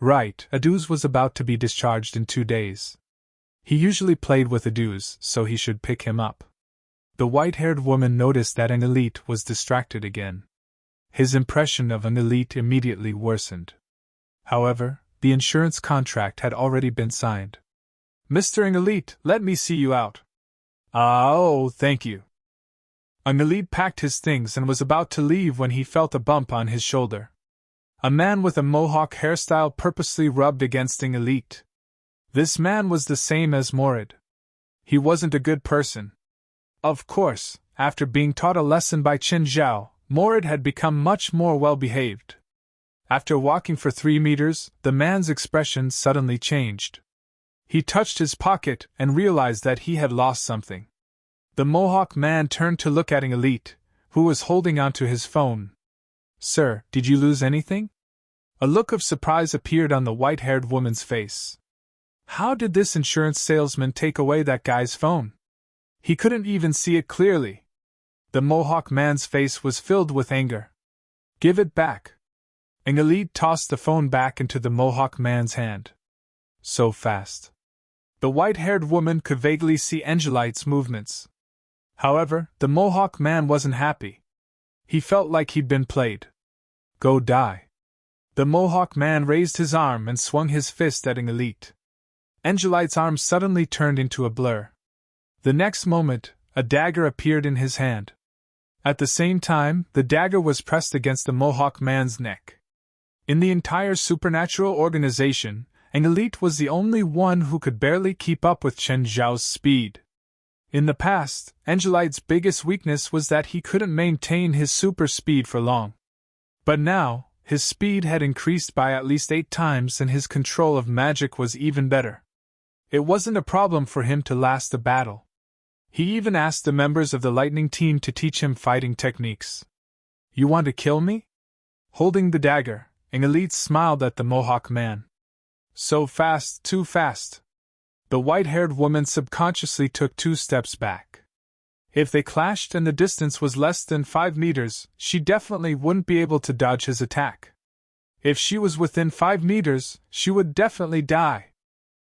A: Right, Aduz was about to be discharged in 2 days. He usually played with Aduz, so he should pick him up. The white-haired woman noticed that an elite was distracted again. His impression of an elite immediately worsened. However, the insurance contract had already been signed. "Mr. Elite, let me see you out." "Oh, thank you." An elite packed his things and was about to leave when he felt a bump on his shoulder. A man with a mohawk hairstyle purposely rubbed against an elite. This man was the same as Morid. He wasn't a good person. Of course, after being taught a lesson by Qin Zhao, Morid had become much more well-behaved. After walking for 3 meters, the man's expression suddenly changed. He touched his pocket and realized that he had lost something. The Mohawk man turned to look at an elite, who was holding onto his phone. "Sir, did you lose anything?" A look of surprise appeared on the white-haired woman's face. How did this insurance salesman take away that guy's phone? He couldn't even see it clearly. The Mohawk man's face was filled with anger. "Give it back." An elite tossed the phone back into the Mohawk man's hand. So fast. The white-haired woman could vaguely see Angelite's movements. However, the Mohawk man wasn't happy. He felt like he'd been played. "Go die." The Mohawk man raised his arm and swung his fist at an elite. Angelite's arm suddenly turned into a blur. The next moment, a dagger appeared in his hand. At the same time, the dagger was pressed against the Mohawk man's neck. In the entire supernatural organization, an elite was the only one who could barely keep up with Chen Zhao's speed. In the past, Angelite's biggest weakness was that he couldn't maintain his super speed for long. But now, his speed had increased by at least 8 times and his control of magic was even better. It wasn't a problem for him to last the battle. He even asked the members of the lightning team to teach him fighting techniques. "You want to kill me?" Holding the dagger, an elite smiled at the Mohawk man. "So fast, too fast." The white-haired woman subconsciously took 2 steps back. If they clashed and the distance was less than 5 meters, she definitely wouldn't be able to dodge his attack. If she was within 5 meters, she would definitely die.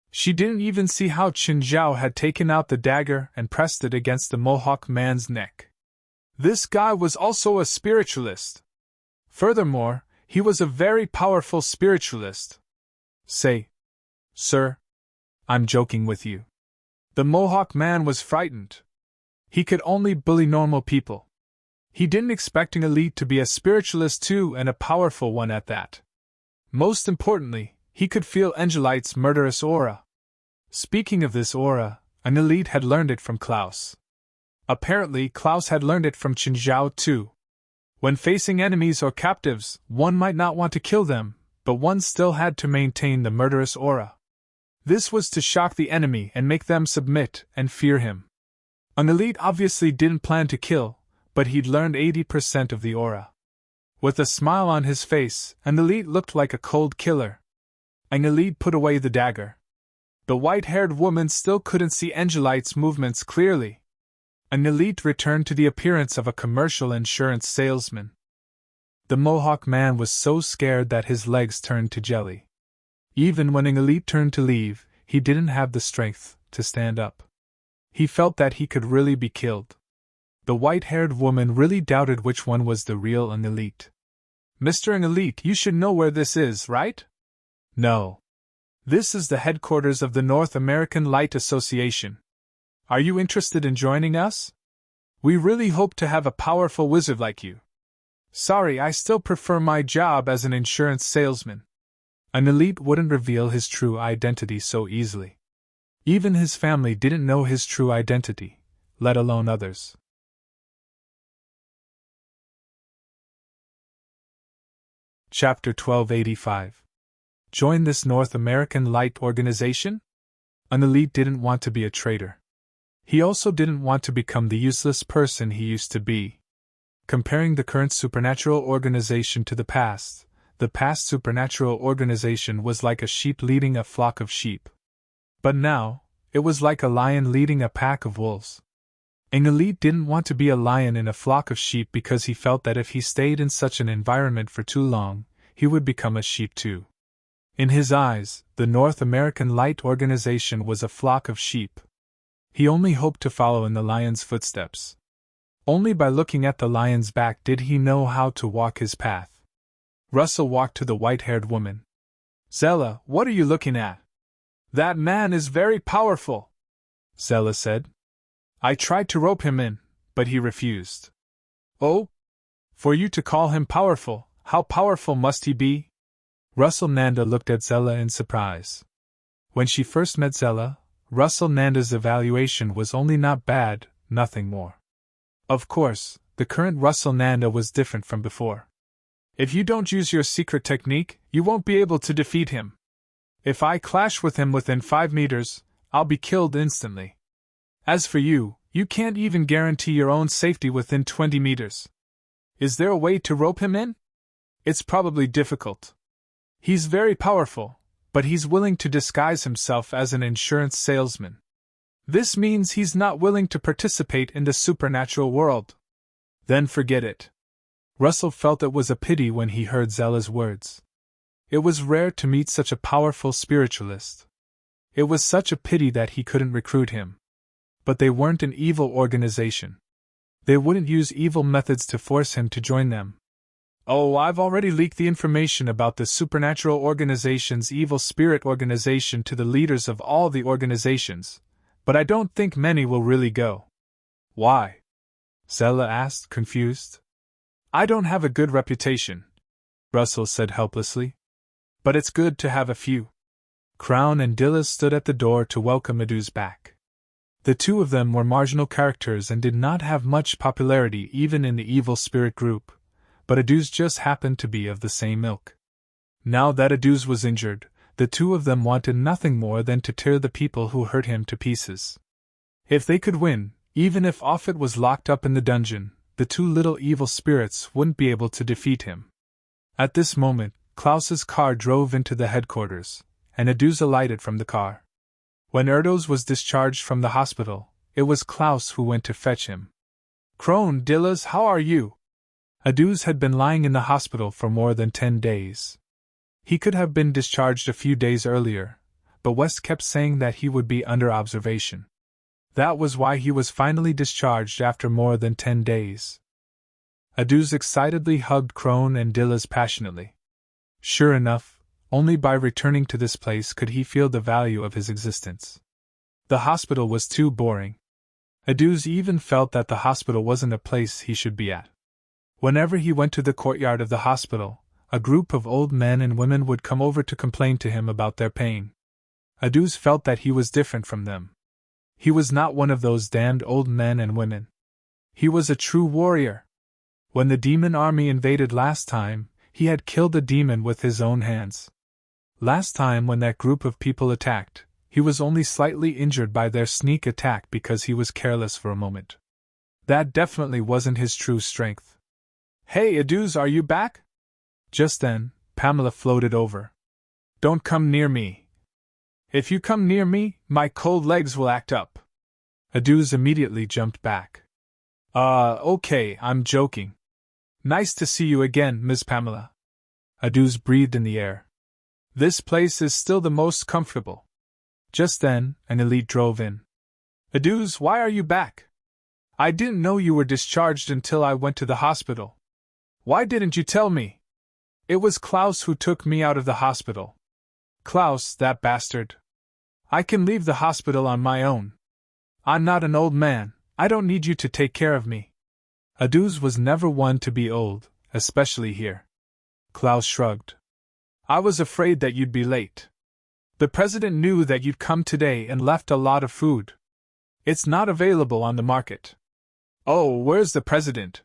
A: She didn't even see how Chen Zhao had taken out the dagger and pressed it against the Mohawk man's neck. This guy was also a spiritualist. Furthermore, he was a very powerful spiritualist. "Say, sir, I'm joking with you." The Mohawk man was frightened. He could only bully normal people. He didn't expect an elite to be a spiritualist too, and a powerful one at that. Most importantly, he could feel Angelite's murderous aura. Speaking of this aura, an elite had learned it from Klaus. Apparently, Klaus had learned it from Chen Zhao too. When facing enemies or captives, one might not want to kill them, but one still had to maintain the murderous aura. This was to shock the enemy and make them submit and fear him. An elite obviously didn't plan to kill, but he'd learned 80% of the aura. With a smile on his face, an elite looked like a cold killer. An elite put away the dagger. The white-haired woman still couldn't see Angelite's movements clearly. An elite returned to the appearance of a commercial insurance salesman. The Mohawk man was so scared that his legs turned to jelly. Even when an elite turned to leave, he didn't have the strength to stand up. He felt that he could really be killed. The white-haired woman really doubted which one was the real an elite. "Mr. An Elite, you should know where this is, right?" "No. This is the headquarters of the North American Light Association. Are you interested in joining us? We really hope to have a powerful wizard like you." "Sorry, I still prefer my job as an insurance salesman." An elite wouldn't reveal his true identity so easily. Even his family didn't know his true identity, let alone others. Chapter 1285. Join this North American Light Organization? An elite didn't want to be a traitor. He also didn't want to become the useless person he used to be. Comparing the current supernatural organization to the past supernatural organization was like a sheep leading a flock of sheep. But now, it was like a lion leading a pack of wolves. An elite didn't want to be a lion in a flock of sheep because he felt that if he stayed in such an environment for too long, he would become a sheep too. In his eyes, the North American Light Organization was a flock of sheep. He only hoped to follow in the lion's footsteps. Only by looking at the lion's back did he know how to walk his path. Russell walked to the white-haired woman. "Zella, what are you looking at?" "That man is very powerful," Zella said. "I tried to rope him in, but he refused." "Oh? For you to call him powerful, how powerful must he be?" Russell Nanda looked at Zella in surprise. When she first met Zella, Russell Nanda's evaluation was only not bad, nothing more. Of course, the current Russell Nanda was different from before. "If you don't use your secret technique, you won't be able to defeat him. If I clash with him within 5 meters, I'll be killed instantly. As for you, you can't even guarantee your own safety within 20 meters. Is there a way to rope him in? It's probably difficult. He's very powerful, but he's willing to disguise himself as an insurance salesman. This means he's not willing to participate in the supernatural world. Then forget it." Russell felt it was a pity when he heard Zella's words. It was rare to meet such a powerful spiritualist. It was such a pity that he couldn't recruit him. But they weren't an evil organization. They wouldn't use evil methods to force him to join them. "Oh, I've already leaked the information about the supernatural organization's evil spirit organization to the leaders of all the organizations, but I don't think many will really go." "Why?" Zella asked, confused. I don't have a good reputation, Russell said helplessly. But it's good to have a few. Crown and Dilla stood at the door to welcome Aduz back. The two of them were marginal characters and did not have much popularity even in the evil spirit group, but Aduz just happened to be of the same ilk. Now that Aduz was injured, the two of them wanted nothing more than to tear the people who hurt him to pieces. If they could win, even if Offit was locked up in the dungeon, the two little evil spirits wouldn't be able to defeat him. At this moment, Klaus's car drove into the headquarters, and Aduz alighted from the car. When Erdos was discharged from the hospital, it was Klaus who went to fetch him. Crone, Dillas, how are you? Aduz had been lying in the hospital for more than 10 days. He could have been discharged a few days earlier, but West kept saying that he would be under observation. That was why he was finally discharged after more than 10 days. Aduz excitedly hugged Crone and Dillas passionately. Sure enough, only by returning to this place could he feel the value of his existence. The hospital was too boring. Aduz even felt that the hospital wasn't a place he should be at. Whenever he went to the courtyard of the hospital, a group of old men and women would come over to complain to him about their pain. Aduz felt that he was different from them. He was not one of those damned old men and women. He was a true warrior. When the demon army invaded last time, he had killed the demon with his own hands. Last time when that group of people attacked, he was only slightly injured by their sneak attack because he was careless for a moment. That definitely wasn't his true strength. Hey, Aduz, are you back? Just then, Pamela floated over. Don't come near me. If you come near me, my cold legs will act up. Aduz immediately jumped back. Okay, I'm joking. Nice to see you again, Miss Pamela. Aduz breathed in the air. This place is still the most comfortable. Just then, an elite drove in. Aduz, why are you back? I didn't know you were discharged until I went to the hospital. Why didn't you tell me? It was Klaus who took me out of the hospital. Klaus, that bastard. I can leave the hospital on my own. I'm not an old man, I don't need you to take care of me. Aduz was never one to be old, especially here. Klaus shrugged. I was afraid that you'd be late. The president knew that you'd come today and left a lot of food. It's not available on the market. Oh, where's the president?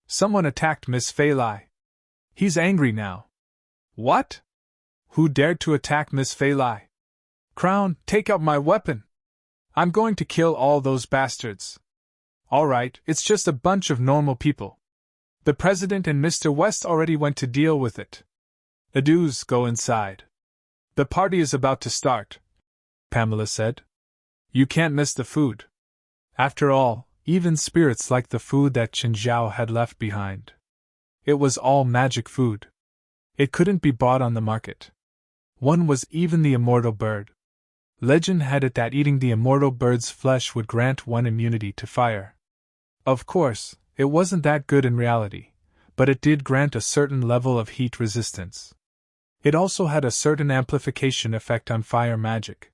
A: Someone attacked Miss Feilai. He's angry now. What? Who dared to attack Miss Feilai? Crown, take out my weapon. I'm going to kill all those bastards. All right, it's just a bunch of normal people. The president and Mr. West already went to deal with it. Aduz, go inside. The party is about to start, Pamela said. You can't miss the food. After all, even spirits liked the food that Qin Zhao had left behind. It was all magic food. It couldn't be bought on the market. One was even the immortal bird. Legend had it that eating the immortal bird's flesh would grant one immunity to fire. Of course, it wasn't that good in reality, but it did grant a certain level of heat resistance. It also had a certain amplification effect on fire magic.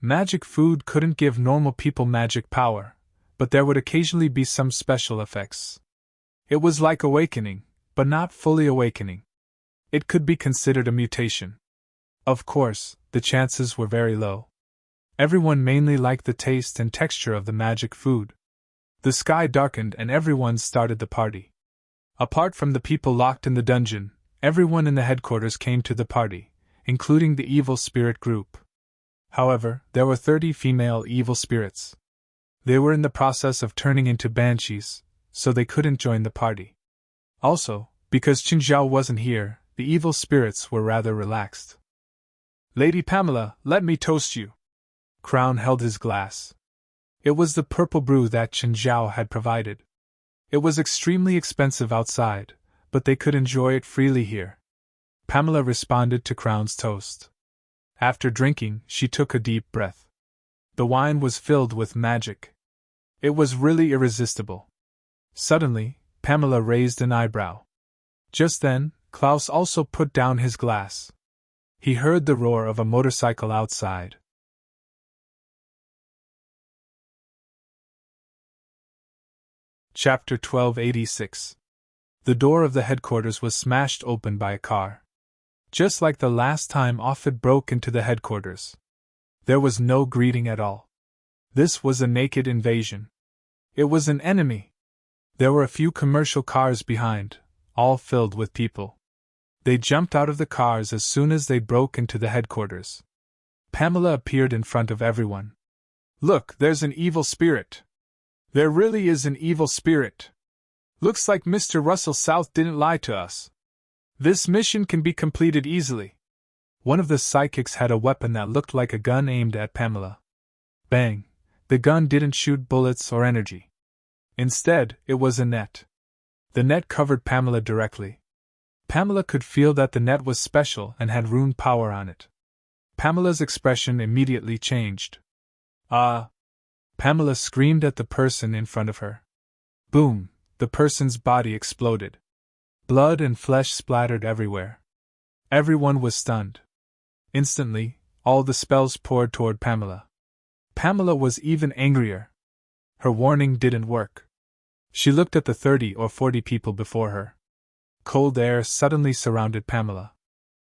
A: Magic food couldn't give normal people magic power, but there would occasionally be some special effects. It was like awakening, but not fully awakening. It could be considered a mutation. Of course, the chances were very low. Everyone mainly liked the taste and texture of the magic food. The sky darkened and everyone started the party. Apart from the people locked in the dungeon, everyone in the headquarters came to the party, including the evil spirit group. However, there were 30 female evil spirits. They were in the process of turning into banshees, so they couldn't join the party. Also, because Qin Zhao wasn't here, the evil spirits were rather relaxed. Lady Pamela, let me toast you. Crown held his glass. It was the purple brew that Qin Zhao had provided. It was extremely expensive outside, but they could enjoy it freely here. Pamela responded to Crown's toast. After drinking, she took a deep breath. The wine was filled with magic. It was really irresistible. Suddenly, Pamela raised an eyebrow. Just then, Klaus also put down his glass. He heard the roar of a motorcycle outside. Chapter 1286. The door of the headquarters was smashed open by a car. Just like the last time Offit broke into the headquarters. There was no greeting at all. This was a naked invasion. It was an enemy. There were a few commercial cars behind, all filled with people. They jumped out of the cars as soon as they broke into the headquarters. Pamela appeared in front of everyone. "Look, there's an evil spirit. There really is an evil spirit. Looks like Mr. Russell South didn't lie to us. This mission can be completed easily." One of the psychics had a weapon that looked like a gun aimed at Pamela. Bang! The gun didn't shoot bullets or energy. Instead, it was a net. The net covered Pamela directly. Pamela could feel that the net was special and had rune power on it. Pamela's expression immediately changed. "Ah!" Pamela screamed at the person in front of her. Boom! The person's body exploded. Blood and flesh splattered everywhere. Everyone was stunned. Instantly, all the spells poured toward Pamela. Pamela was even angrier. Her warning didn't work. She looked at the 30 or 40 people before her. Cold air suddenly surrounded Pamela.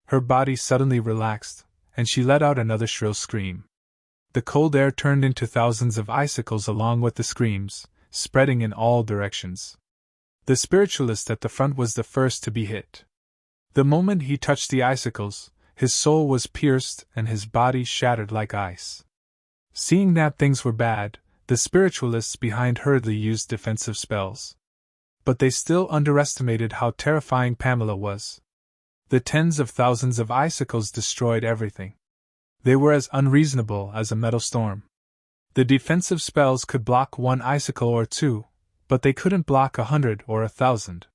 A: Her body suddenly relaxed, and she let out another shrill scream. The cold air turned into thousands of icicles along with the screams, spreading in all directions. The spiritualist at the front was the first to be hit. The moment he touched the icicles, his soul was pierced and his body shattered like ice. Seeing that things were bad, the spiritualists behind hurriedly used defensive spells. But they still underestimated how terrifying Pamela was. The tens of thousands of icicles destroyed everything. They were as unreasonable as a metal storm. The defensive spells could block one icicle or two, but they couldn't block 100 or 1,000.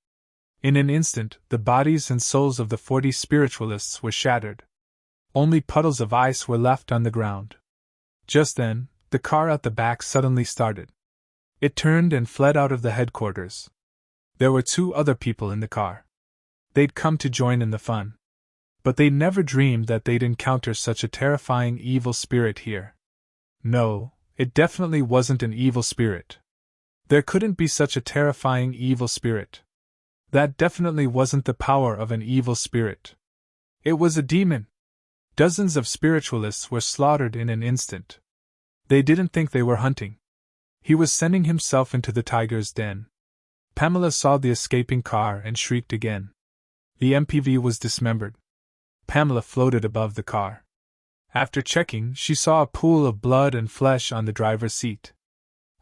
A: In an instant, the bodies and souls of the 40 spiritualists were shattered. Only puddles of ice were left on the ground. Just then, the car at the back suddenly started. It turned and fled out of the headquarters. There were 2 other people in the car. They'd come to join in the fun. But they never dreamed that they'd encounter such a terrifying evil spirit here. No, it definitely wasn't an evil spirit. There couldn't be such a terrifying evil spirit. That definitely wasn't the power of an evil spirit. It was a demon. Dozens of spiritualists were slaughtered in an instant. They didn't think they were hunting. He was sending himself into the tiger's den. Pamela saw the escaping car and shrieked again. The MPV was dismembered. Pamela floated above the car. After checking, she saw a pool of blood and flesh on the driver's seat.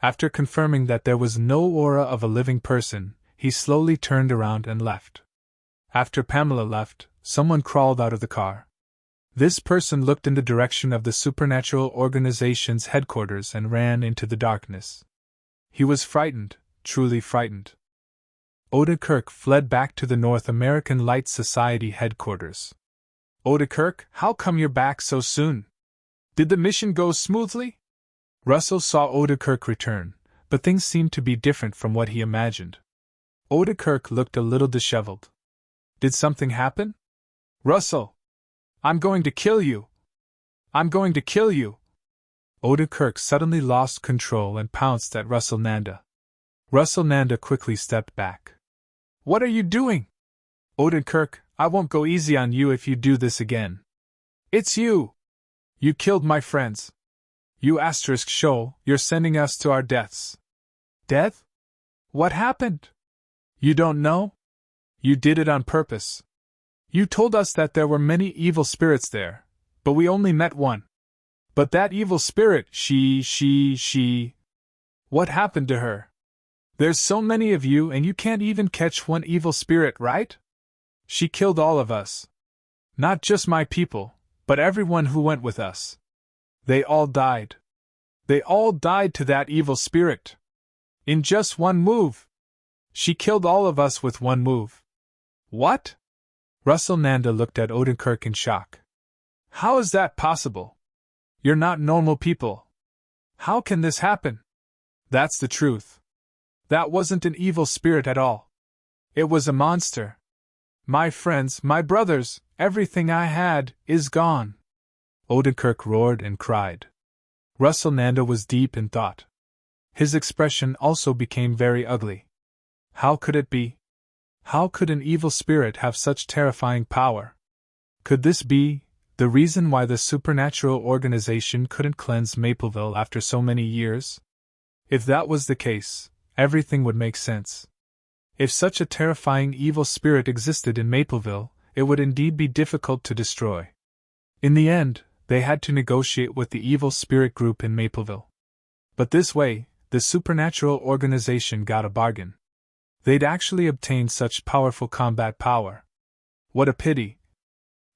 A: After confirming that there was no aura of a living person, he slowly turned around and left. After Pamela left, someone crawled out of the car. This person looked in the direction of the supernatural organization's headquarters and ran into the darkness. He was frightened, truly frightened. Audiobook fled back to the North American Light Society headquarters. "Audiobook, how come you're back so soon? Did the mission go smoothly?" Russell saw Audiobook return, but things seemed to be different from what he imagined. Audiobook looked a little disheveled. "Did something happen?" "Russell! I'm going to kill you! I'm going to kill you!" Audiobook suddenly lost control and pounced at Russell Nanda. Russell Nanda quickly stepped back. "What are you doing?" "Audiobook, I won't go easy on you if you do this again. It's you! You killed my friends. You asterisk show, you're sending us to our deaths." "Death? What happened?" "You don't know? You did it on purpose. You told us that there were many evil spirits there, but we only met one. But that evil spirit, she... What happened to her? There's so many of you and you can't even catch one evil spirit, right? She killed all of us. Not just my people, but everyone who went with us. They all died. They all died to that evil spirit. In just one move. She killed all of us with one move." "What?" Russell Nanda looked at Audiobook in shock. "How is that possible? You're not normal people. How can this happen?" "That's the truth. That wasn't an evil spirit at all. It was a monster. My friends, my brothers, everything I had, is gone." Audiobook roared and cried. Russell Nanda was deep in thought. His expression also became very ugly. How could it be? How could an evil spirit have such terrifying power? Could this be the reason why the supernatural organization couldn't cleanse Mapleville after so many years? If that was the case, everything would make sense. If such a terrifying evil spirit existed in Mapleville, it would indeed be difficult to destroy. In the end, they had to negotiate with the evil spirit group in Mapleville. But this way, the supernatural organization got a bargain. They'd actually obtained such powerful combat power. What a pity!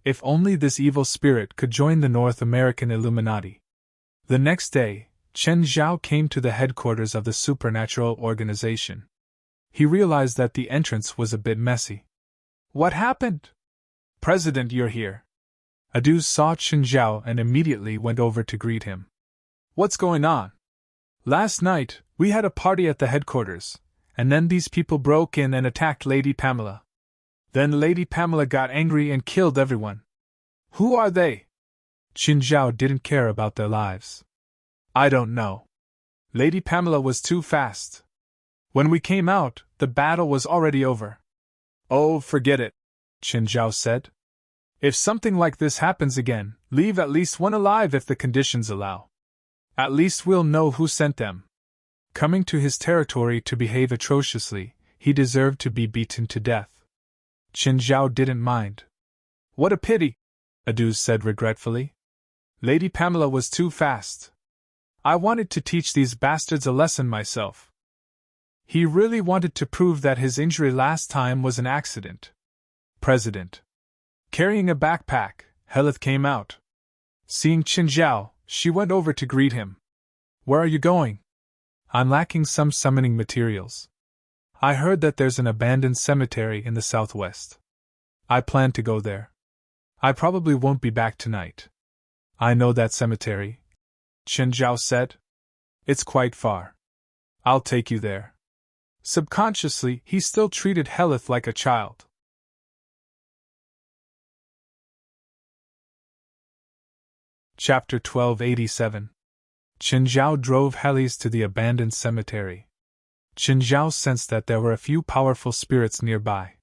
A: If only this evil spirit could join the North American Illuminati. The next day, Chen Zhao came to the headquarters of the supernatural organization. He realized that the entrance was a bit messy. What happened? President, you're here. Adu saw Chen Zhao and immediately went over to greet him. What's going on? Last night, we had a party at the headquarters, and then these people broke in and attacked Lady Pamela. Then Lady Pamela got angry and killed everyone. Who are they? Chen Zhao didn't care about their lives. I don't know. Lady Pamela was too fast. When we came out, the battle was already over. Oh, forget it, Chen Zhao said. If something like this happens again, leave at least one alive if the conditions allow. At least we'll know who sent them. Coming to his territory to behave atrociously, he deserved to be beaten to death. Chen Zhao didn't mind. What a pity, Adu said regretfully. Lady Pamela was too fast. I wanted to teach these bastards a lesson myself. He really wanted to prove that his injury last time was an accident. President. Carrying a backpack, Helith came out. Seeing Chen Zhao, she went over to greet him. Where are you going? I'm lacking some summoning materials. I heard that there's an abandoned cemetery in the southwest. I plan to go there. I probably won't be back tonight. I know that cemetery, Chen Zhao said. It's quite far. I'll take you there. Subconsciously, he still treated Helith like a child. Chapter 1287. Chen Zhao drove Helith to the abandoned cemetery. Chen Zhao sensed that there were a few powerful spirits nearby.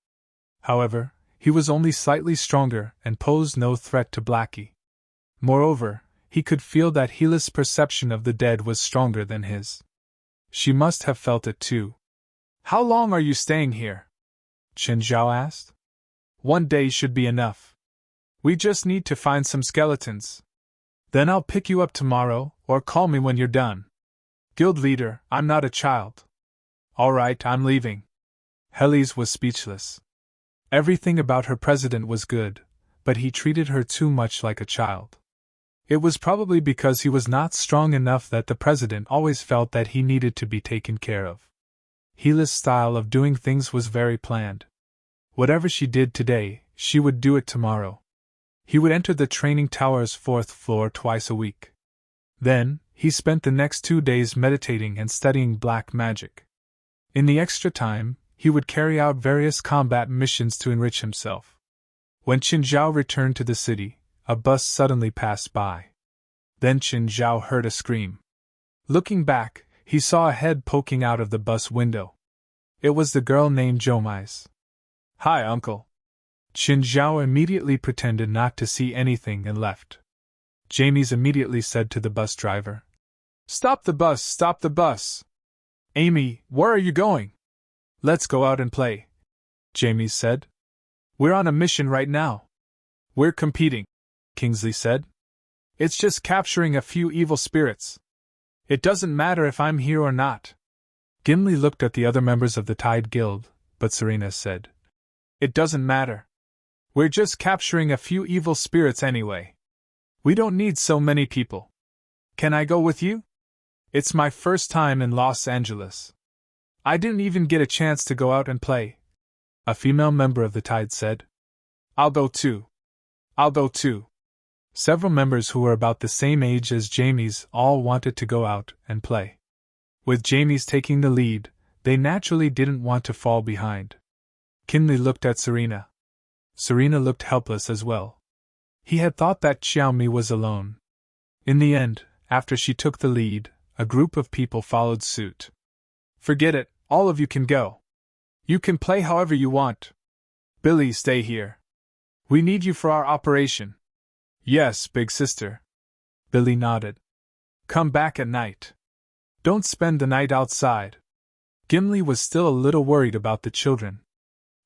A: However, he was only slightly stronger and posed no threat to Blackie. Moreover, he could feel that Helith's perception of the dead was stronger than his. She must have felt it too. How long are you staying here? Chen Zhao asked. 1 day should be enough. We just need to find some skeletons. Then I'll pick you up tomorrow, or call me when you're done. Guild leader, I'm not a child. All right, I'm leaving. Helith was speechless. Everything about her president was good, but he treated her too much like a child. It was probably because he was not strong enough that the president always felt that he needed to be taken care of. Helith's style of doing things was very planned. Whatever she did today, she would do it tomorrow. He would enter the training tower's 4th floor twice a week. Then, he spent the next 2 days meditating and studying black magic. In the extra time, he would carry out various combat missions to enrich himself. When Chen Zhao returned to the city, a bus suddenly passed by. Then Chen Zhao heard a scream. Looking back, he saw a head poking out of the bus window. It was the girl named Jomais. Hi, uncle. Chen Zhao immediately pretended not to see anything and left. Jamies immediately said to the bus driver, Stop the bus, stop the bus! Amy, where are you going? Let's go out and play, Jamies said. We're on a mission right now. We're competing, Kingsley said. It's just capturing a few evil spirits. It doesn't matter if I'm here or not. Gimli looked at the other members of the Tide Guild, but Serena said, It doesn't matter. We're just capturing a few evil spirits anyway. We don't need so many people. Can I go with you? It's my first time in Los Angeles. I didn't even get a chance to go out and play, a female member of the Tide said. I'll go too. I'll go too. Several members who were about the same age as Jamies all wanted to go out and play. With Jamies taking the lead, they naturally didn't want to fall behind. Kinley looked at Serena. Serena looked helpless as well. He had thought that Xiaomi was alone. In the end, after she took the lead, a group of people followed suit. Forget it, all of you can go. You can play however you want. Billy, stay here. We need you for our operation. Yes, big sister. Billy nodded. Come back at night. Don't spend the night outside. Gimli was still a little worried about the children.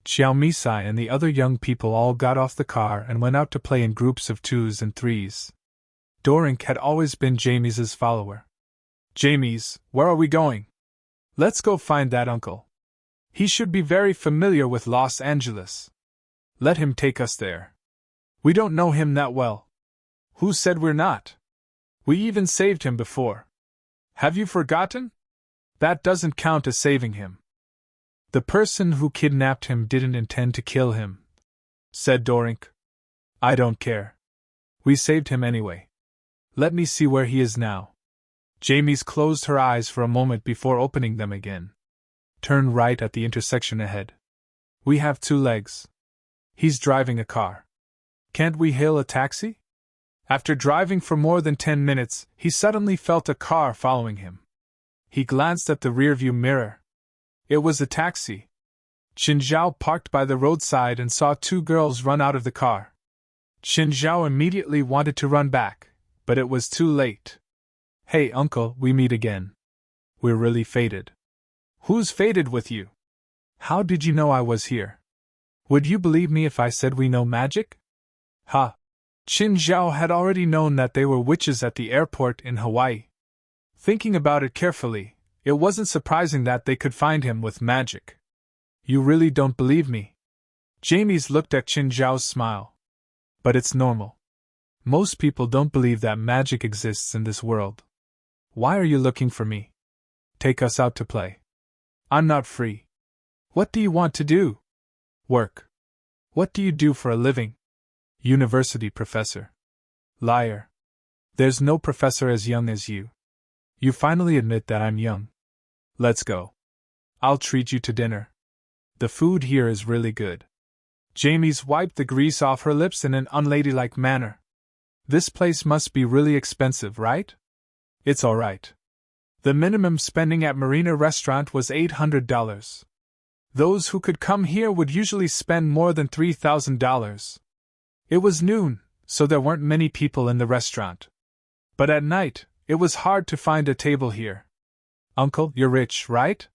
A: Xiao Misai and the other young people all got off the car and went out to play in groups of 2s and 3s. Dorink had always been Jamie's follower. Jamies, where are we going? Let's go find that uncle. He should be very familiar with Los Angeles. Let him take us there. We don't know him that well. Who said we're not? We even saved him before. Have you forgotten? That doesn't count as saving him. The person who kidnapped him didn't intend to kill him, said Dorink. I don't care. We saved him anyway. Let me see where he is now. Jamies closed her eyes for a moment before opening them again. Turn right at the intersection ahead. We have 2 legs. He's driving a car. Can't we hail a taxi? After driving for more than 10 minutes, he suddenly felt a car following him. He glanced at the rearview mirror. It was a taxi. Qinzhao parked by the roadside and saw 2 girls run out of the car. Qinzhao immediately wanted to run back, but it was too late. Hey, uncle, we meet again. We're really fated. Who's fated with you? How did you know I was here? Would you believe me if I said we know magic? Ha! Qinzhao had already known that they were witches at the airport in Hawaii. Thinking about it carefully, it wasn't surprising that they could find him with magic. You really don't believe me? Jamies looked at Qinzhao's smile. But it's normal. Most people don't believe that magic exists in this world. Why are you looking for me? Take us out to play. I'm not free. What do you want to do? Work. What do you do for a living? University professor. Liar. There's no professor as young as you. You finally admit that I'm young. Let's go. I'll treat you to dinner. The food here is really good. Jamies wiped the grease off her lips in an unladylike manner. This place must be really expensive, right? It's all right. The minimum spending at Marina Restaurant was $800. Those who could come here would usually spend more than $3,000. It was noon, so there weren't many people in the restaurant. But at night, it was hard to find a table here. Uncle, you're rich, right?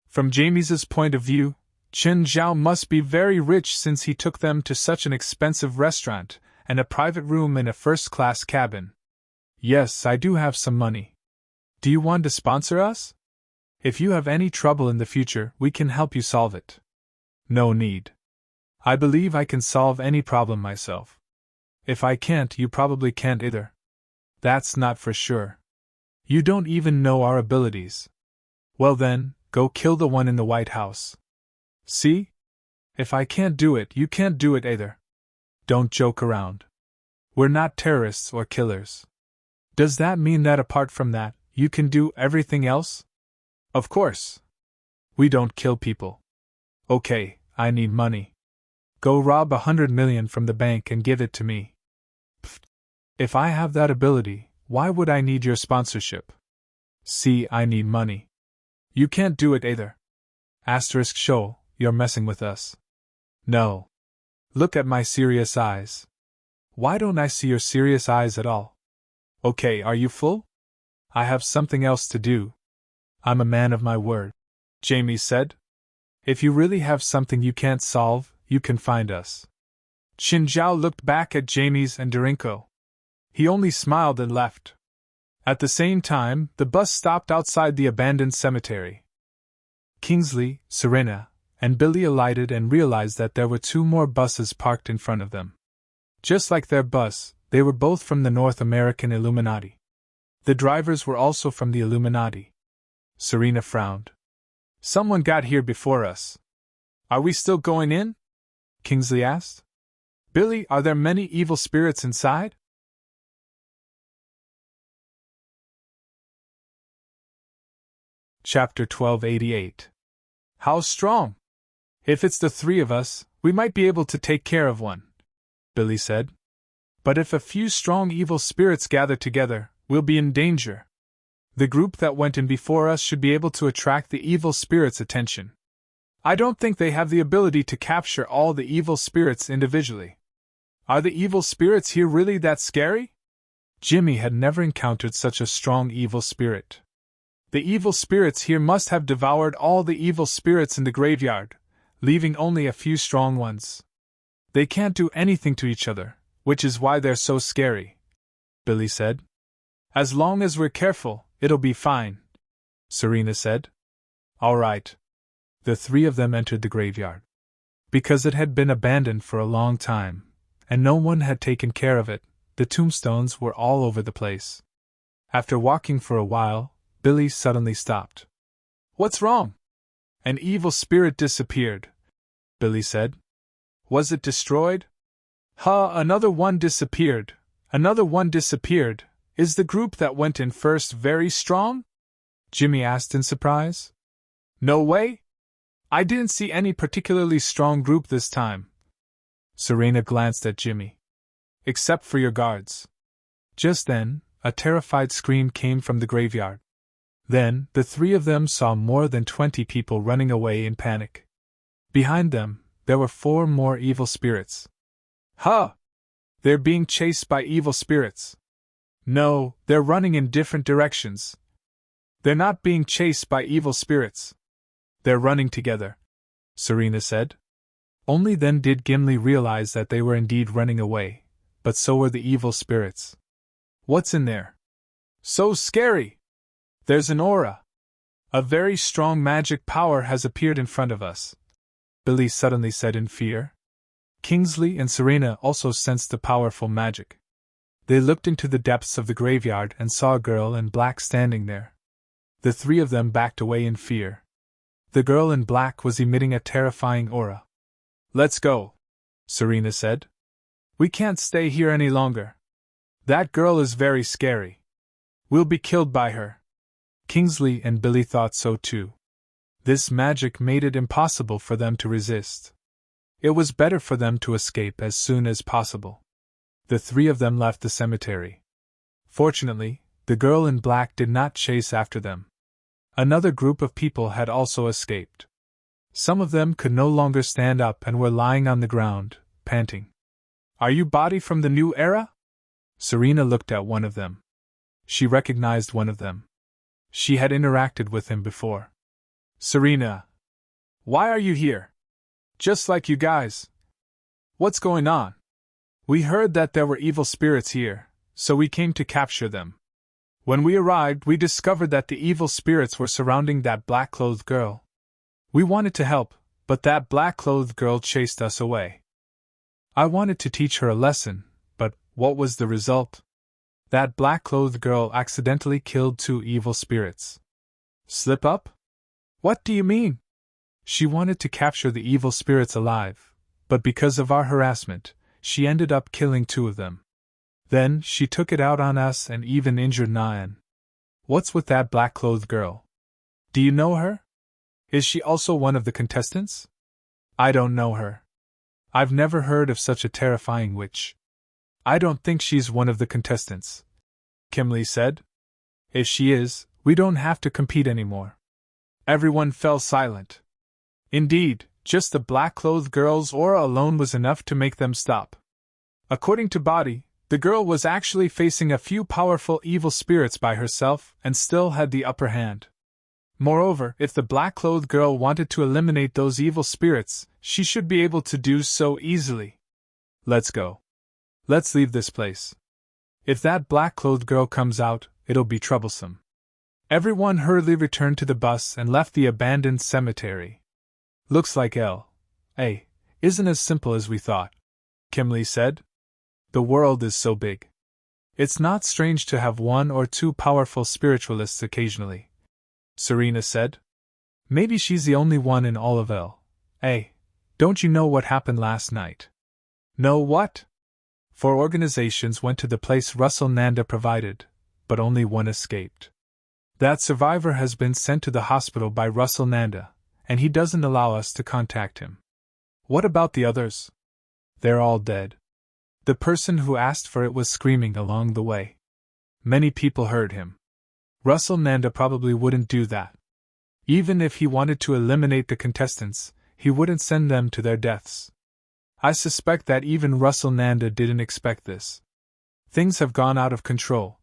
A: From Jamies's point of view, Qinzhao must be very rich since he took them to such an expensive restaurant and a private room in a first-class cabin. Yes, I do have some money. Do you want to sponsor us? If you have any trouble in the future, we can help you solve it. No need. I believe I can solve any problem myself. If I can't, you probably can't either. That's not for sure. You don't even know our abilities. Well then, go kill the one in the White House. See? If I can't do it, you can't do it either. Don't joke around. We're not terrorists or killers. Does that mean that apart from that, you can do everything else? Of course. We don't kill people. Okay, I need money. Go rob 100 million from the bank and give it to me. Pfft. If I have that ability, why would I need your sponsorship? See, I need money. You can't do it either. Show, you're messing with us. No. Look at my serious eyes. Why don't I see your serious eyes at all? Okay, are you full? I have something else to do. I'm a man of my word, Jamie said. If you really have something you can't solve, you can find us. Qinzhao looked back at Jamie's and Dorinko. He only smiled and left. At the same time, the bus stopped outside the abandoned cemetery. Kingsley, Serena, and Billy alighted and realized that there were 2 more buses parked in front of them. Just like their bus, they were both from the North American Illuminati. The drivers were also from the Illuminati. Serena frowned. Someone got here before us. Are we still going in? Kingsley asked. Billy, are there many evil spirits inside? Chapter 1288. How strong? If it's the 3 of us, we might be able to take care of one, Billy said. But if a few strong evil spirits gather together, we'll be in danger. The group that went in before us should be able to attract the evil spirits' attention. I don't think they have the ability to capture all the evil spirits individually. Are the evil spirits here really that scary? Jimmy had never encountered such a strong evil spirit. The evil spirits here must have devoured all the evil spirits in the graveyard, leaving only a few strong ones. They can't do anything to each other, which is why they're so scary, Billy said. As long as we're careful, it'll be fine, Serena said. All right. The three of them entered the graveyard. Because it had been abandoned for a long time, and no one had taken care of it, the tombstones were all over the place. After walking for a while, Billy suddenly stopped. What's wrong? An evil spirit disappeared, Billy said. Was it destroyed? Another one disappeared. Another one disappeared. Is the group that went in first very strong? Jimmy asked in surprise. No way. I didn't see any particularly strong group this time. Serena glanced at Jimmy. Except for your guards. Just then, a terrified scream came from the graveyard. Then, the three of them saw more than 20 people running away in panic. Behind them, there were 4 more evil spirits. They're being chased by evil spirits. No, they're running in different directions. They're not being chased by evil spirits. They're running together, Serena said. Only then did Gimli realize that they were indeed running away, but so were the evil spirits. What's in there? So scary! There's an aura. A very strong magic power has appeared in front of us, Billy suddenly said in fear. Kingsley and Serena also sensed the powerful magic. They looked into the depths of the graveyard and saw a girl in black standing there. The three of them backed away in fear. The girl in black was emitting a terrifying aura. Let's go, Serena said. We can't stay here any longer. That girl is very scary. We'll be killed by her. Kingsley and Billy thought so too. This magic made it impossible for them to resist. It was better for them to escape as soon as possible. The three of them left the cemetery. Fortunately, the girl in black did not chase after them. Another group of people had also escaped. Some of them could no longer stand up and were lying on the ground, panting. Are you body from the new era? Serena looked at one of them. She recognized one of them. She had interacted with him before. Serena, why are you here? Just like you guys. What's going on? We heard that there were evil spirits here, so we came to capture them. When we arrived, we discovered that the evil spirits were surrounding that black-clothed girl. We wanted to help, but that black-clothed girl chased us away. I wanted to teach her a lesson, but what was the result? That black-clothed girl accidentally killed 2 evil spirits. Slip up? What do you mean? She wanted to capture the evil spirits alive, but because of our harassment, she ended up killing 2 of them. Then, she took it out on us and even injured Nyan. What's with that black-clothed girl? Do you know her? Is she also one of the contestants? I don't know her. I've never heard of such a terrifying witch. I don't think she's one of the contestants, Kimley said. If she is, we don't have to compete anymore. Everyone fell silent. Indeed, just the black-clothed girl's aura alone was enough to make them stop. According to Body, the girl was actually facing a few powerful evil spirits by herself and still had the upper hand. Moreover, if the black-clothed girl wanted to eliminate those evil spirits, she should be able to do so easily. Let's go. Let's leave this place. If that black-clothed girl comes out, it'll be troublesome. Everyone hurriedly returned to the bus and left the abandoned cemetery. Looks like L.A. isn't as simple as we thought, Kimley said. The world is so big. It's not strange to have 1 or 2 powerful spiritualists occasionally, Serena said. Maybe she's the only one in all of L.A. Don't you know what happened last night? Know what? 4 organizations went to the place Russell Nanda provided, but only 1 escaped. That survivor has been sent to the hospital by Russell Nanda, and he doesn't allow us to contact him. What about the others? They're all dead. The person who asked for it was screaming along the way. Many people heard him. Russell Nanda probably wouldn't do that. Even if he wanted to eliminate the contestants, he wouldn't send them to their deaths. I suspect that even Russell Nanda didn't expect this. Things have gone out of control,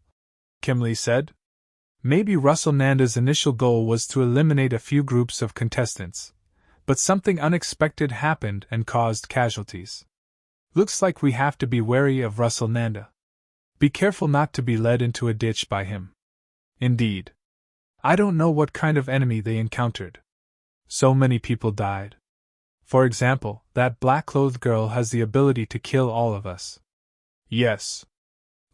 A: Kimley said. Maybe Russell Nanda's initial goal was to eliminate a few groups of contestants, but something unexpected happened and caused casualties. Looks like we have to be wary of Russell Nanda. Be careful not to be led into a ditch by him. Indeed. I don't know what kind of enemy they encountered. So many people died. For example, that black-clothed girl has the ability to kill all of us. Yes.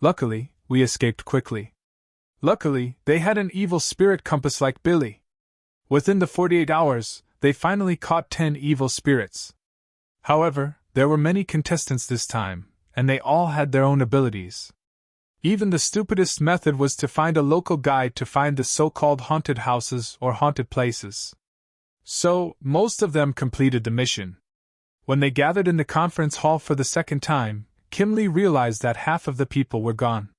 A: Luckily, we escaped quickly. Luckily, they had an evil spirit compass like Billy. Within the 48 hours, they finally caught 10 evil spirits. However, there were many contestants this time, and they all had their own abilities. Even the stupidest method was to find a local guide to find the so-called haunted houses or haunted places. So, most of them completed the mission. When they gathered in the conference hall for the second time, Kimley realized that half of the people were gone.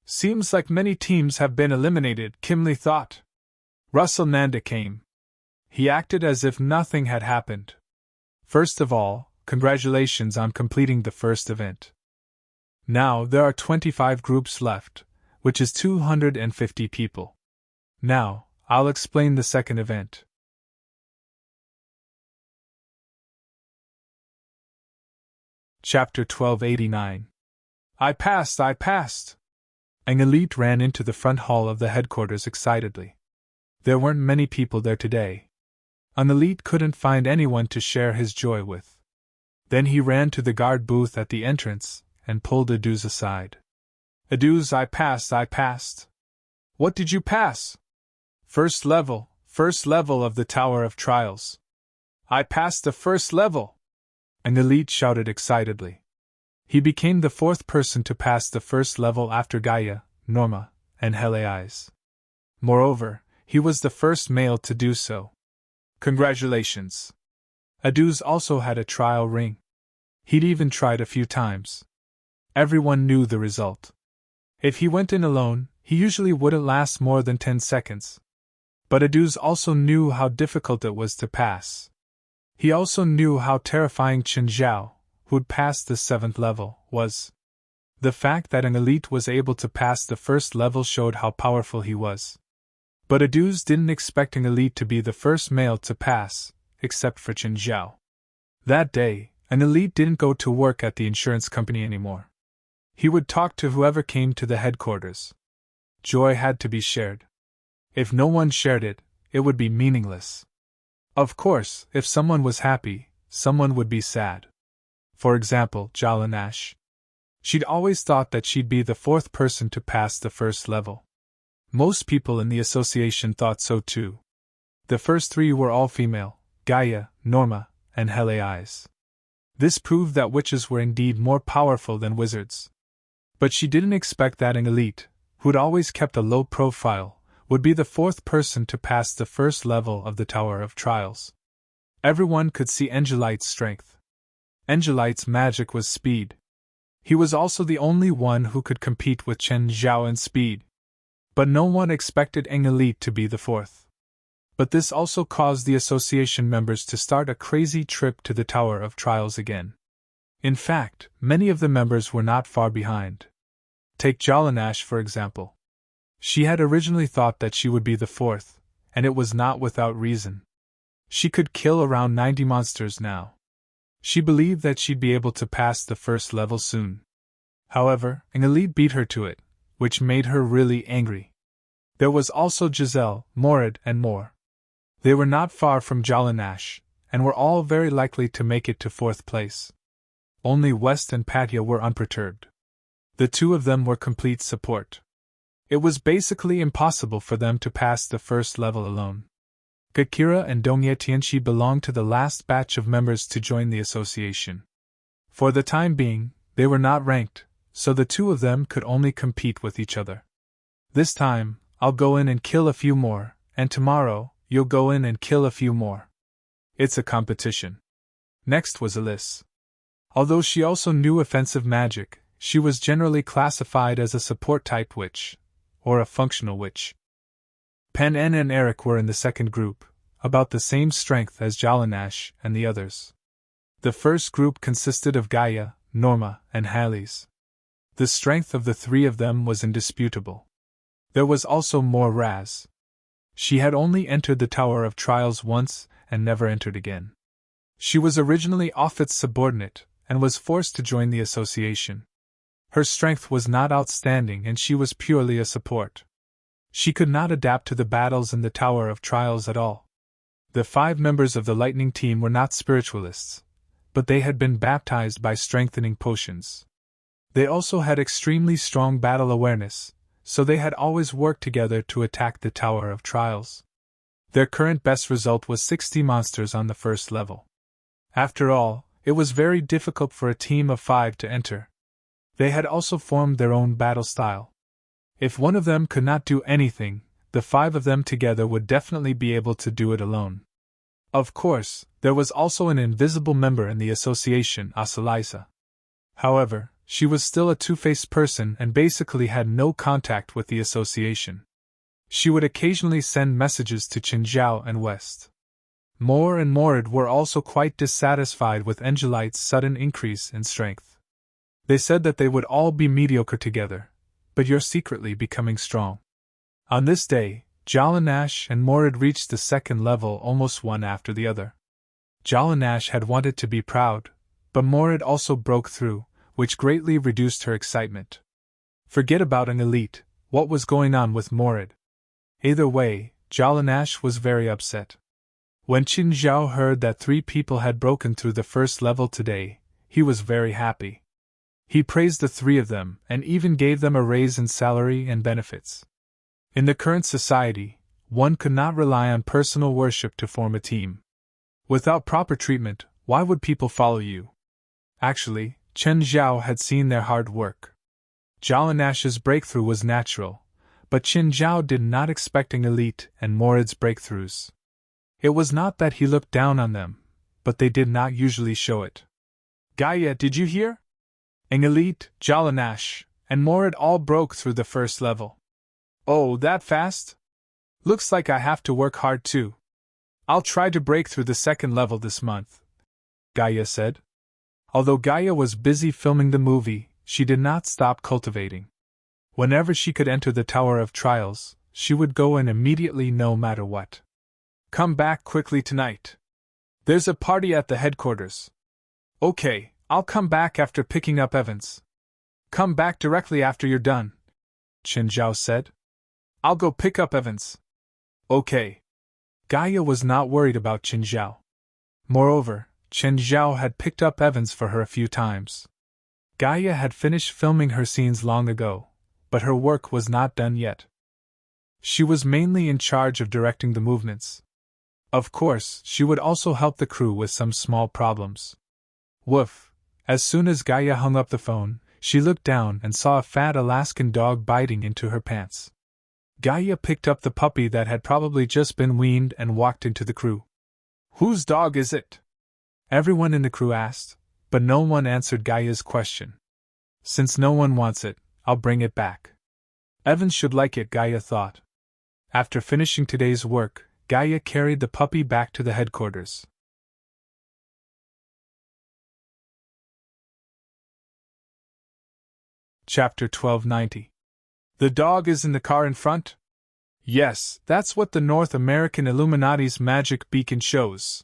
A: Seems like many teams have been eliminated, Kimley thought. Russell Nanda came. He acted as if nothing had happened. First of all, congratulations on completing the first event. Now there are 25 groups left, which is 250 people. Now, I'll explain the second event. Chapter 1289. I passed! An elite ran into the front hall of the headquarters excitedly. There weren't many people there today. An elite couldn't find anyone to share his joy with. Then he ran to the guard booth at the entrance and pulled Aduz aside. Aduz, I passed. What did you pass? First level of the Tower of Trials. I passed the first level! An elite shouted excitedly. He became the fourth person to pass the first level after Gaia, Norma, and Heliais. Moreover, he was the first male to do so. Congratulations! Aduz also had a trial ring. He'd even tried a few times. Everyone knew the result. If he went in alone, he usually wouldn't last more than 10 seconds. But Aduz also knew how difficult it was to pass. He also knew how terrifying Chen Zhao, who'd passed the 7th level, was. The fact that an elite was able to pass the first level showed how powerful he was. But Aduz didn't expect an elite to be the first male to pass, except for Chen Zhao. That day, an elite didn't go to work at the insurance company anymore. He would talk to whoever came to the headquarters. Joy had to be shared. If no one shared it, it would be meaningless. Of course, if someone was happy, someone would be sad. For example, Jalanash. She'd always thought that she'd be the fourth person to pass the first level. Most people in the association thought so too. The first three were all female: Gaia, Norma, and Heliais. This proved that witches were indeed more powerful than wizards. But she didn't expect that an elite, who'd always kept a low profile, would be the fourth person to pass the first level of the Tower of Trials. Everyone could see Angelite's strength. Angelite's magic was speed. He was also the only one who could compete with Chen Zhao in speed. But no one expected an elite to be the fourth. But this also caused the association members to start a crazy trip to the Tower of Trials again. In fact, many of the members were not far behind. Take Jalanash for example. She had originally thought that she would be the fourth, and it was not without reason. She could kill around 90 monsters now. She believed that she'd be able to pass the first level soon. However, an elite beat her to it, which made her really angry. There was also Giselle, Morid, and more. They were not far from Jalanash, and were all very likely to make it to fourth place. Only West and Patya were unperturbed. The two of them were complete support. It was basically impossible for them to pass the first level alone. Kakira and Dongye Tianchi belonged to the last batch of members to join the association. For the time being, they were not ranked, so the two of them could only compete with each other. This time, I'll go in and kill a few more, and tomorrow, you'll go in and kill a few more. It's a competition. Next was Alice. Although she also knew offensive magic, she was generally classified as a support-type witch, or a functional witch. Pen N and Eric were in the second group, about the same strength as Jalanash and the others. The first group consisted of Gaia, Norma, and Halles. The strength of the three of them was indisputable. There was also more Raz. She had only entered the Tower of Trials once and never entered again. She was originally Offit's subordinate and was forced to join the association. Her strength was not outstanding and she was purely a support. She could not adapt to the battles in the Tower of Trials at all. The 5 members of the Lightning team were not spiritualists, but they had been baptized by strengthening potions. They also had extremely strong battle awareness, so they had always worked together to attack the Tower of Trials. Their current best result was 60 monsters on the first level. After all, it was very difficult for a team of 5 to enter. They had also formed their own battle style. If one of them could not do anything, the 5 of them together would definitely be able to do it alone. Of course, there was also an invisible member in the association, Asalisa. However, she was still a two-faced person and basically had no contact with the association. She would occasionally send messages to Qinzhao and West. Moore and Morid were also quite dissatisfied with Angelite's sudden increase in strength. They said that they would all be mediocre together, but you're secretly becoming strong. On this day, Jalanash and Morid reached the second level almost one after the other. Jalanash had wanted to be proud, but Morid also broke through, which greatly reduced her excitement. Forget about an elite, what was going on with Morid? Either way, Jalanash was very upset. When Qinzhao heard that 3 people had broken through the first level today, he was very happy. He praised the 3 of them and even gave them a raise in salary and benefits. In the current society, one could not rely on personal worship to form a team. Without proper treatment, why would people follow you? Actually, Chen Zhao had seen their hard work. Jalanash's breakthrough was natural, but Qin Zhao did not expect an elite and Morid's breakthroughs. It was not that he looked down on them, but they did not usually show it. Gaia, did you hear? An elite, Jalanash, and Morid all broke through the first level. Oh, that fast? Looks like I have to work hard too. I'll try to break through the second level this month, Gaia said. Although Gaia was busy filming the movie, she did not stop cultivating. Whenever she could enter the Tower of Trials, she would go in immediately no matter what. Come back quickly tonight. There's a party at the headquarters. Okay, I'll come back after picking up Evans. Come back directly after you're done, Qin Zhao said. I'll go pick up Evans. Okay. Gaia was not worried about Qin Zhao. Moreover, Qin Zhao had picked up Evans for her a few times. Gaia had finished filming her scenes long ago, but her work was not done yet. She was mainly in charge of directing the movements. Of course, she would also help the crew with some small problems. Woof! As soon as Gaia hung up the phone, she looked down and saw a fat Alaskan dog biting into her pants. Gaia picked up the puppy that had probably just been weaned and walked into the crew. Whose dog is it? Everyone in the crew asked, but no one answered Gaia's question. Since no one wants it, I'll bring it back. Evans should like it, Gaia thought. After finishing today's work, Gaia carried the puppy back to the headquarters. Chapter 1290. The dog is in the car in front? Yes, that's what the North American Illuminati's magic beacon shows.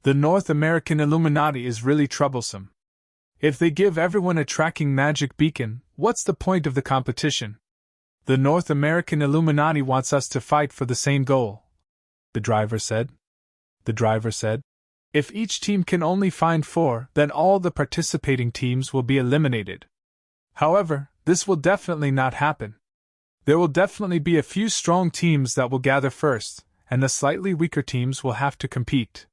A: The North American Illuminati is really troublesome. If they give everyone a tracking magic beacon, what's the point of the competition? The North American Illuminati wants us to fight for the same goal, the driver said. The driver said, if each team can only find 4, then all the participating teams will be eliminated. However, this will definitely not happen. There will definitely be a few strong teams that will gather first, and the slightly weaker teams will have to compete.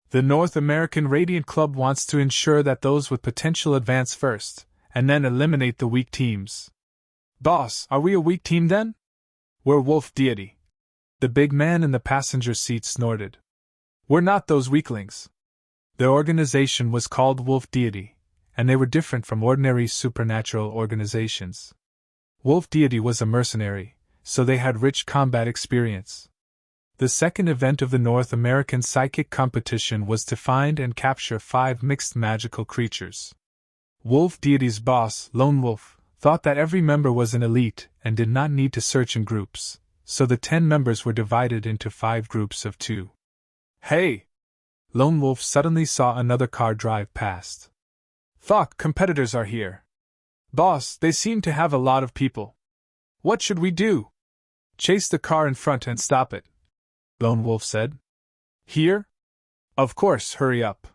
A: The North American Radiant Club wants to ensure that those with potential advance first, and then eliminate the weak teams. Boss, are we a weak team then? We're Wolf Deity. The big man in the passenger seat snorted. We're not those weaklings. Their organization was called Wolf Deity, and they were different from ordinary supernatural organizations. Wolf Deity was a mercenary, so they had rich combat experience. The second event of the North American psychic competition was to find and capture 5 mixed magical creatures. Wolf Deity's boss, Lone Wolf, thought that every member was an elite and did not need to search in groups, so the 10 members were divided into 5 groups of 2. Hey! Lone Wolf suddenly saw another car drive past. Fuck, competitors are here. Boss, they seem to have a lot of people. What should we do? Chase the car in front and stop it, Lone Wolf said. Here? Of course, hurry up.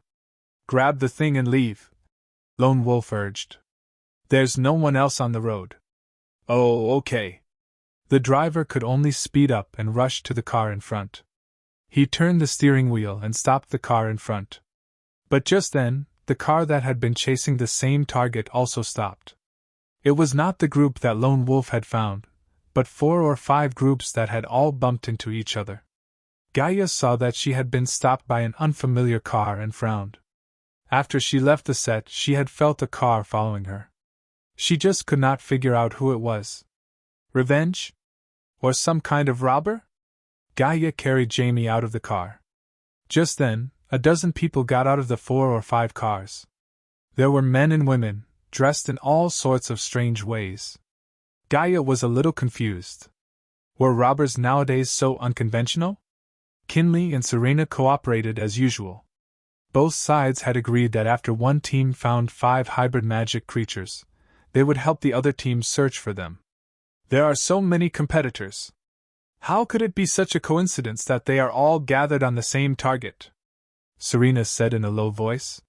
A: Grab the thing and leave, Lone Wolf urged. There's no one else on the road. Oh, okay. The driver could only speed up and rush to the car in front. He turned the steering wheel and stopped the car in front. But just then, the car that had been chasing the same target also stopped. It was not the group that Lone Wolf had found, but 4 or 5 groups that had all bumped into each other. Gaia saw that she had been stopped by an unfamiliar car and frowned. After she left the set, she had felt a car following her. She just could not figure out who it was. Revenge? Or some kind of robber? Gaia carried Jamie out of the car. Just then, a dozen people got out of the 4 or 5 cars. There were men and women, dressed in all sorts of strange ways. Gaia was a little confused. Were robbers nowadays so unconventional? Kinley and Serena cooperated as usual. Both sides had agreed that after one team found 5 hybrid magic creatures, they would help the other team search for them. There are so many competitors. How could it be such a coincidence that they are all gathered on the same target? Serena said in a low voice.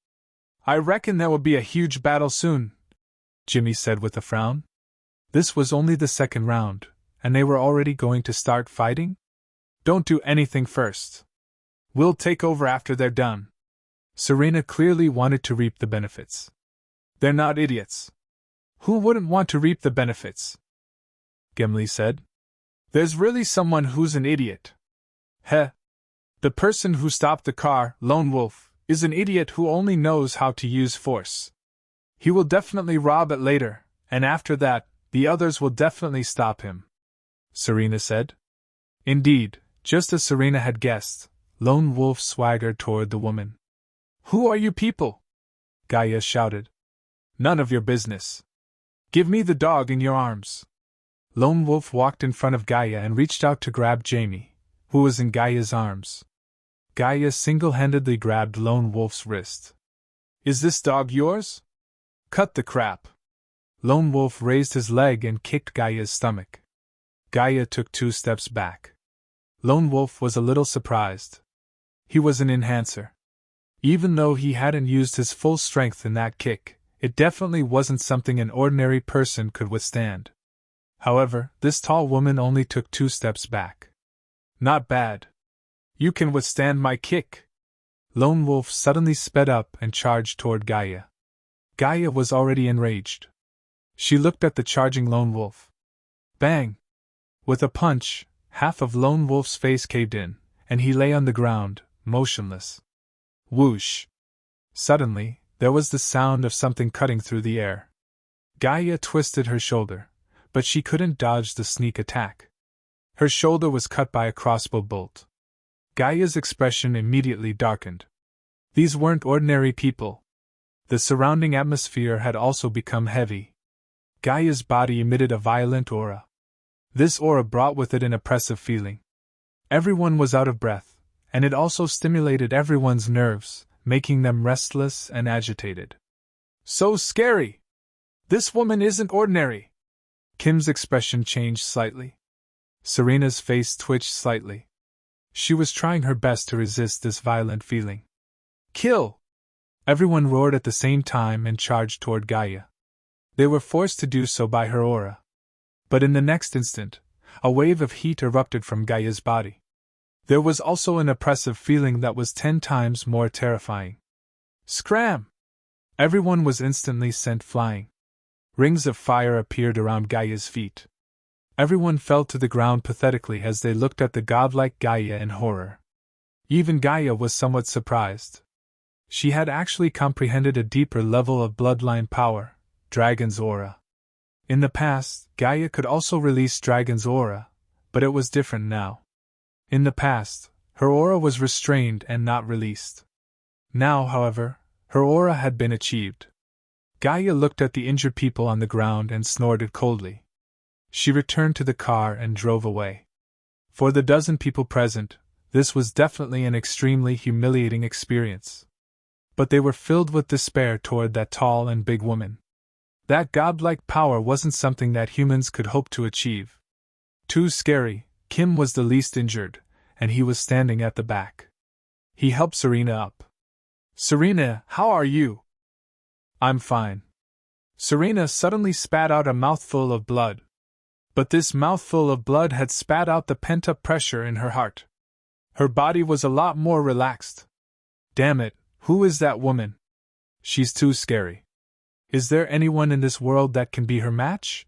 A: I reckon there will be a huge battle soon, Jimmy said with a frown. This was only the second round, and they were already going to start fighting? Don't do anything first. We'll take over after they're done. Serena clearly wanted to reap the benefits. They're not idiots. Who wouldn't want to reap the benefits? Gimli said. There's really someone who's an idiot. Heh. The person who stopped the car, Lone Wolf, is an idiot who only knows how to use force. He will definitely rob it later, and after that, the others will definitely stop him, Serena said. Indeed, just as Serena had guessed, Lone Wolf swaggered toward the woman. Who are you people? Gaia shouted. None of your business. Give me the dog in your arms. Lone Wolf walked in front of Gaia and reached out to grab Jamie, who was in Gaia's arms. Gaia single-handedly grabbed Lone Wolf's wrist. Is this dog yours? Cut the crap. Lone Wolf raised his leg and kicked Gaia's stomach. Gaia took 2 steps back. Lone Wolf was a little surprised. He was an enhancer. Even though he hadn't used his full strength in that kick, it definitely wasn't something an ordinary person could withstand. However, this tall woman only took 2 steps back. Not bad. You can withstand my kick. Lone Wolf suddenly sped up and charged toward Gaia. Gaia was already enraged. She looked at the charging Lone Wolf. Bang! With a punch, half of Lone Wolf's face caved in, and he lay on the ground, motionless. Whoosh! Suddenly, there was the sound of something cutting through the air. Gaia twisted her shoulder, but she couldn't dodge the sneak attack. Her shoulder was cut by a crossbow bolt. Gaia's expression immediately darkened. These weren't ordinary people. The surrounding atmosphere had also become heavy. Gaia's body emitted a violent aura. This aura brought with it an oppressive feeling. Everyone was out of breath, and it also stimulated everyone's nerves, making them restless and agitated. So scary! This woman isn't ordinary! Kim's expression changed slightly. Serena's face twitched slightly. She was trying her best to resist this violent feeling. Kill! Everyone roared at the same time and charged toward Gaia. They were forced to do so by her aura. But in the next instant, a wave of heat erupted from Gaia's body. There was also an oppressive feeling that was 10 times more terrifying. Scram! Everyone was instantly sent flying. Rings of fire appeared around Gaia's feet. Everyone fell to the ground pathetically as they looked at the godlike Gaia in horror. Even Gaia was somewhat surprised. She had actually comprehended a deeper level of bloodline power, Dragon's Aura. In the past, Gaia could also release Dragon's Aura, but it was different now. In the past, her aura was restrained and not released. Now, however, her aura had been achieved. Gaia looked at the injured people on the ground and snorted coldly. She returned to the car and drove away. For the dozen people present, this was definitely an extremely humiliating experience. But they were filled with despair toward that tall and big woman. That godlike power wasn't something that humans could hope to achieve. Too scary. Kim was the least injured, and he was standing at the back. He helped Serena up. "Serena, how are you?" "I'm fine." Serena suddenly spat out a mouthful of blood. But this mouthful of blood had spat out the pent-up pressure in her heart. Her body was a lot more relaxed. "Damn it, who is that woman? She's too scary. Is there anyone in this world that can be her match?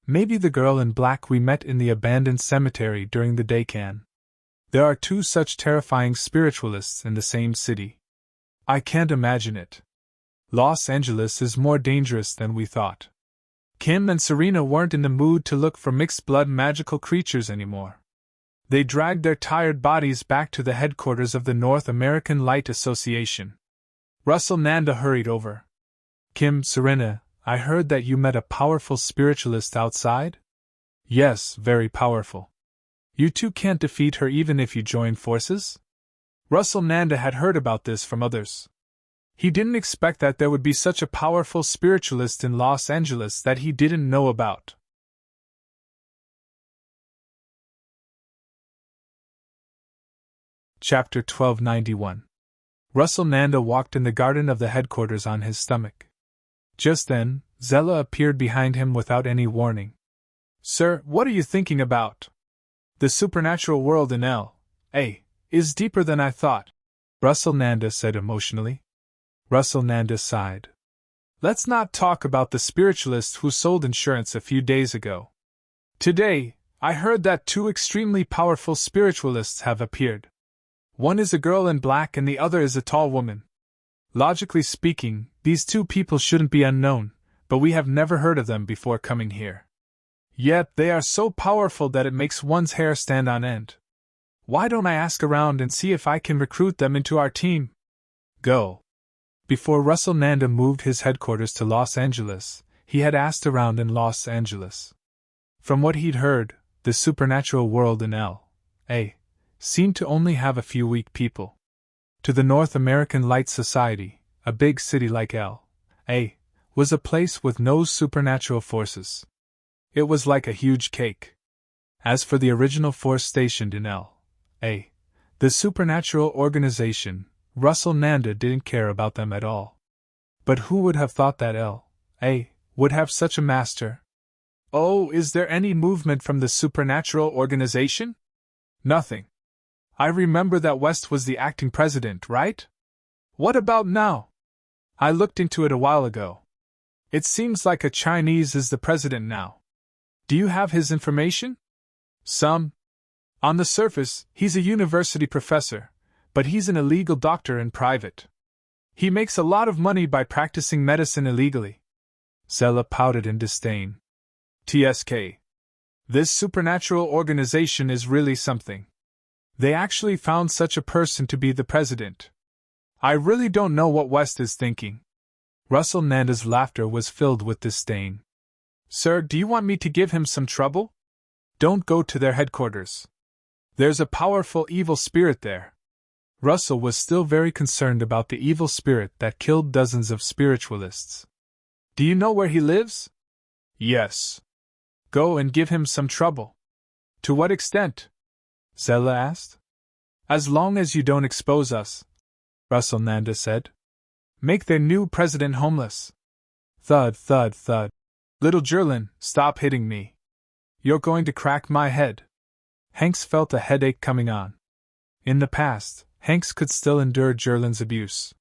A: Maybe the girl in black we met in the abandoned cemetery during the day can. There are two such terrifying spiritualists in the same city. I can't imagine it. Los Angeles is more dangerous than we thought." Kim and Serena weren't in the mood to look for mixed-blood magical creatures anymore. They dragged their tired bodies back to the headquarters of the North American Light Association. Russell Nanda hurried over. "Kim, Serena, I heard that you met a powerful spiritualist outside?" "Yes, very powerful." "You two can't defeat her even if you join forces?" Russell Nanda had heard about this from others. He didn't expect that there would be such a powerful spiritualist in Los Angeles that he didn't know about. Chapter 1291. Russell Nanda walked in the garden of the headquarters on his stomach. Just then, Zella appeared behind him without any warning. "Sir, what are you thinking about?" "The supernatural world in L.A. is deeper than I thought," Russell Nanda said emotionally. Russell Nanda sighed. "Let's not talk about the spiritualist who sold insurance a few days ago. Today, I heard that two extremely powerful spiritualists have appeared. One is a girl in black and the other is a tall woman. Logically speaking, these two people shouldn't be unknown, but we have never heard of them before coming here. Yet they are so powerful that it makes one's hair stand on end. Why don't I ask around and see if I can recruit them into our team?" "Go." Before Russell Nanda moved his headquarters to Los Angeles, he had asked around in Los Angeles. From what he'd heard, the supernatural world in L.A. seemed to only have a few weak people. To the North American Light Society, a big city like L.A. was a place with no supernatural forces. It was like a huge cake. As for the original force stationed in L.A., the supernatural organization, Russell Nanda didn't care about them at all. But who would have thought that L.A. would have such a master? "Oh, is there any movement from the supernatural organization?" "Nothing. I remember that West was the acting president, right? What about now? I looked into it a while ago. It seems like a Chinese is the president now. Do you have his information?" "Some. On the surface, he's a university professor, but he's an illegal doctor in private. He makes a lot of money by practicing medicine illegally." Zella pouted in disdain. "TSK. This supernatural organization is really something. They actually found such a person to be the president. I really don't know what West is thinking." Russell Nanda's laughter was filled with disdain. "Sir, do you want me to give him some trouble? Don't go to their headquarters. There's a powerful evil spirit there." Russell was still very concerned about the evil spirit that killed dozens of spiritualists. "Do you know where he lives?" "Yes." "Go and give him some trouble." "To what extent?" Zella asked. "As long as you don't expose us," Russell Nanda said. "Make their new president homeless." Thud, thud, thud. "Little Jerlin, stop hitting me. You're going to crack my head." Hanks felt a headache coming on. In the past, Hanks could still endure Jerlin's abuse.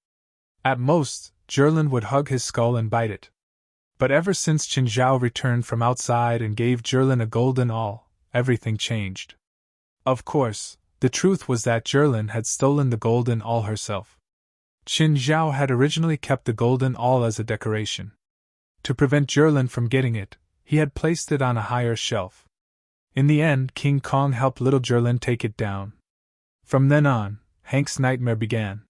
A: At most, Jerlin would hug his skull and bite it. But ever since Qin Zhao returned from outside and gave Jerlin a golden awl, everything changed. Of course, the truth was that Jerlin had stolen the golden awl herself. Qin Zhao had originally kept the golden awl as a decoration. To prevent Jerlin from getting it, he had placed it on a higher shelf. In the end, King Kong helped little Jerlin take it down. From then on, Hank's nightmare began.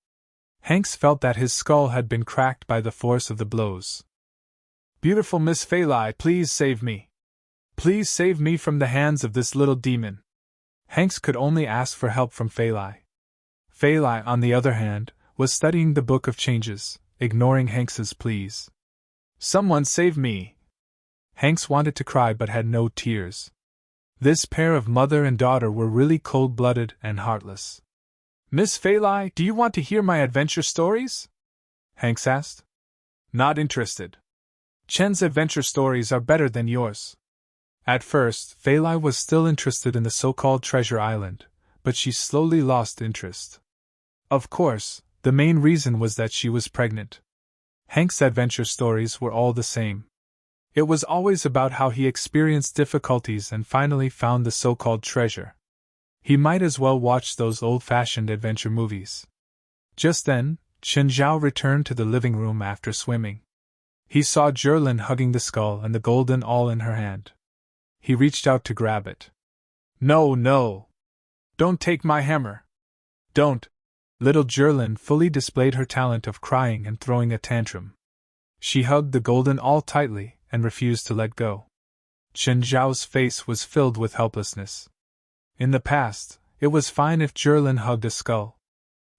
A: Hanks felt that his skull had been cracked by the force of the blows. "Beautiful Miss Phalai, please save me. Please save me from the hands of this little demon." Hanks could only ask for help from Phalai. Phalai, on the other hand, was studying the Book of Changes, ignoring Hanks's pleas. "Someone save me!" Hanks wanted to cry but had no tears. This pair of mother and daughter were really cold-blooded and heartless. "Miss Phalai, do you want to hear my adventure stories?" Hanks asked. "Not interested. Chen's adventure stories are better than yours." At first, Phalai was still interested in the so-called Treasure Island, but she slowly lost interest. Of course, the main reason was that she was pregnant. Hank's adventure stories were all the same. It was always about how he experienced difficulties and finally found the so-called treasure. He might as well watch those old-fashioned adventure movies. Just then, Chen Zhao returned to the living room after swimming. He saw Jerlin hugging the skull and the golden awl in her hand. He reached out to grab it. "No, no! Don't take my hammer! Don't!" Little Jerlin fully displayed her talent of crying and throwing a tantrum. She hugged the golden awl tightly and refused to let go. Chen Zhao's face was filled with helplessness. In the past, it was fine if Jerlin hugged a skull.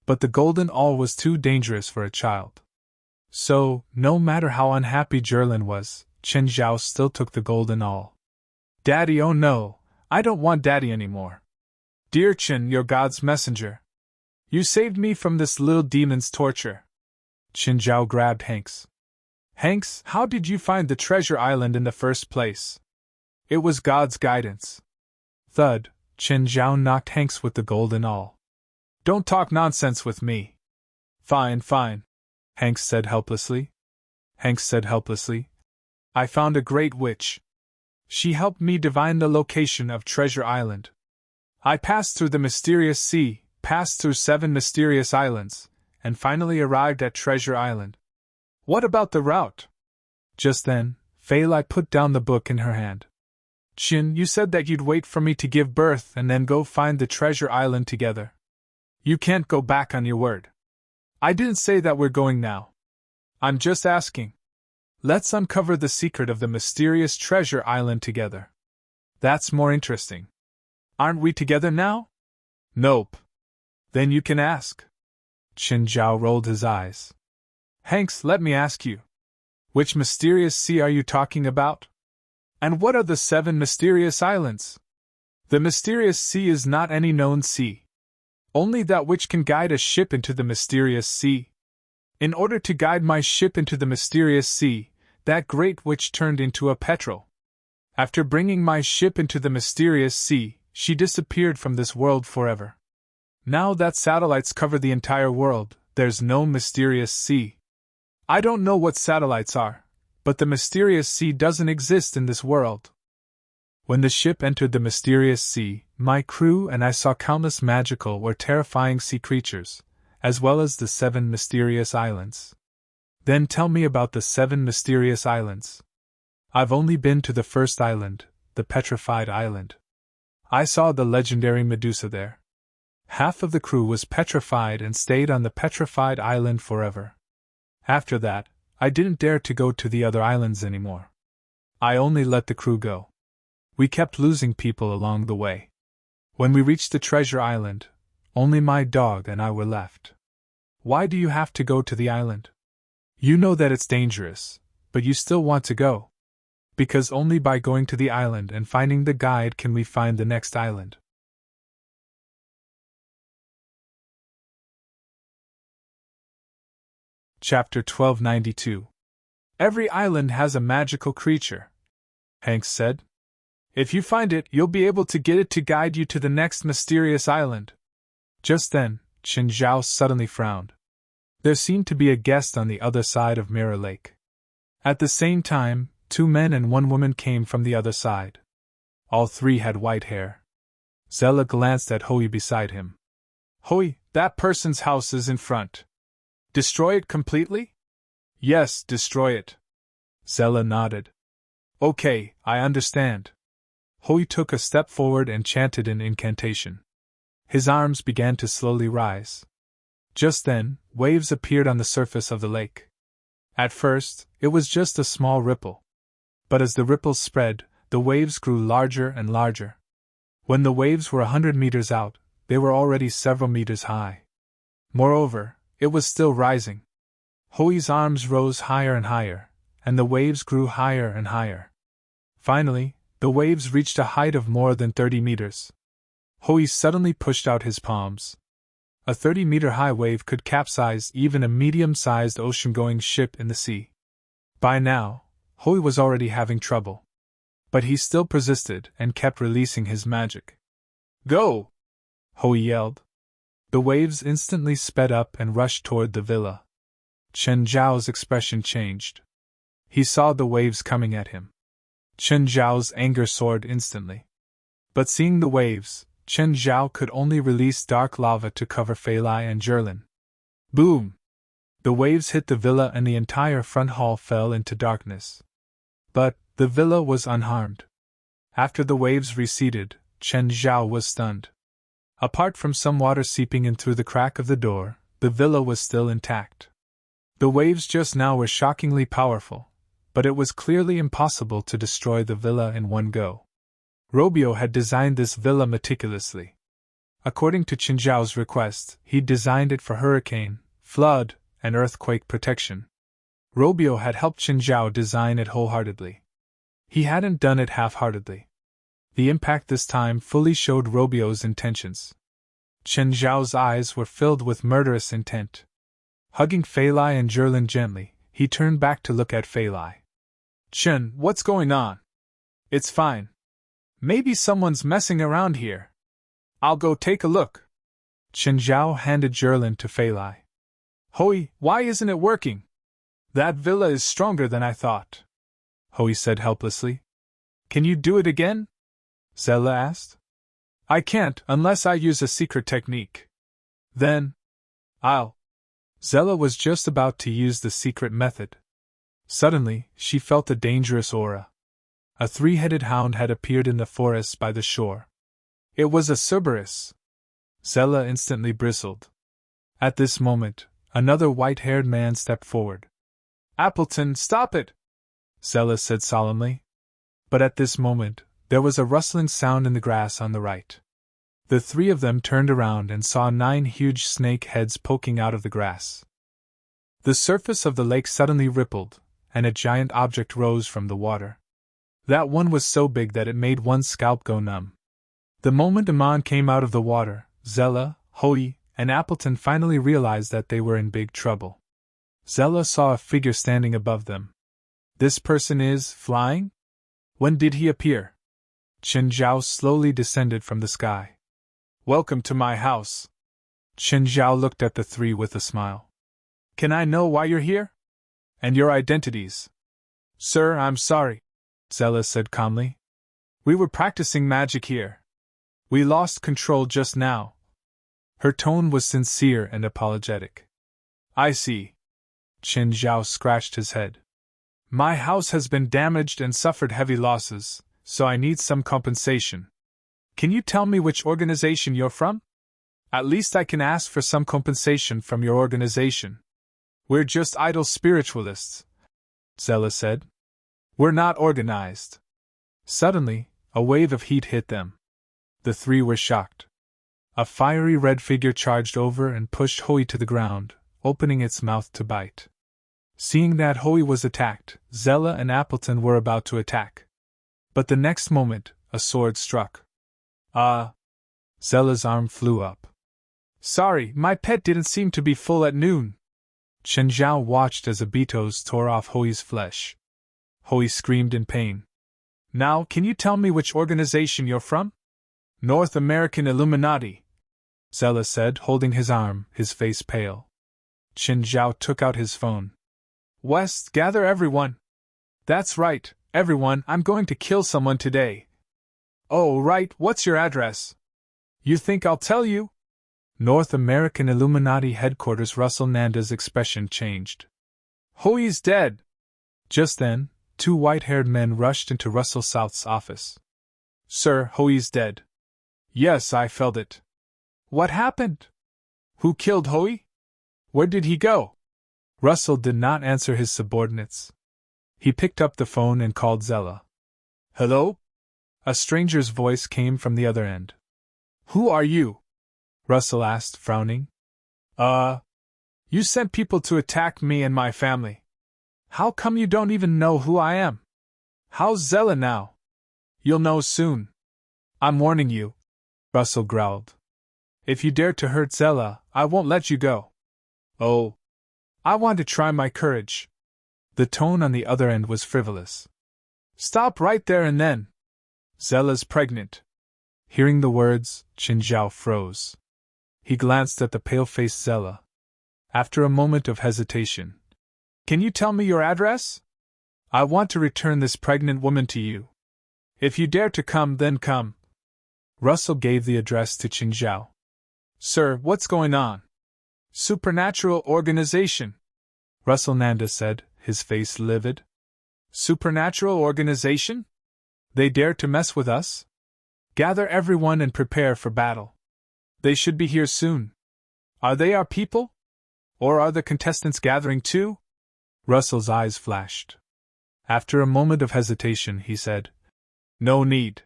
A: But the golden awl was too dangerous for a child. So, no matter how unhappy Jerlin was, Chen Zhao still took the golden awl. "Daddy, oh no, I don't want Daddy anymore. Dear Chen, you're God's messenger. You saved me from this little demon's torture." Chen Zhao grabbed Hanks. "Hanks, how did you find the treasure island in the first place?" "It was God's guidance." Thud, Chen Zhao knocked Hanks with the golden awl. "Don't talk nonsense with me." "Fine, fine," Hanks said helplessly. "I found a great witch. She helped me divine the location of Treasure Island. I passed through the mysterious sea, passed through 7 mysterious islands, and finally arrived at Treasure Island." "What about the route?" Just then, Phalai put down the book in her hand. "Chin, you said that you'd wait for me to give birth and then go find the Treasure Island together. You can't go back on your word." "I didn't say that we're going now. I'm just asking. Let's uncover the secret of the mysterious Treasure Island together. That's more interesting." "Aren't we together now?" "Nope." "Then you can ask." Chen Zhao rolled his eyes. "Hanks, let me ask you. Which mysterious sea are you talking about? And what are the 7 mysterious islands?" "The mysterious sea is not any known sea. Only that which can guide a ship into the mysterious sea. In order to guide my ship into the mysterious sea, that great witch turned into a petrel. After bringing my ship into the mysterious sea, she disappeared from this world forever. Now that satellites cover the entire world, there's no mysterious sea. I don't know what satellites are, but the mysterious sea doesn't exist in this world." When the ship entered the mysterious sea, my crew and I saw countless magical or terrifying sea creatures, as well as the 7 mysterious islands. "Then tell me about the 7 mysterious islands." "I've only been to the first island, the Petrified Island. I saw the legendary Medusa there. Half of the crew was petrified and stayed on the Petrified Island forever. After that, I didn't dare to go to the other islands anymore. I only let the crew go. We kept losing people along the way. When we reached the Treasure Island, only my dog and I were left." "Why do you have to go to the island? You know that it's dangerous, but you still want to go." "Because only by going to the island and finding the guide can we find the next island." Chapter 1292. "Every island has a magical creature," Hanks said. "If you find it, you'll be able to get it to guide you to the next mysterious island." Just then, Chen Zhao suddenly frowned. There seemed to be a guest on the other side of Mirror Lake. At the same time, 2 men and 1 woman came from the other side. All 3 had white hair. Zella glanced at Hoi beside him. "Hoi, that person's house is in front. Destroy it completely?" "Yes, destroy it." Zella nodded. "Okay, I understand." Hui took a step forward and chanted an incantation. His arms began to slowly rise. Just then, waves appeared on the surface of the lake. At first, it was just a small ripple. But as the ripples spread, the waves grew larger and larger. When the waves were 100 meters out, they were already several meters high. Moreover, it was still rising. Hui's arms rose higher and higher, and the waves grew higher and higher. Finally, the waves reached a height of more than 30 meters. Hui suddenly pushed out his palms. A 30-meter-high wave could capsize even a medium-sized ocean-going ship in the sea. By now, Hui was already having trouble. But he still persisted and kept releasing his magic. "Go!" Hui yelled. The waves instantly sped up and rushed toward the villa. Chen Zhao's expression changed. He saw the waves coming at him. Chen Zhao's anger soared instantly. But seeing the waves, Chen Zhao could only release dark lava to cover Fei Lai and Zhilin. Boom! The waves hit the villa and the entire front hall fell into darkness. But the villa was unharmed. After the waves receded, Chen Zhao was stunned. Apart from some water seeping in through the crack of the door, the villa was still intact. The waves just now were shockingly powerful, but it was clearly impossible to destroy the villa in one go. Robio had designed this villa meticulously. According to Chen Zhao's request, he'd designed it for hurricane, flood, and earthquake protection. Robio had helped Chen Zhao design it wholeheartedly. He hadn't done it half-heartedly. The impact this time fully showed Robio's intentions. Chen Zhao's eyes were filled with murderous intent. Hugging Fei Lai and Zhilin gently, he turned back to look at Fei Lai. "Chen, what's going on?" "It's fine. Maybe someone's messing around here. I'll go take a look." Chen Zhao handed Zhilin to Fei Lai. "Hui, why isn't it working?" "That villa is stronger than I thought," Hui said helplessly. "Can you do it again?" Zella asked. "I can't unless I use a secret technique." "Then I'll." Zella was just about to use the secret method. Suddenly, she felt a dangerous aura. A three-headed hound had appeared in the forest by the shore. It was a Cerberus. Zella instantly bristled. At this moment, another white-haired man stepped forward. "Appleton, stop it!" Zella said solemnly. But at this moment, there was a rustling sound in the grass on the right. The three of them turned around and saw 9 huge snake heads poking out of the grass. The surface of the lake suddenly rippled, and a giant object rose from the water. That one was so big that it made one's scalp go numb. The moment Amon came out of the water, Zella, Hui, and Appleton finally realized that they were in big trouble. Zella saw a figure standing above them. "This person is flying? When did he appear?" Chen Zhao slowly descended from the sky. "Welcome to my house." Chen Zhao looked at the three with a smile. "Can I know why you're here? And your identities?" "Sir, I'm sorry," Zella said calmly. "We were practicing magic here. We lost control just now." Her tone was sincere and apologetic. "I see." Chen Zhao scratched his head. "My house has been damaged and suffered heavy losses, so I need some compensation. Can you tell me which organization you're from? At least I can ask for some compensation from your organization." "We're just idle spiritualists," Zella said. "We're not organized." Suddenly, a wave of heat hit them. The three were shocked. A fiery red figure charged over and pushed Hui to the ground, opening its mouth to bite. Seeing that Hui was attacked, Zella and Appleton were about to attack. But the next moment, a sword struck. Zella's arm flew up. "Sorry, my pet didn't seem to be full at noon." Chen Zhao watched as Abitos tore off Hui's flesh. Hui screamed in pain. "Now, can you tell me which organization you're from?" "North American Illuminati," Zella said, holding his arm, his face pale. Chen Zhao took out his phone. "West, gather everyone." "That's right, everyone, I'm going to kill someone today." "Oh, right, what's your address?" "You think I'll tell you?" North American Illuminati headquarters. Russell Nanda's expression changed. "Hui's dead." Just then, 2 white-haired men rushed into Russell South's office. Sir, Hoey's dead. Yes, I felt it. What happened? Who killed Hoey? Where did he go? Russell did not answer his subordinates. He picked up the phone and called Zella. Hello? A stranger's voice came from the other end. Who are you? Russell asked, frowning. You sent people to attack me and my family. How come you don't even know who I am? How's Zella now? You'll know soon. I'm warning you, Russell growled. If you dare to hurt Zella, I won't let you go. Oh. I want to try my courage. The tone on the other end was frivolous. Stop right there and then. Zella's pregnant. Hearing the words, Qin Zhao froze. He glanced at the pale-faced Zella. After a moment of hesitation. Can you tell me your address? I want to return this pregnant woman to you. If you dare to come, then come. Russell gave the address to Qin Zhao. Sir, what's going on? Supernatural organization, Russell Nanda said, his face livid. Supernatural organization? They dare to mess with us? Gather everyone and prepare for battle. They should be here soon. Are they our people? Or are the contestants gathering too? Russell's eyes flashed. After a moment of hesitation, he said, No need.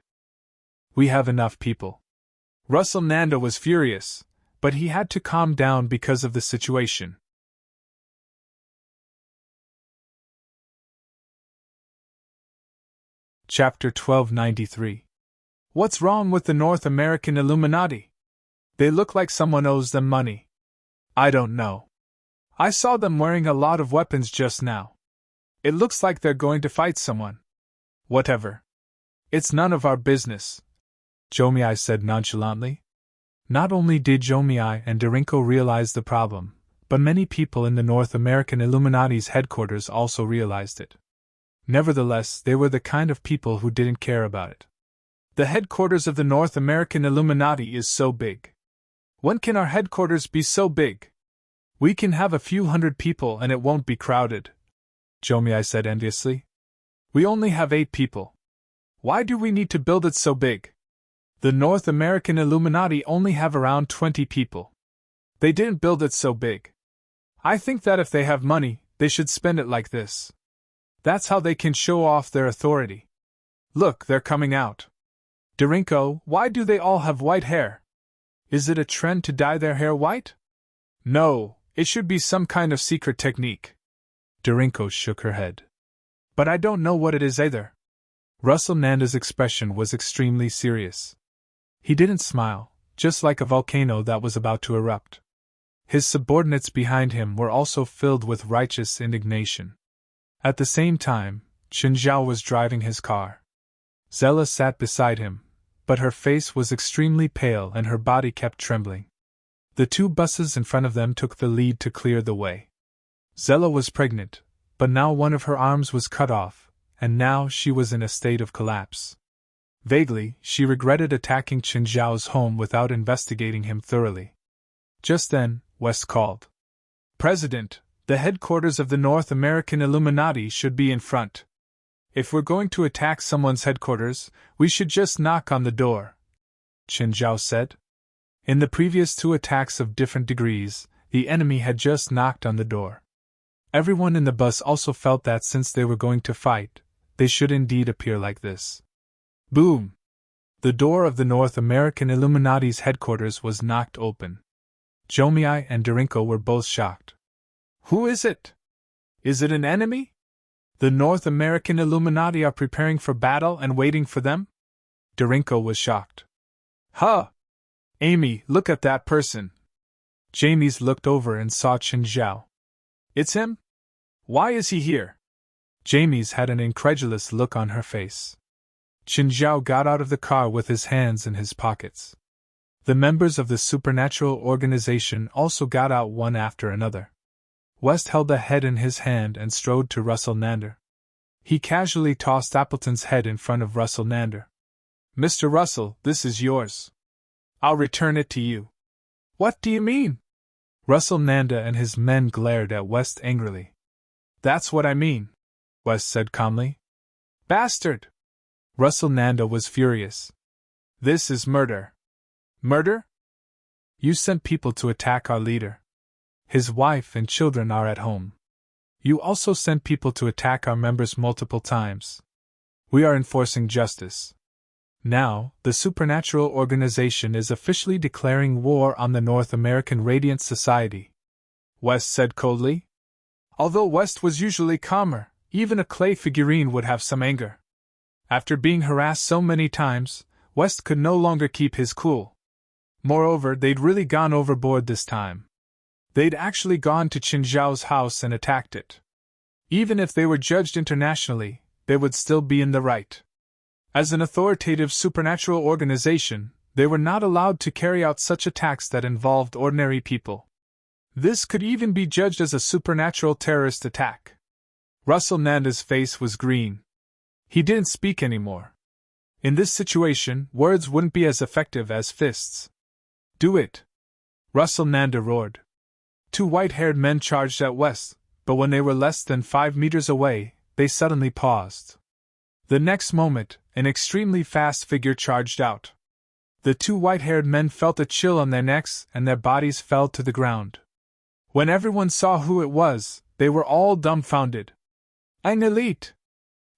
A: We have enough people. Russell Nanda was furious, but he had to calm down because of the situation. Chapter 1293. What's wrong with the North American Illuminati? They look like someone owes them money. I don't know. I saw them wearing a lot of weapons just now. It looks like they're going to fight someone. Whatever. It's none of our business, Jomiai said nonchalantly. Not only did Jomiai and Darinko realize the problem, but many people in the North American Illuminati's headquarters also realized it. Nevertheless, they were the kind of people who didn't care about it. The headquarters of the North American Illuminati is so big. When can our headquarters be so big? We can have a few hundred people and it won't be crowded, Jomiai said enviously. We only have 8 people. Why do we need to build it so big? The North American Illuminati only have around 20 people. They didn't build it so big. I think that if they have money, they should spend it like this. That's how they can show off their authority. Look, they're coming out. Darinko, why do they all have white hair? Is it a trend to dye their hair white? No, it should be some kind of secret technique. Darinko shook her head. But I don't know what it is either. Russell Nanda's expression was extremely serious. He didn't smile, just like a volcano that was about to erupt. His subordinates behind him were also filled with righteous indignation. At the same time, Qin Zhao was driving his car. Zella sat beside him, but her face was extremely pale and her body kept trembling. The 2 buses in front of them took the lead to clear the way. Zella was pregnant, but now one of her arms was cut off, and now she was in a state of collapse. Vaguely, she regretted attacking Qin Zhao's home without investigating him thoroughly. Just then, West called. President, the headquarters of the North American Illuminati should be in front. If we're going to attack someone's headquarters, we should just knock on the door, Qin Zhao said. In the previous 2 attacks of different degrees, the enemy had just knocked on the door. Everyone in the bus also felt that since they were going to fight, they should indeed appear like this. Boom! The door of the North American Illuminati's headquarters was knocked open. Jomiai and Darinko were both shocked. Who is it? Is it an enemy? The North American Illuminati are preparing for battle and waiting for them? Darinko was shocked. Huh! Amy, look at that person. Jamies looked over and saw Qin Zhao. It's him? Why is he here? Jamies had an incredulous look on her face. Qin Zhao got out of the car with his hands in his pockets. The members of the supernatural organization also got out one after another. West held the head in his hand and strode to Russell Nanda. He casually tossed Appleton's head in front of Russell Nanda. Mr. Russell, this is yours. I'll return it to you. What do you mean? Russell Nanda and his men glared at West angrily. That's what I mean, West said calmly. Bastard! Russell Nanda was furious. This is murder. Murder? You sent people to attack our leader. His wife and children are at home. You also sent people to attack our members multiple times. We are enforcing justice. Now, the supernatural organization is officially declaring war on the North American Radiant Society, West said coldly. Although West was usually calmer, even a clay figurine would have some anger. After being harassed so many times, West could no longer keep his cool. Moreover, they'd really gone overboard this time. They'd actually gone to Qinzhao's house and attacked it. Even if they were judged internationally, they would still be in the right. As an authoritative supernatural organization, they were not allowed to carry out such attacks that involved ordinary people. This could even be judged as a supernatural terrorist attack. Russell Nanda's face was green. He didn't speak anymore. In this situation, words wouldn't be as effective as fists. Do it! Russell Nanda roared. 2 white-haired men charged at West, but when they were less than 5 meters away, they suddenly paused. The next moment, an extremely fast figure charged out. The 2 white-haired men felt a chill on their necks and their bodies fell to the ground. When everyone saw who it was, they were all dumbfounded. Ein Elite!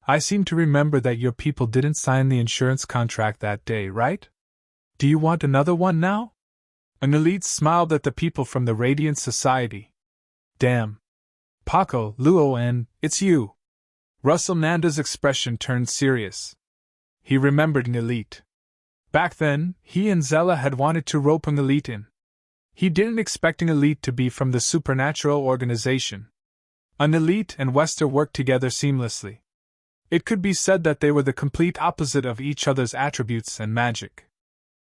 A: I seem to remember that your people didn't sign the insurance contract that day, right? Do you want another one now? Ein Elite smiled at the people from the Radiant Society. Damn. Paco, Luo, and it's you. Russell Nanda's expression turned serious. He remembered Ein Elite. Back then, he and Zella had wanted to rope Ein Elite in. He didn't expect Ein Elite to be from the supernatural organization. Ein Elite and Wester worked together seamlessly. It could be said that they were the complete opposite of each other's attributes and magic.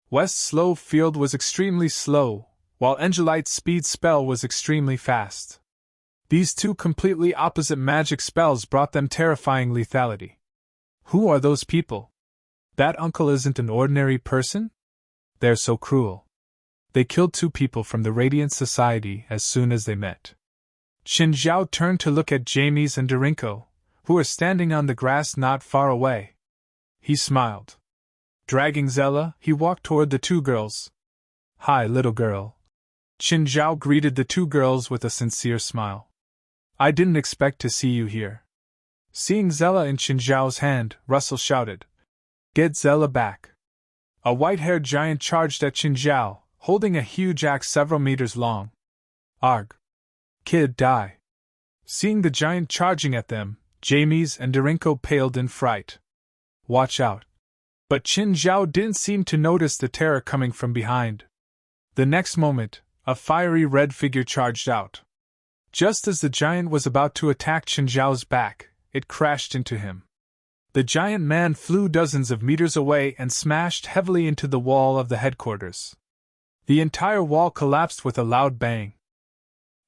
A: West's slow field was extremely slow, while Angelite's speed spell was extremely fast. These 2 completely opposite magic spells brought them terrifying lethality. Who are those people? That uncle isn't an ordinary person? They're so cruel. They killed 2 people from the Radiant Society as soon as they met. Qinzhao turned to look at Jamies and Darinko, who were standing on the grass not far away. He smiled. Dragging Zella, he walked toward the 2 girls. Hi, little girl. Qinzhao greeted the 2 girls with a sincere smile. I didn't expect to see you here. Seeing Zella in Qinzhao's hand, Russell shouted, Get Zella back. A white-haired giant charged at Qinzhao, holding a huge axe several meters long. Arg. Kid, die. Seeing the giant charging at them, Jamies and Darinko paled in fright. Watch out. But Qinzhao didn't seem to notice the terror coming from behind. The next moment, a fiery red figure charged out. Just as the giant was about to attack Qinzhao's back, it crashed into him. The giant man flew dozens of meters away and smashed heavily into the wall of the headquarters. The entire wall collapsed with a loud bang.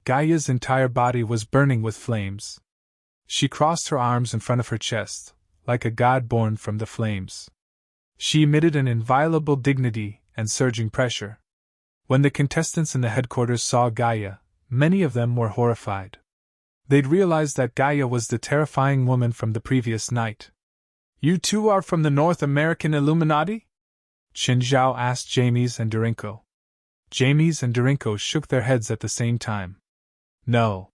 A: Gaia's entire body was burning with flames. She crossed her arms in front of her chest, like a god born from the flames. She emitted an inviolable dignity and surging pressure. When the contestants in the headquarters saw Gaia, many of them were horrified. They'd realized that Gaia was the terrifying woman from the previous night. You 2 are from the North American Illuminati? Qinzhao asked Jamies and Darinko. Jamies and Darinko shook their heads at the same time. No.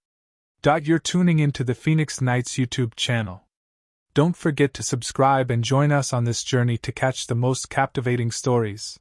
A: You're tuning into the Phoenix Knights YouTube channel. Don't forget to subscribe and join us on this journey to catch the most captivating stories.